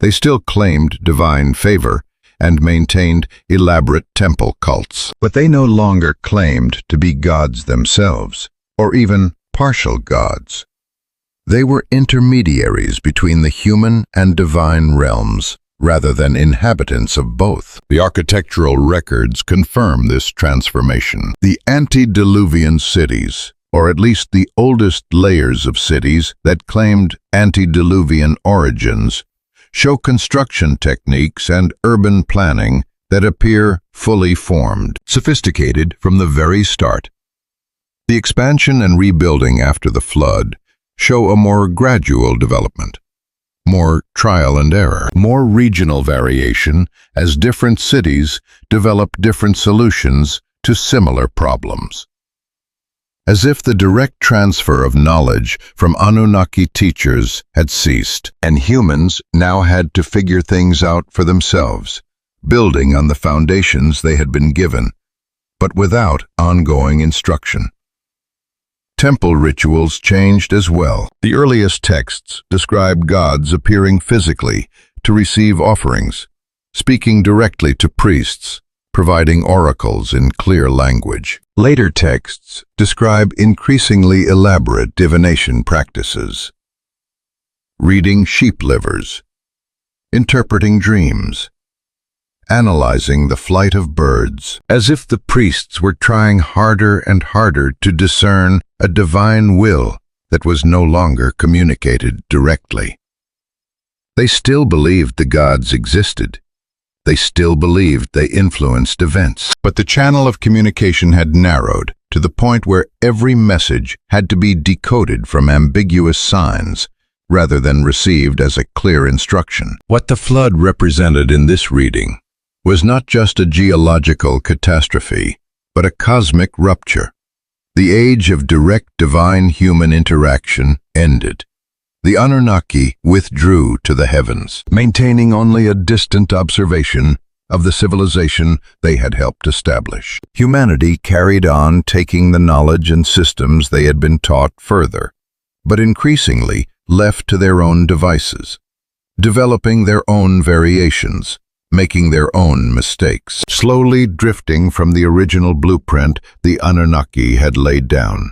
They still claimed divine favor and maintained elaborate temple cults. But they no longer claimed to be gods themselves, or even partial gods. They were intermediaries between the human and divine realms, rather than inhabitants of both. The architectural records confirm this transformation. The antediluvian cities, or at least the oldest layers of cities that claimed antediluvian origins, show construction techniques and urban planning that appear fully formed, sophisticated from the very start. The expansion and rebuilding after the flood show a more gradual development, more trial and error, more regional variation as different cities develop different solutions to similar problems. As if the direct transfer of knowledge from Anunnaki teachers had ceased, and humans now had to figure things out for themselves, building on the foundations they had been given, but without ongoing instruction. Temple rituals changed as well. The earliest texts described gods appearing physically to receive offerings, speaking directly to priests, providing oracles in clear language. Later texts describe increasingly elaborate divination practices, reading sheep livers, interpreting dreams, analyzing the flight of birds, as if the priests were trying harder and harder to discern a divine will that was no longer communicated directly. They still believed the gods existed. They still believed they influenced events. But the channel of communication had narrowed to the point where every message had to be decoded from ambiguous signs rather than received as a clear instruction. What the flood represented in this reading was not just a geological catastrophe, but a cosmic rupture. The age of direct divine-human interaction ended. The Anunnaki withdrew to the heavens, maintaining only a distant observation of the civilization they had helped establish. Humanity carried on taking the knowledge and systems they had been taught further, but increasingly left to their own devices, developing their own variations, making their own mistakes, slowly drifting from the original blueprint the Anunnaki had laid down.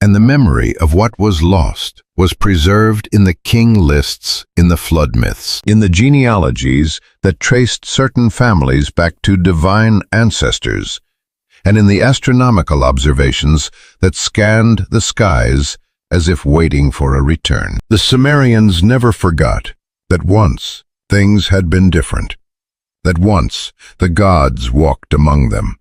And the memory of what was lost was preserved in the king lists, in the flood myths, in the genealogies that traced certain families back to divine ancestors, and in the astronomical observations that scanned the skies as if waiting for a return. The Sumerians never forgot that once things had been different, that once the gods walked among them,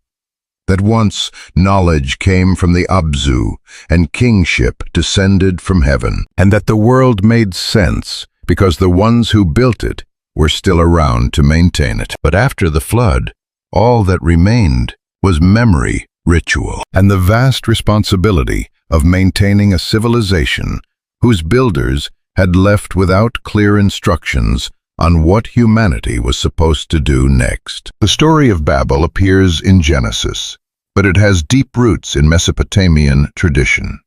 that once knowledge came from the Abzu and kingship descended from heaven, and that the world made sense because the ones who built it were still around to maintain it. But after the flood, all that remained was memory, ritual, and the vast responsibility of maintaining a civilization whose builders had left without clear instructions on what humanity was supposed to do next. The story of Babel appears in Genesis, but it has deep roots in Mesopotamian tradition.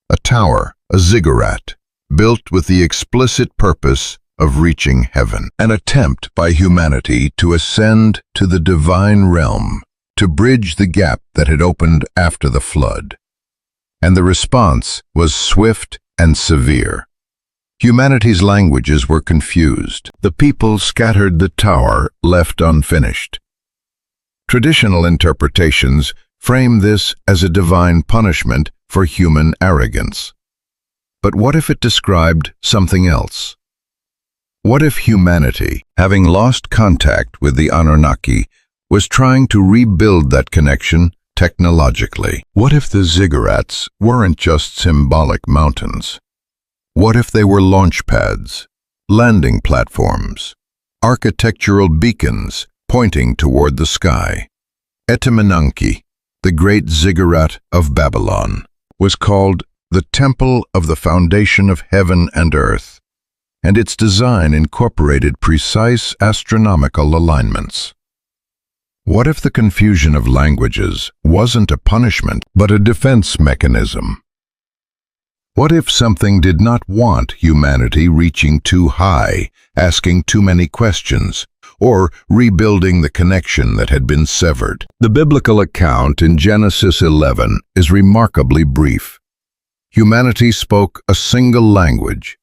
A tower, a ziggurat, built with the explicit purpose of reaching heaven. An attempt by humanity to ascend to the divine realm, to bridge the gap that had opened after the flood. And the response was swift and severe. Humanity's languages were confused. The people scattered the tower, left unfinished. Traditional interpretations frame this as a divine punishment for human arrogance. But what if it described something else? What if humanity, having lost contact with the Anunnaki, was trying to rebuild that connection technologically? What if the ziggurats weren't just symbolic mountains? What if they were launch pads, landing platforms, architectural beacons pointing toward the sky? Anunnaki, the great ziggurat of Babylon, was called the Temple of the Foundation of Heaven and Earth, and its design incorporated precise astronomical alignments. What if the confusion of languages wasn't a punishment, but a defense mechanism? What if something did not want humanity reaching too high, asking too many questions, or rebuilding the connection that had been severed? The biblical account in Genesis 11 is remarkably brief. Humanity spoke a single language.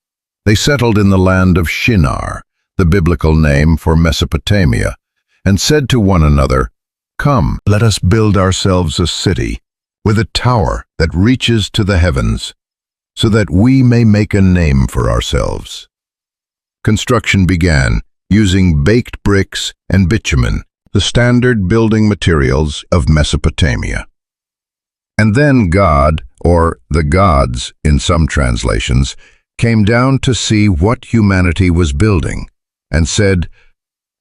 They settled in the land of Shinar, the biblical name for Mesopotamia, and said to one another, "Come, let us build ourselves a city with a tower that reaches to the heavens, so that we may make a name for ourselves." Construction began using baked bricks and bitumen, the standard building materials of Mesopotamia. And then God, or the gods in some translations, came down to see what humanity was building, and said,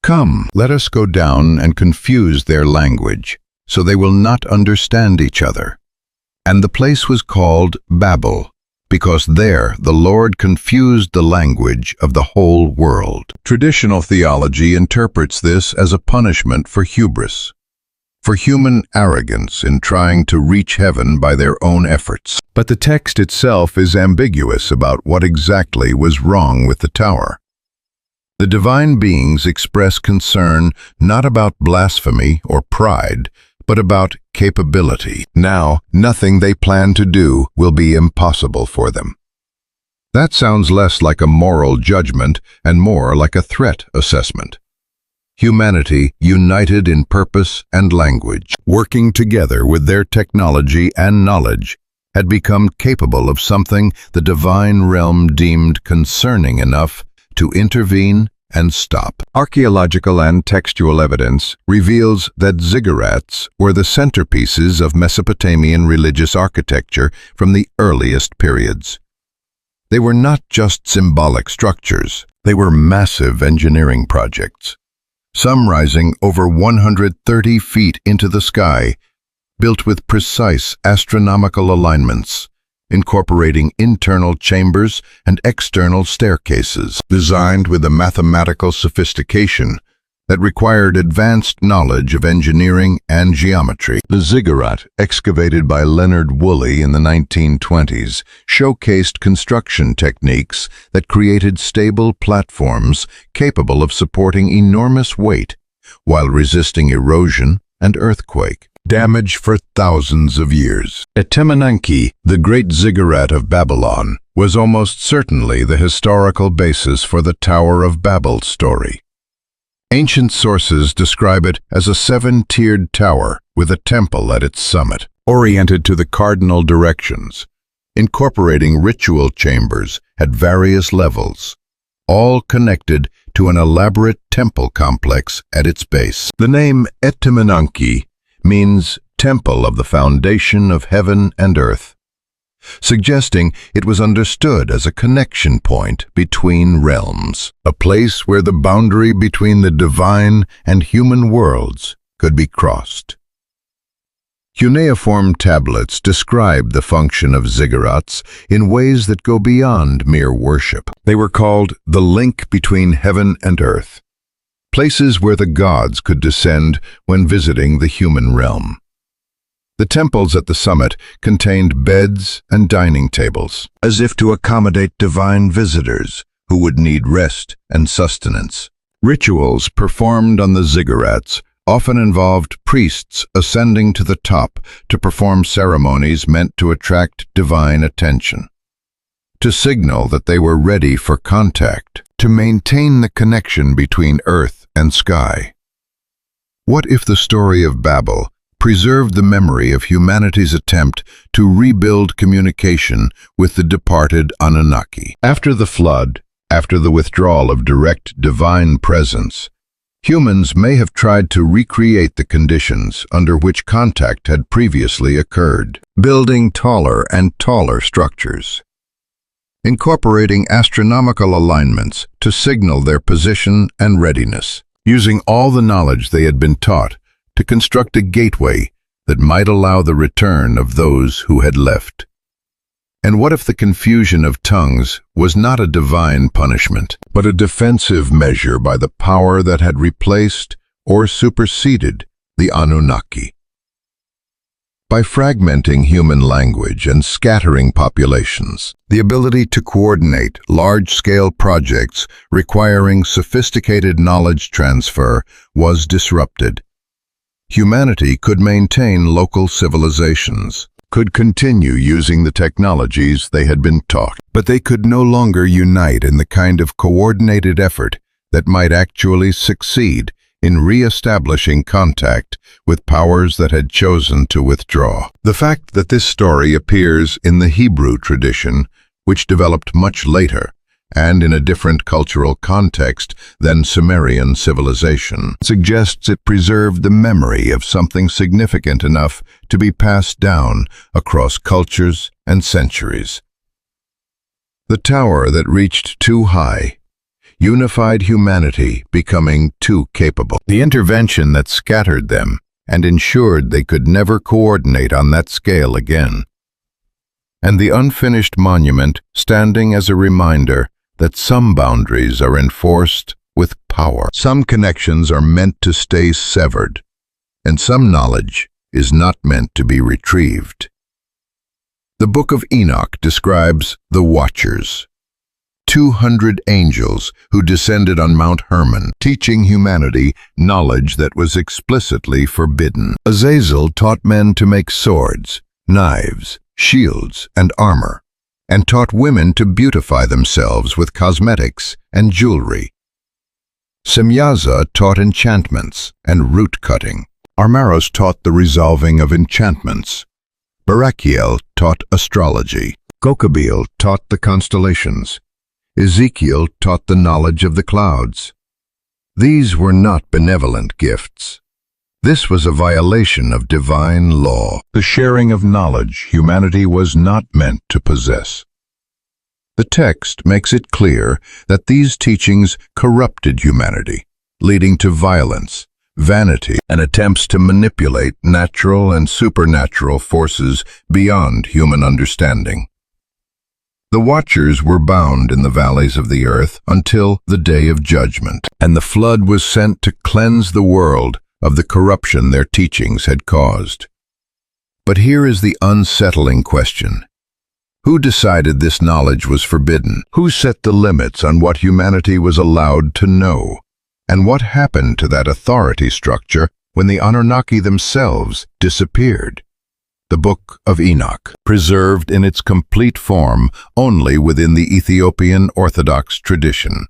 "Come, let us go down and confuse their language, so they will not understand each other." And the place was called Babel, because there the Lord confused the language of the whole world. Traditional theology interprets this as a punishment for hubris, for human arrogance in trying to reach heaven by their own efforts. But the text itself is ambiguous about what exactly was wrong with the tower. The divine beings express concern not about blasphemy or pride, but about capability. Now, nothing they plan to do will be impossible for them. That sounds less like a moral judgment and more like a threat assessment. Humanity, united in purpose and language, working together with their technology and knowledge, had become capable of something the divine realm deemed concerning enough to intervene and stop. Archaeological and textual evidence reveals that ziggurats were the centerpieces of Mesopotamian religious architecture from the earliest periods. They were not just symbolic structures, they were massive engineering projects, some rising over 130 feet into the sky, built with precise astronomical alignments, incorporating internal chambers and external staircases, designed with a mathematical sophistication that required advanced knowledge of engineering and geometry. The ziggurat, excavated by Leonard Woolley in the 1920s, showcased construction techniques that created stable platforms capable of supporting enormous weight while resisting erosion and earthquake. Damage for thousands of years. Anunnaki, the great ziggurat of Babylon, was almost certainly the historical basis for the Tower of Babel story. Ancient sources describe it as a 7-tiered tower with a temple at its summit, oriented to the cardinal directions, incorporating ritual chambers at various levels, all connected to an elaborate temple complex at its base. The name Anunnaki means Temple of the Foundation of Heaven and Earth, suggesting it was understood as a connection point between realms, a place where the boundary between the divine and human worlds could be crossed. Cuneiform tablets describe the function of ziggurats in ways that go beyond mere worship. They were called the link between heaven and earth, places where the gods could descend when visiting the human realm. The temples at the summit contained beds and dining tables, as if to accommodate divine visitors who would need rest and sustenance. Rituals performed on the ziggurats often involved priests ascending to the top to perform ceremonies meant to attract divine attention, to signal that they were ready for contact, to maintain the connection between earth and sky. What if the story of Babel preserved the memory of humanity's attempt to rebuild communication with the departed Anunnaki? After the flood, after the withdrawal of direct divine presence, humans may have tried to recreate the conditions under which contact had previously occurred, building taller and taller structures. incorporating astronomical alignments to signal their position and readiness, using all the knowledge they had been taught to construct a gateway that might allow the return of those who had left. And what if the confusion of tongues was not a divine punishment, but a defensive measure by the power that had replaced or superseded the Anunnaki? By fragmenting human language and scattering populations, the ability to coordinate large-scale projects requiring sophisticated knowledge transfer was disrupted. Humanity could maintain local civilizations, could continue using the technologies they had been taught, but they could no longer unite in the kind of coordinated effort that might actually succeed in re-establishing contact with powers that had chosen to withdraw. The fact that this story appears in the Hebrew tradition, which developed much later, and in a different cultural context than Sumerian civilization, suggests it preserved the memory of something significant enough to be passed down across cultures and centuries. The tower that reached too high unified humanity becoming too capable. The intervention that scattered them and ensured they could never coordinate on that scale again. And the unfinished monument standing as a reminder that some boundaries are enforced with power. Some connections are meant to stay severed, and some knowledge is not meant to be retrieved. The Book of Enoch describes the Watchers, 200 angels who descended on Mount Hermon, teaching humanity knowledge that was explicitly forbidden. Azazel taught men to make swords, knives, shields, and armor, and taught women to beautify themselves with cosmetics and jewelry. Semyaza taught enchantments and root-cutting. Armaros taught the resolving of enchantments. Barakiel taught astrology. Gokabil taught the constellations. Ezekiel taught the knowledge of the clouds. These were not benevolent gifts. This was a violation of divine law, the sharing of knowledge humanity was not meant to possess. The text makes it clear that these teachings corrupted humanity, leading to violence, vanity, and attempts to manipulate natural and supernatural forces beyond human understanding. The Watchers were bound in the valleys of the earth until the day of judgment, and the flood was sent to cleanse the world of the corruption their teachings had caused. But here is the unsettling question. Who decided this knowledge was forbidden? Who set the limits on what humanity was allowed to know? And what happened to that authority structure when the Anunnaki themselves disappeared? The Book of Enoch, preserved in its complete form only within the Ethiopian Orthodox tradition,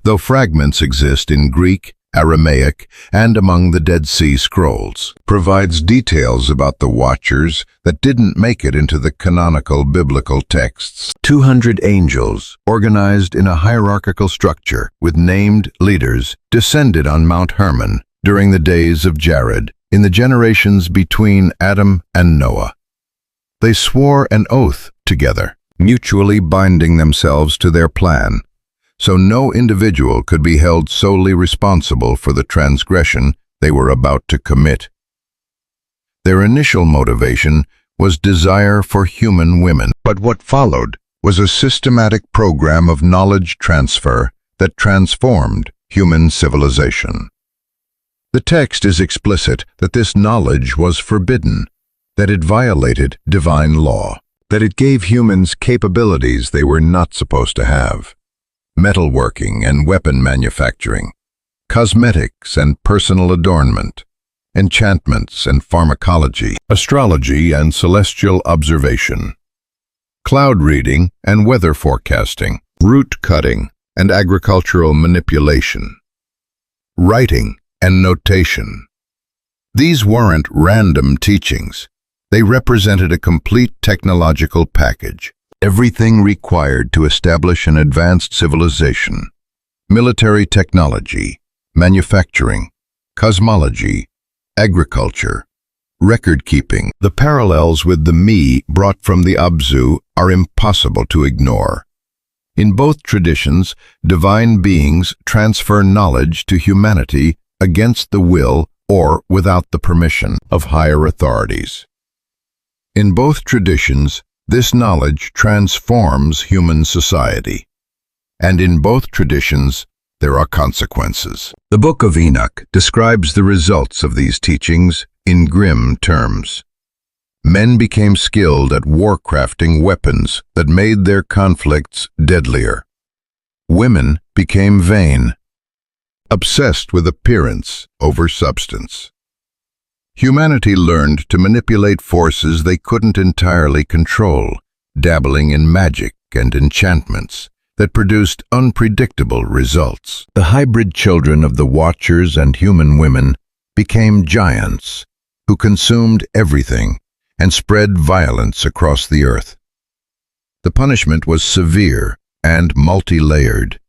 though fragments exist in Greek, Aramaic, and among the Dead Sea Scrolls, provides details about the Watchers that didn't make it into the canonical biblical texts. 200 angels, organized in a hierarchical structure with named leaders, descended on Mount Hermon during the days of Jared, in the generations between Adam and Noah. They swore an oath together, mutually binding themselves to their plan, so no individual could be held solely responsible for the transgression they were about to commit. Their initial motivation was desire for human women, but what followed was a systematic program of knowledge transfer that transformed human civilization. The text is explicit that this knowledge was forbidden, that it violated divine law, that it gave humans capabilities they were not supposed to have. Metalworking and weapon manufacturing, cosmetics and personal adornment, enchantments and pharmacology, astrology and celestial observation, cloud reading and weather forecasting, root cutting and agricultural manipulation, writing and notation. These weren't random teachings. They represented a complete technological package. Everything required to establish an advanced civilization: military technology, manufacturing, cosmology, agriculture, record-keeping. The parallels with the Me brought from the Abzu are impossible to ignore. In both traditions, divine beings transfer knowledge to humanity against the will or without the permission of higher authorities. In both traditions, this knowledge transforms human society. And in both traditions, there are consequences. The Book of Enoch describes the results of these teachings in grim terms. Men became skilled at war-crafting weapons that made their conflicts deadlier. Women became vain, obsessed with appearance over substance. Humanity learned to manipulate forces they couldn't entirely control, dabbling in magic and enchantments that produced unpredictable results. The hybrid children of the Watchers and human women became giants who consumed everything and spread violence across the earth. The punishment was severe and multi-layered.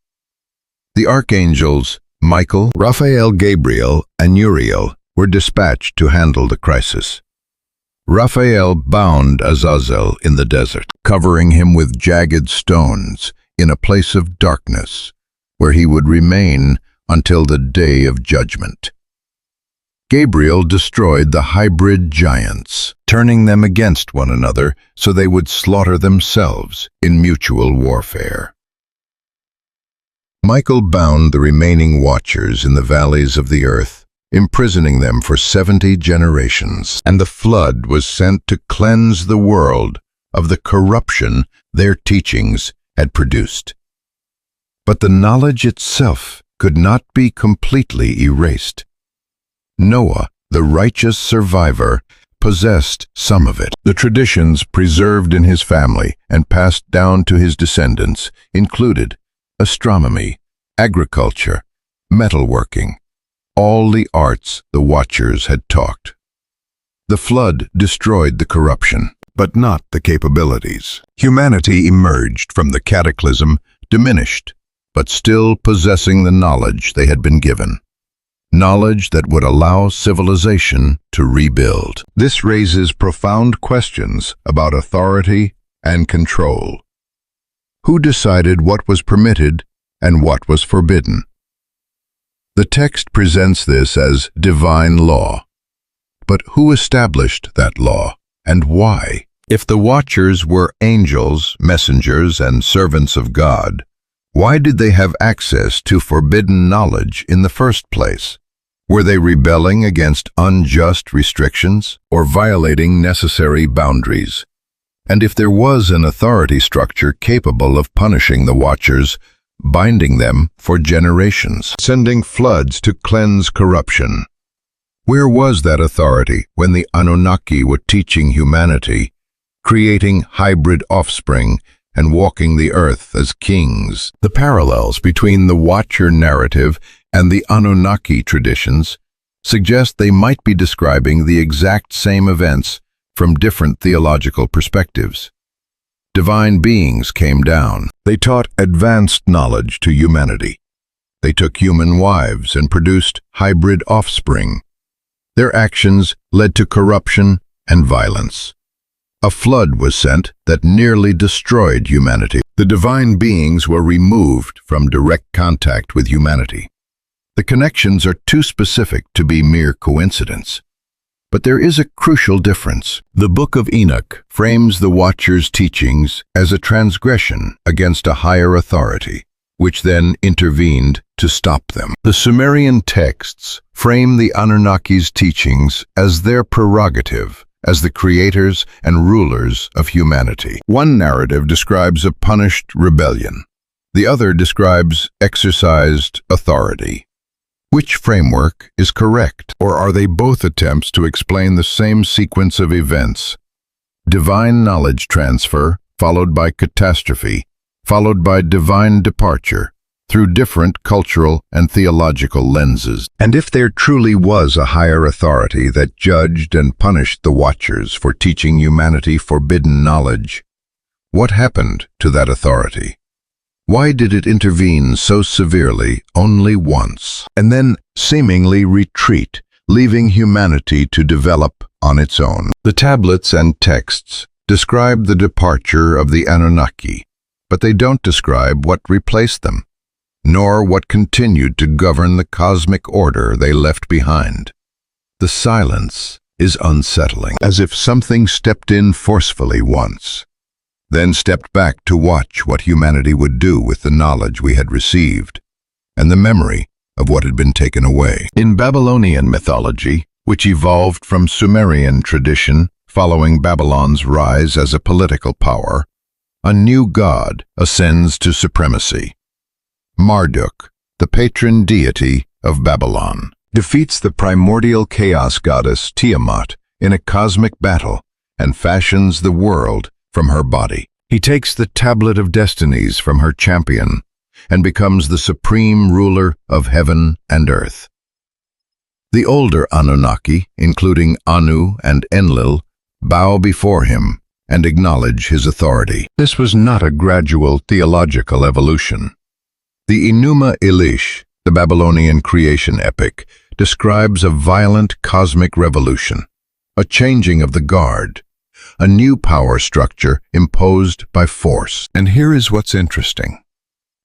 The archangels Michael, Raphael, Gabriel, and Uriel were dispatched to handle the crisis. Raphael bound Azazel in the desert, covering him with jagged stones in a place of darkness, where he would remain until the day of judgment. Gabriel destroyed the hybrid giants, turning them against one another so they would slaughter themselves in mutual warfare. Michael bound the remaining Watchers in the valleys of the earth, imprisoning them for 70 generations, and the flood was sent to cleanse the world of the corruption their teachings had produced. But the knowledge itself could not be completely erased. Noah, the righteous survivor, possessed some of it. The traditions preserved in his family and passed down to his descendants included astronomy, agriculture, metalworking, all the arts the Watchers had taught. The flood destroyed the corruption, but not the capabilities. Humanity emerged from the cataclysm diminished, but still possessing the knowledge they had been given. Knowledge that would allow civilization to rebuild. This raises profound questions about authority and control. Who decided what was permitted and what was forbidden? The text presents this as divine law. But who established that law, and why? If the Watchers were angels, messengers, and servants of God, why did they have access to forbidden knowledge in the first place? Were they rebelling against unjust restrictions or violating necessary boundaries? And if there was an authority structure capable of punishing the Watchers, binding them for generations, sending floods to cleanse corruption, where was that authority when the Anunnaki were teaching humanity, creating hybrid offspring, and walking the earth as kings? The parallels between the Watcher narrative and the Anunnaki traditions suggest they might be describing the exact same events from different theological perspectives. Divine beings came down. They taught advanced knowledge to humanity. They took human wives and produced hybrid offspring. Their actions led to corruption and violence. A flood was sent that nearly destroyed humanity. The divine beings were removed from direct contact with humanity. The connections are too specific to be mere coincidence. But there is a crucial difference. The Book of Enoch frames the Watchers' teachings as a transgression against a higher authority, which then intervened to stop them. The Sumerian texts frame the Anunnaki's teachings as their prerogative, as the creators and rulers of humanity. One narrative describes a punished rebellion. The other describes exercised authority. Which framework is correct, or are they both attempts to explain the same sequence of events? Divine knowledge transfer, followed by catastrophe, followed by divine departure, through different cultural and theological lenses. And if there truly was a higher authority that judged and punished the Watchers for teaching humanity forbidden knowledge, what happened to that authority? Why did it intervene so severely only once, and then seemingly retreat, leaving humanity to develop on its own? The tablets and texts describe the departure of the Anunnaki, but they don't describe what replaced them, nor what continued to govern the cosmic order they left behind. The silence is unsettling, as if something stepped in forcefully once, then stepped back to watch what humanity would do with the knowledge we had received, and the memory of what had been taken away. In Babylonian mythology, which evolved from Sumerian tradition following Babylon's rise as a political power, a new god ascends to supremacy. Marduk, the patron deity of Babylon, defeats the primordial chaos goddess Tiamat in a cosmic battle and fashions the world from her body. He takes the tablet of destinies from her champion and becomes the supreme ruler of heaven and earth. The older Anunnaki, including Anu and Enlil, bow before him and acknowledge his authority. This was not a gradual theological evolution. The Enuma Elish, the Babylonian creation epic, describes a violent cosmic revolution, a changing of the guard, a new power structure imposed by force. And here is what's interesting.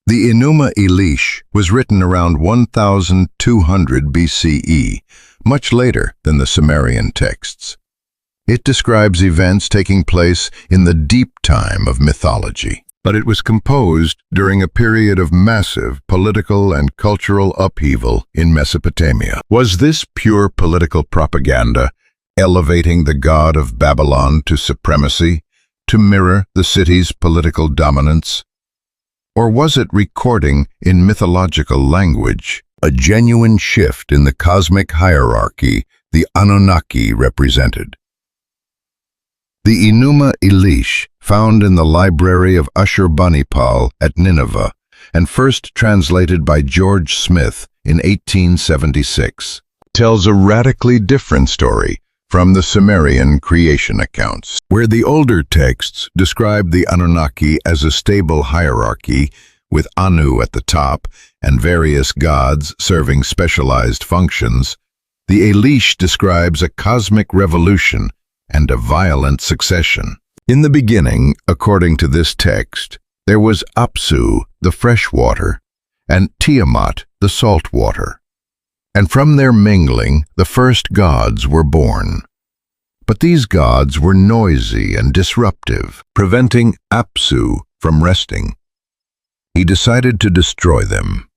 The Enuma Elish was written around 1200 BCE, much later than the Sumerian texts. It describes events taking place in the deep time of mythology, but it was composed during a period of massive political and cultural upheaval in Mesopotamia. Was this pure political propaganda, elevating the god of Babylon to supremacy, to mirror the city's political dominance? Or was it recording in mythological language a genuine shift in the cosmic hierarchy the Anunnaki represented? The Enuma Elish, found in the library of Ashurbanipal at Nineveh and first translated by George Smith in 1876, tells a radically different story from the Sumerian creation accounts, where the older texts describe the Anunnaki as a stable hierarchy with Anu at the top and various gods serving specialized functions. The Elish describes a cosmic revolution and a violent succession. In the beginning, according to this text, there was Apsu, the fresh water, and Tiamat, the salt water. And from their mingling, the first gods were born. But these gods were noisy and disruptive, preventing Apsu from resting. He decided to destroy them.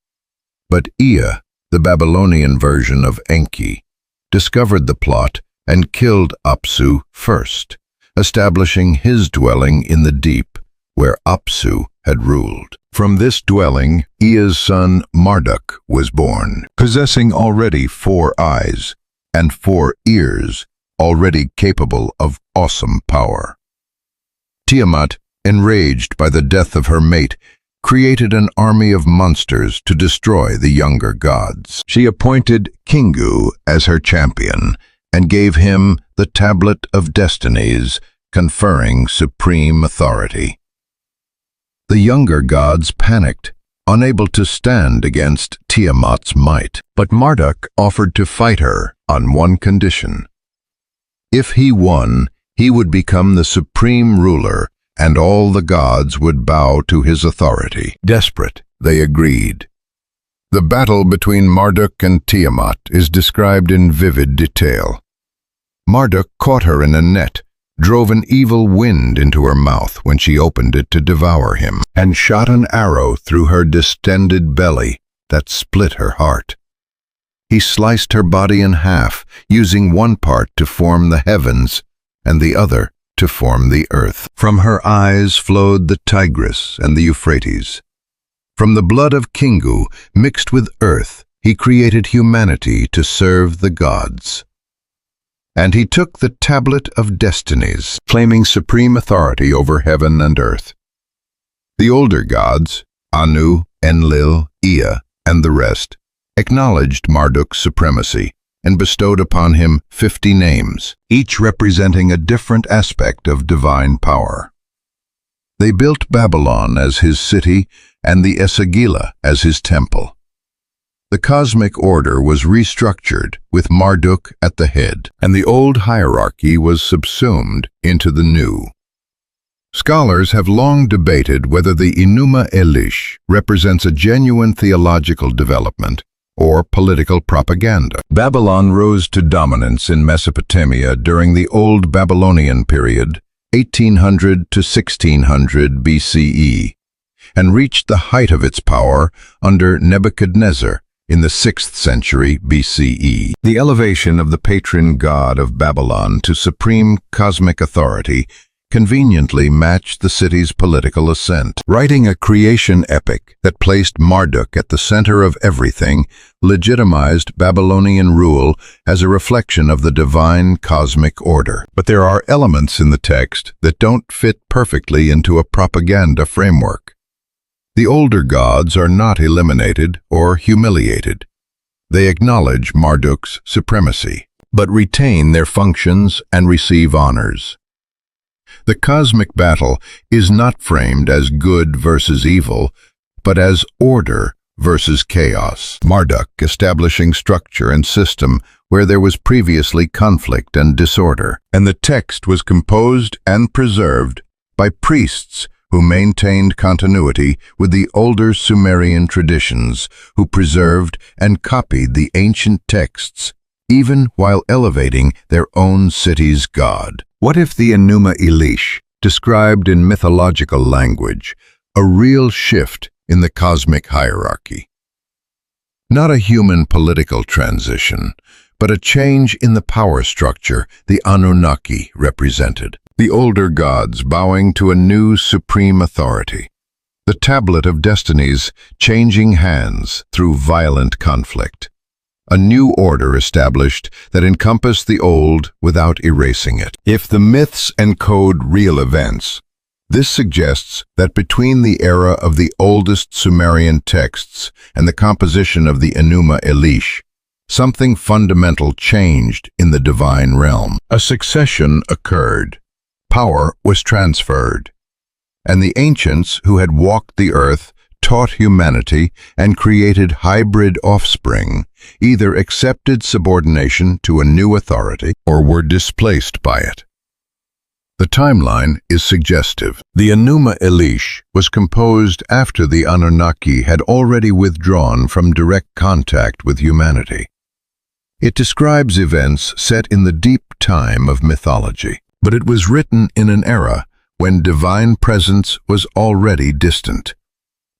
But Ea, the Babylonian version of Enki, discovered the plot and killed Apsu first, establishing his dwelling in the deep, where Apsu had ruled. From this dwelling, Ea's son Marduk was born, possessing already 4 eyes and 4 ears, already capable of awesome power. Tiamat, enraged by the death of her mate, created an army of monsters to destroy the younger gods. She appointed Kingu as her champion and gave him the tablet of destinies, conferring supreme authority. The younger gods panicked, unable to stand against Tiamat's might. But Marduk offered to fight her on one condition. If he won, he would become the supreme ruler, and all the gods would bow to his authority. Desperate, they agreed. The battle between Marduk and Tiamat is described in vivid detail. Marduk caught her in a net, drove an evil wind into her mouth when she opened it to devour him, and shot an arrow through her distended belly that split her heart. He sliced her body in half, using one part to form the heavens and the other to form the earth. From her eyes flowed the Tigris and the Euphrates. From the blood of Kingu, mixed with earth, he created humanity to serve the gods. And he took the tablet of destinies, claiming supreme authority over heaven and earth. The older gods, Anu, Enlil, Ea, and the rest, acknowledged Marduk's supremacy and bestowed upon him 50 names, each representing a different aspect of divine power. They built Babylon as his city and the Esagila as his temple. The cosmic order was restructured with Marduk at the head, and the old hierarchy was subsumed into the new. Scholars have long debated whether the Enuma Elish represents a genuine theological development or political propaganda. Babylon rose to dominance in Mesopotamia during the Old Babylonian period, 1800 to 1600 BCE, and reached the height of its power under Nebuchadnezzar in the 6th century BCE. The elevation of the patron god of Babylon to supreme cosmic authority conveniently matched the city's political ascent. Writing a creation epic that placed Marduk at the center of everything legitimized Babylonian rule as a reflection of the divine cosmic order. But there are elements in the text that don't fit perfectly into a propaganda framework. The older gods are not eliminated or humiliated. They acknowledge Marduk's supremacy, but retain their functions and receive honors. The cosmic battle is not framed as good versus evil, but as order versus chaos. Marduk establishing structure and system where there was previously conflict and disorder. And the text was composed and preserved by priests who maintained continuity with the older Sumerian traditions, who preserved and copied the ancient texts, even while elevating their own city's god. What if the Enuma Elish described in mythological language a real shift in the cosmic hierarchy? Not a human political transition, but a change in the power structure the Anunnaki represented. The older gods bowing to a new supreme authority. The tablet of destinies changing hands through violent conflict. A new order established that encompassed the old without erasing it. If the myths encode real events, this suggests that between the era of the oldest Sumerian texts and the composition of the Enuma Elish, something fundamental changed in the divine realm. A succession occurred. Power was transferred. And the ancients who had walked the earth taught humanity and created hybrid offspring, either accepted subordination to a new authority or were displaced by it. The timeline is suggestive. The Enuma Elish was composed after the Anunnaki had already withdrawn from direct contact with humanity. It describes events set in the deep time of mythology, but it was written in an era when divine presence was already distant,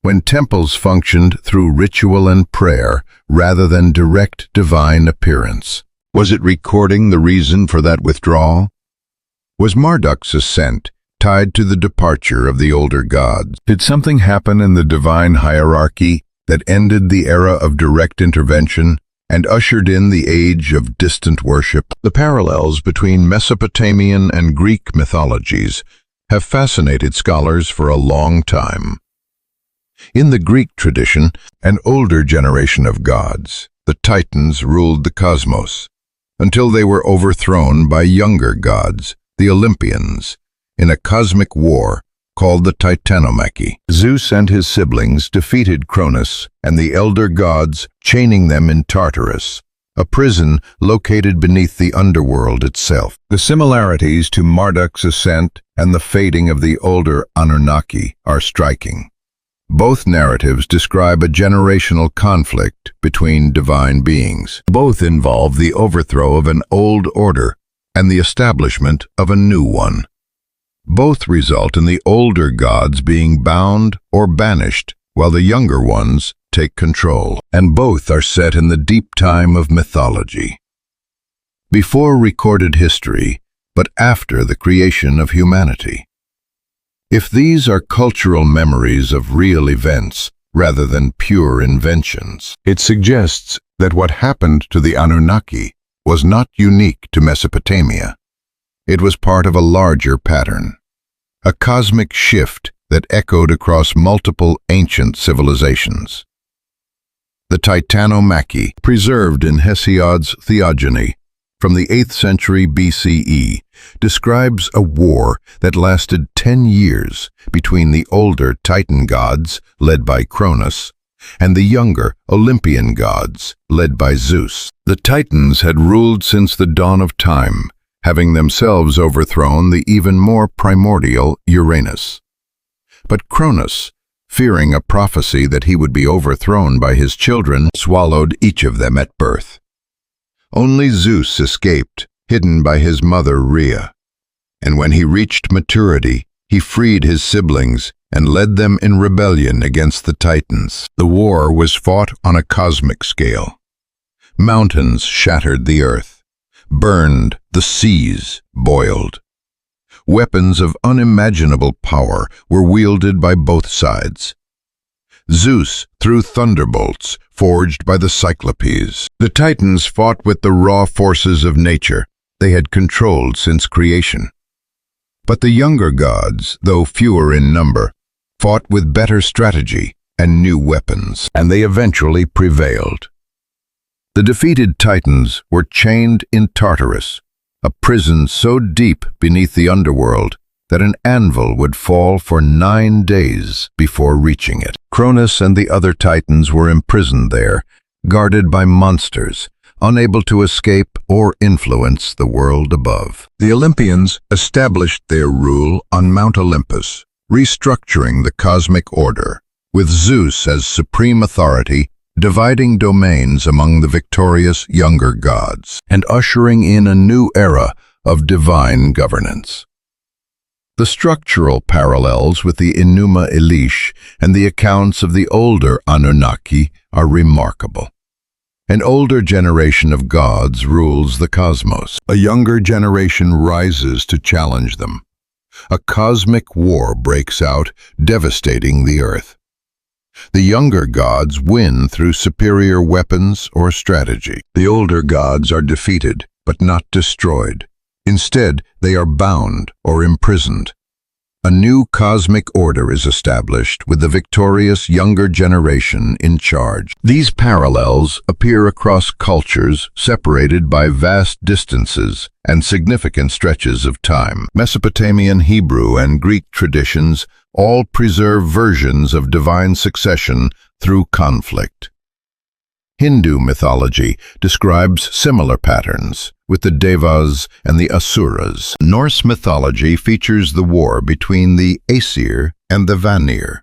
when temples functioned through ritual and prayer rather than direct divine appearance. Was it recording the reason for that withdrawal? Was Marduk's ascent tied to the departure of the older gods? Did something happen in the divine hierarchy that ended the era of direct intervention and ushered in the age of distant worship? The parallels between Mesopotamian and Greek mythologies have fascinated scholars for a long time. In the Greek tradition, an older generation of gods, the Titans, ruled the cosmos, until they were overthrown by younger gods, the Olympians, in a cosmic war called the Titanomachy. Zeus and his siblings defeated Cronus and the elder gods, chaining them in Tartarus, a prison located beneath the underworld itself. The similarities to Marduk's ascent and the fading of the older Anunnaki are striking. Both narratives describe a generational conflict between divine beings. Both involve the overthrow of an old order and the establishment of a new one. Both result in the older gods being bound or banished, while the younger ones take control. And both are set in the deep time of mythology. Before recorded history, but after the creation of humanity. If these are cultural memories of real events rather than pure inventions, it suggests that what happened to the Anunnaki was not unique to Mesopotamia. It was part of a larger pattern, a cosmic shift that echoed across multiple ancient civilizations. The Titanomachy, preserved in Hesiod's Theogony from the 8th century BCE, describes a war that lasted 10 years between the older Titan gods, led by Cronus, and the younger Olympian gods, led by Zeus. The Titans had ruled since the dawn of time, having themselves overthrown the even more primordial Uranus. But Cronus, fearing a prophecy that he would be overthrown by his children, swallowed each of them at birth. Only Zeus escaped, hidden by his mother Rhea. And when he reached maturity, he freed his siblings and led them in rebellion against the Titans. The war was fought on a cosmic scale. Mountains shattered the earth, burned, the seas boiled. Weapons of unimaginable power were wielded by both sides. Zeus threw thunderbolts forged by the Cyclopes. The Titans fought with the raw forces of nature they had controlled since creation. But the younger gods, though fewer in number, fought with better strategy and new weapons, and they eventually prevailed. The defeated Titans were chained in Tartarus, a prison so deep beneath the underworld that an anvil would fall for 9 days before reaching it. Cronus and the other Titans were imprisoned there, guarded by monsters, unable to escape or influence the world above. The Olympians established their rule on Mount Olympus, restructuring the cosmic order, with Zeus as supreme authority, dividing domains among the victorious younger gods, and ushering in a new era of divine governance. The structural parallels with the Enuma Elish and the accounts of the older Anunnaki are remarkable. An older generation of gods rules the cosmos. A younger generation rises to challenge them. A cosmic war breaks out, devastating the earth. The younger gods win through superior weapons or strategy. The older gods are defeated, but not destroyed. Instead, they are bound or imprisoned. A new cosmic order is established with the victorious younger generation in charge. These parallels appear across cultures separated by vast distances and significant stretches of time. Mesopotamian Hebrew and Greek traditions all preserve versions of divine succession through conflict. Hindu mythology describes similar patterns, with the Devas and the Asuras. Norse mythology features the war between the Aesir and the Vanir.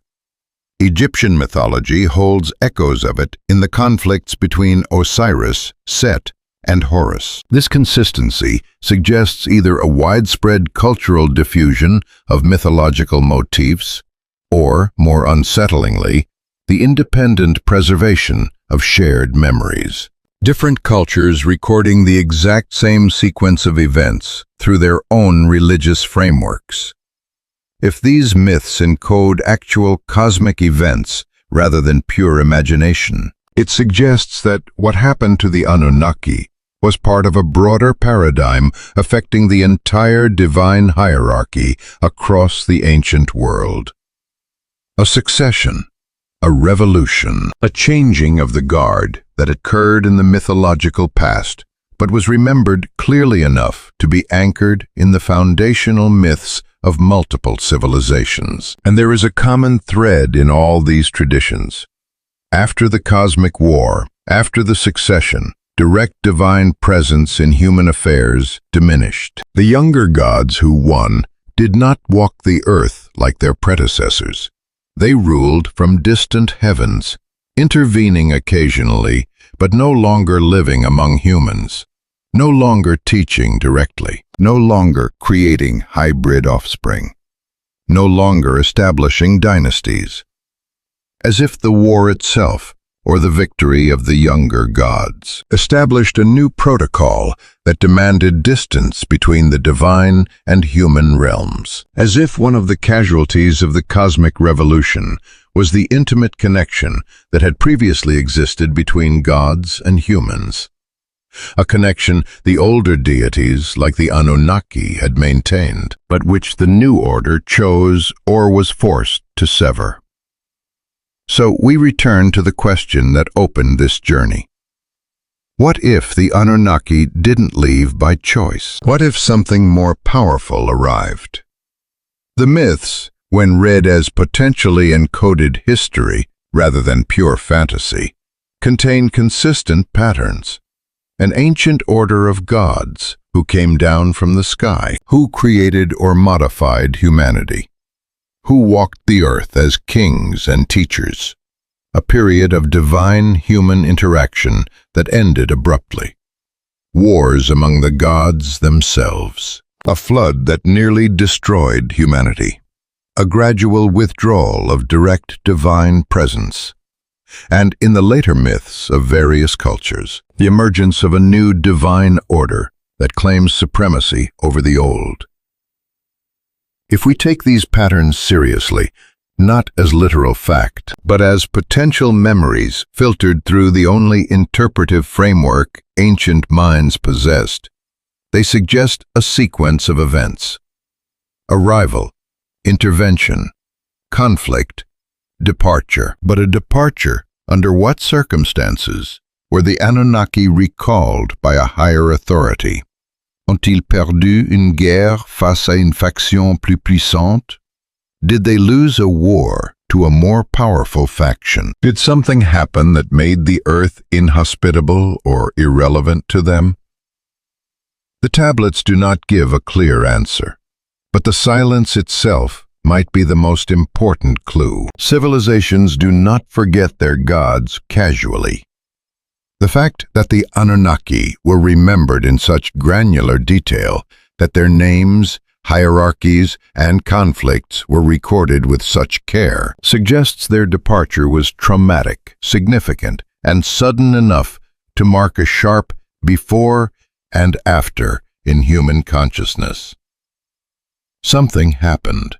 Egyptian mythology holds echoes of it in the conflicts between Osiris, Set, and Horus. This consistency suggests either a widespread cultural diffusion of mythological motifs, or, more unsettlingly, the independent preservation of shared memories. Different cultures recording the exact same sequence of events through their own religious frameworks. If these myths encode actual cosmic events rather than pure imagination, it suggests that what happened to the Anunnaki was part of a broader paradigm affecting the entire divine hierarchy across the ancient world. A succession, a revolution, a changing of the guard that occurred in the mythological past, but was remembered clearly enough to be anchored in the foundational myths of multiple civilizations. And there is a common thread in all these traditions. After the cosmic war, after the succession, direct divine presence in human affairs diminished. The younger gods who won did not walk the earth like their predecessors. They ruled from distant heavens, intervening occasionally, but no longer living among humans, no longer teaching directly, no longer creating hybrid offspring, no longer establishing dynasties. As if the war itself, or the victory of the younger gods, established a new protocol that demanded distance between the divine and human realms. As if one of the casualties of the cosmic revolution was the intimate connection that had previously existed between gods and humans. A connection the older deities, like the Anunnaki, had maintained, but which the new order chose or was forced to sever. So we return to the question that opened this journey. What if the Anunnaki didn't leave by choice? What if something more powerful arrived? The myths, when read as potentially encoded history rather than pure fantasy, contain consistent patterns. An ancient order of gods, who came down from the sky, who created or modified humanity, who walked the earth as kings and teachers, a period of divine-human interaction that ended abruptly. Wars among the gods themselves, a flood that nearly destroyed humanity, a gradual withdrawal of direct divine presence, and in the later myths of various cultures, the emergence of a new divine order that claims supremacy over the old. If we take these patterns seriously, not as literal fact, but as potential memories filtered through the only interpretive framework ancient minds possessed, they suggest a sequence of events: arrival, intervention, conflict, departure. But a departure under what circumstances? Were the Anunnaki recalled by a higher authority? Ont-ils perdu une guerre face à une faction plus puissante? Did they lose a war to a more powerful faction? Did something happen that made the earth inhospitable or irrelevant to them? The tablets do not give a clear answer, but the silence itself might be the most important clue. Civilizations do not forget their gods casually. The fact that the Anunnaki were remembered in such granular detail, that their names, hierarchies, and conflicts were recorded with such care, suggests their departure was traumatic, significant, and sudden enough to mark a sharp before and after in human consciousness. Something happened,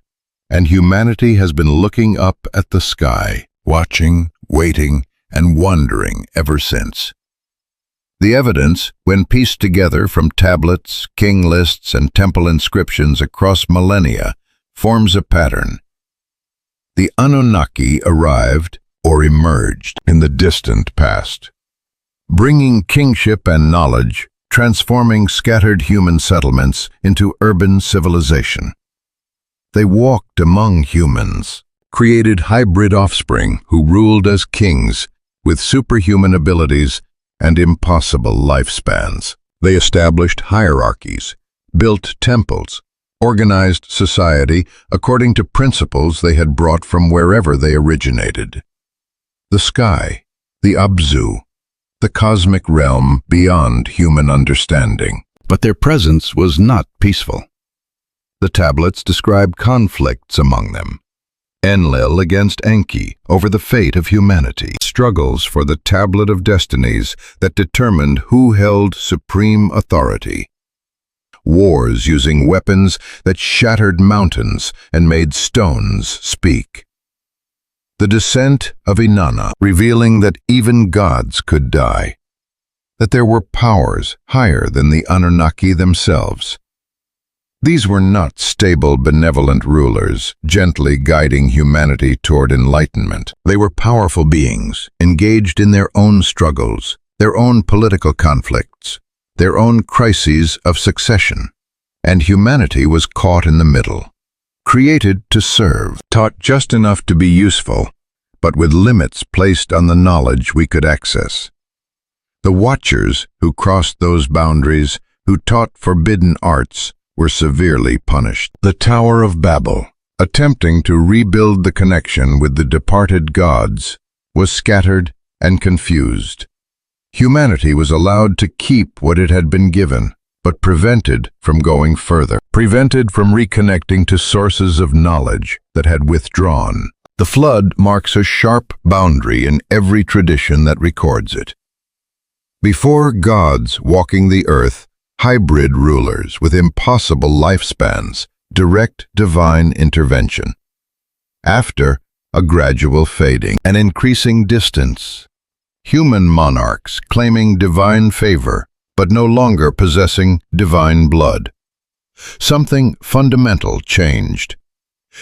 and humanity has been looking up at the sky, watching, waiting, and wondering ever since. The evidence, when pieced together from tablets, king lists, and temple inscriptions across millennia, forms a pattern. The Anunnaki arrived or emerged in the distant past, bringing kingship and knowledge, transforming scattered human settlements into urban civilization. They walked among humans, created hybrid offspring who ruled as kings with superhuman abilities and impossible lifespans. They established hierarchies, built temples, organized society according to principles they had brought from wherever they originated. The sky, the Abzu, the cosmic realm beyond human understanding. But their presence was not peaceful. The tablets describe conflicts among them. Enlil against Enki over the fate of humanity. Struggles for the tablet of destinies that determined who held supreme authority. Wars using weapons that shattered mountains and made stones speak. The descent of Inanna, revealing that even gods could die, that there were powers higher than the Anunnaki themselves. These were not stable, benevolent rulers, gently guiding humanity toward enlightenment. They were powerful beings, engaged in their own struggles, their own political conflicts, their own crises of succession. And humanity was caught in the middle, created to serve, taught just enough to be useful, but with limits placed on the knowledge we could access. The Watchers who crossed those boundaries, who taught forbidden arts, were severely punished. The Tower of Babel, attempting to rebuild the connection with the departed gods, was scattered and confused. Humanity was allowed to keep what it had been given, but prevented from going further, prevented from reconnecting to sources of knowledge that had withdrawn. The flood marks a sharp boundary in every tradition that records it. Before gods walking the earth, hybrid rulers with impossible lifespans, direct divine intervention. After, a gradual fading, an increasing distance. Human monarchs claiming divine favor, but no longer possessing divine blood. Something fundamental changed.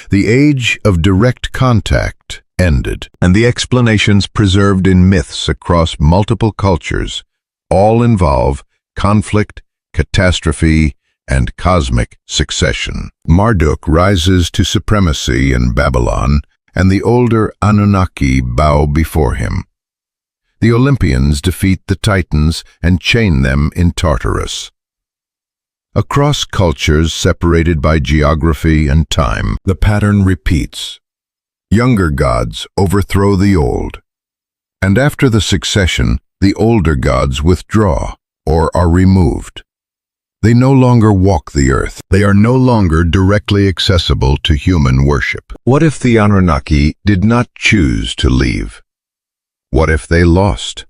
The age of direct contact ended, and the explanations preserved in myths across multiple cultures all involve conflict, catastrophe, and cosmic succession. Marduk rises to supremacy in Babylon, and the older Anunnaki bow before him. The Olympians defeat the Titans and chain them in Tartarus. Across cultures separated by geography and time, the pattern repeats. Younger gods overthrow the old, and after the succession, the older gods withdraw or are removed. They no longer walk the earth. They are no longer directly accessible to human worship. What if the Anunnaki did not choose to leave? What if they lost?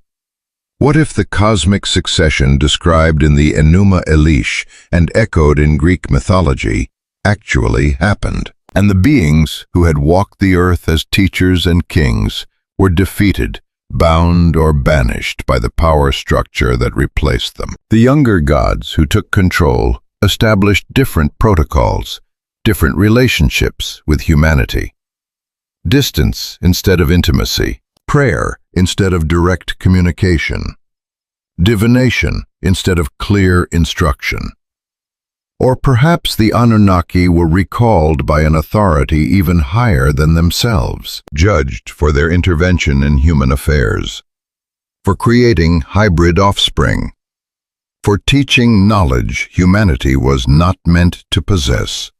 What if the cosmic succession described in the Enuma Elish and echoed in Greek mythology actually happened, and the beings who had walked the earth as teachers and kings were defeated, bound or banished by the power structure that replaced them? The younger gods who took control established different protocols, different relationships with humanity. Distance instead of intimacy, prayer instead of direct communication, divination instead of clear instruction. Or perhaps the Anunnaki were recalled by an authority even higher than themselves, judged for their intervention in human affairs, for creating hybrid offspring, for teaching knowledge humanity was not meant to possess.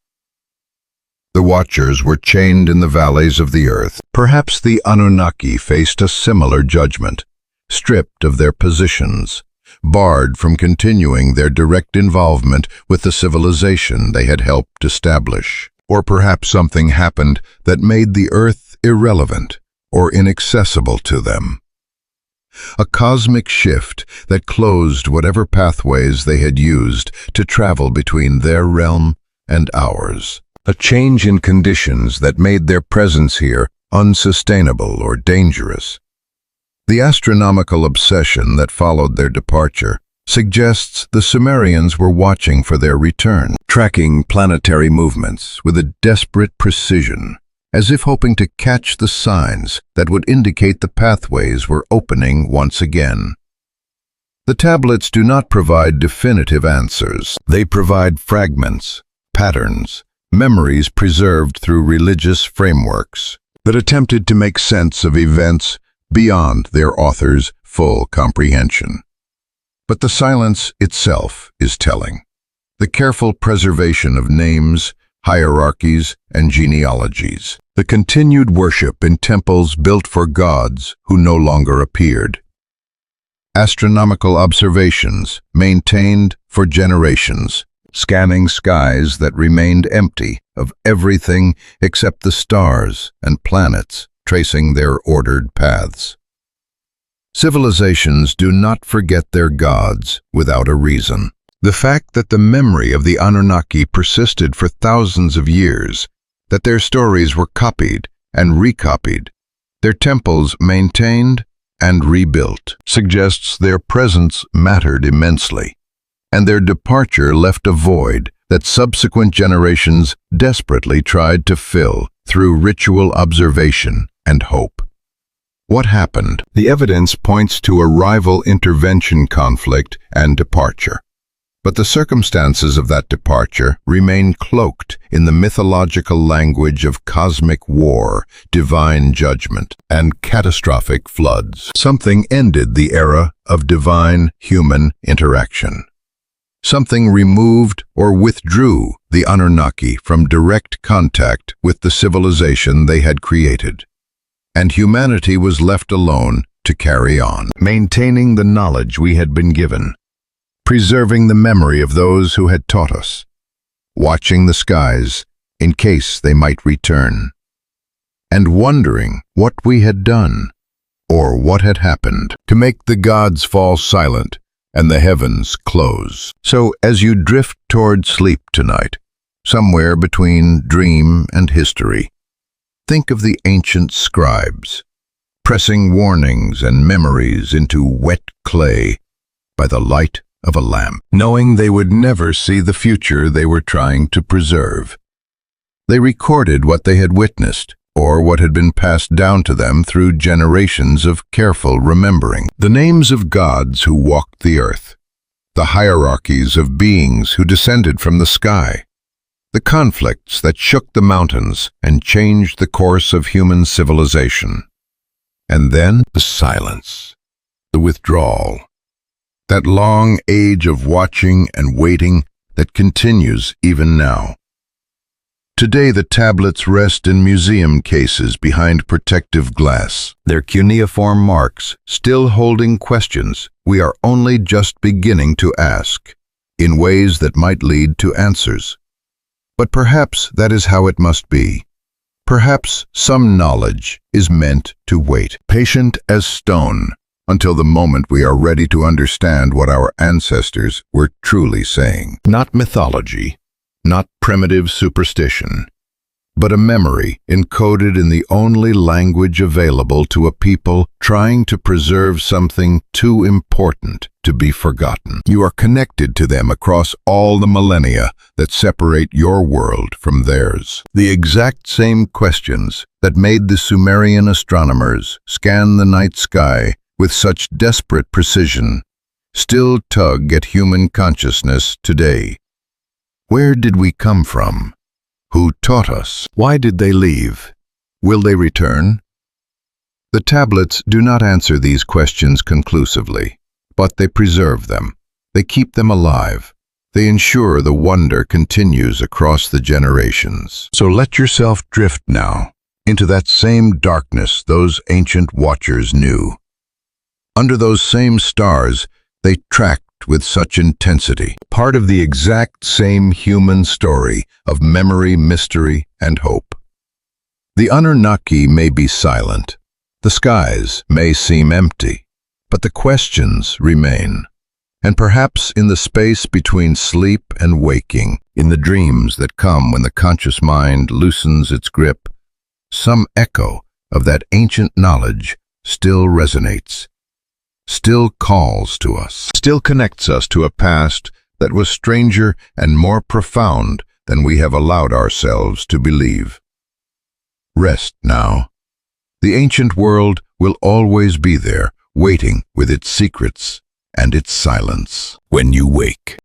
The Watchers were chained in the valleys of the earth. Perhaps the Anunnaki faced a similar judgment, stripped of their positions, barred from continuing their direct involvement with the civilization they had helped establish. Or perhaps something happened that made the earth irrelevant or inaccessible to them. A cosmic shift that closed whatever pathways they had used to travel between their realm and ours. A change in conditions that made their presence here unsustainable or dangerous. The astronomical obsession that followed their departure suggests the Sumerians were watching for their return, tracking planetary movements with a desperate precision, as if hoping to catch the signs that would indicate the pathways were opening once again. The tablets do not provide definitive answers. They provide fragments, patterns, memories preserved through religious frameworks that attempted to make sense of events beyond their author's full comprehension. But the silence itself is telling. The careful preservation of names, hierarchies, and genealogies. The continued worship in temples built for gods who no longer appeared. Astronomical observations maintained for generations, scanning skies that remained empty of everything except the stars and planets tracing their ordered paths. Civilizations do not forget their gods without a reason. The fact that the memory of the Anunnaki persisted for thousands of years, that their stories were copied and recopied, their temples maintained and rebuilt, suggests their presence mattered immensely, and their departure left a void that subsequent generations desperately tried to fill through ritual observation and hope. What happened? The evidence points to a rival intervention conflict and departure. But the circumstances of that departure remain cloaked in the mythological language of cosmic war, divine judgment, and catastrophic floods. Something ended the era of divine-human interaction. Something removed or withdrew the Anunnaki from direct contact with the civilization they had created. And humanity was left alone to carry on, maintaining the knowledge we had been given, preserving the memory of those who had taught us, watching the skies in case they might return, and wondering what we had done or what had happened to make the gods fall silent and the heavens close. So as you drift toward sleep tonight, somewhere between dream and history, think of the ancient scribes, pressing warnings and memories into wet clay by the light of a lamp, knowing they would never see the future they were trying to preserve. They recorded what they had witnessed, or what had been passed down to them through generations of careful remembering. The names of gods who walked the earth, the hierarchies of beings who descended from the sky, the conflicts that shook the mountains and changed the course of human civilization. And then the silence, the withdrawal, that long age of watching and waiting that continues even now. Today the tablets rest in museum cases behind protective glass, their cuneiform marks still holding questions we are only just beginning to ask, in ways that might lead to answers. But perhaps that is how it must be. Perhaps some knowledge is meant to wait, patient as stone, until the moment we are ready to understand what our ancestors were truly saying. Not mythology, not primitive superstition, but a memory encoded in the only language available to a people trying to preserve something too important to be forgotten. You are connected to them across all the millennia that separate your world from theirs. The exact same questions that made the Sumerian astronomers scan the night sky with such desperate precision still tug at human consciousness today. Where did we come from? Who taught us? Why did they leave? Will they return? The tablets do not answer these questions conclusively, but they preserve them. They keep them alive. They ensure the wonder continues across the generations. So let yourself drift now into that same darkness those ancient watchers knew. Under those same stars, they tracked with such intensity, part of the exact same human story of memory, mystery, and hope. The Anunnaki may be silent, the skies may seem empty, but the questions remain. And perhaps in the space between sleep and waking, in the dreams that come when the conscious mind loosens its grip, some echo of that ancient knowledge still resonates, still calls to us, still connects us to a past that was stranger and more profound than we have allowed ourselves to believe. Rest now. The ancient world will always be there, waiting with its secrets and its silence. When you wake,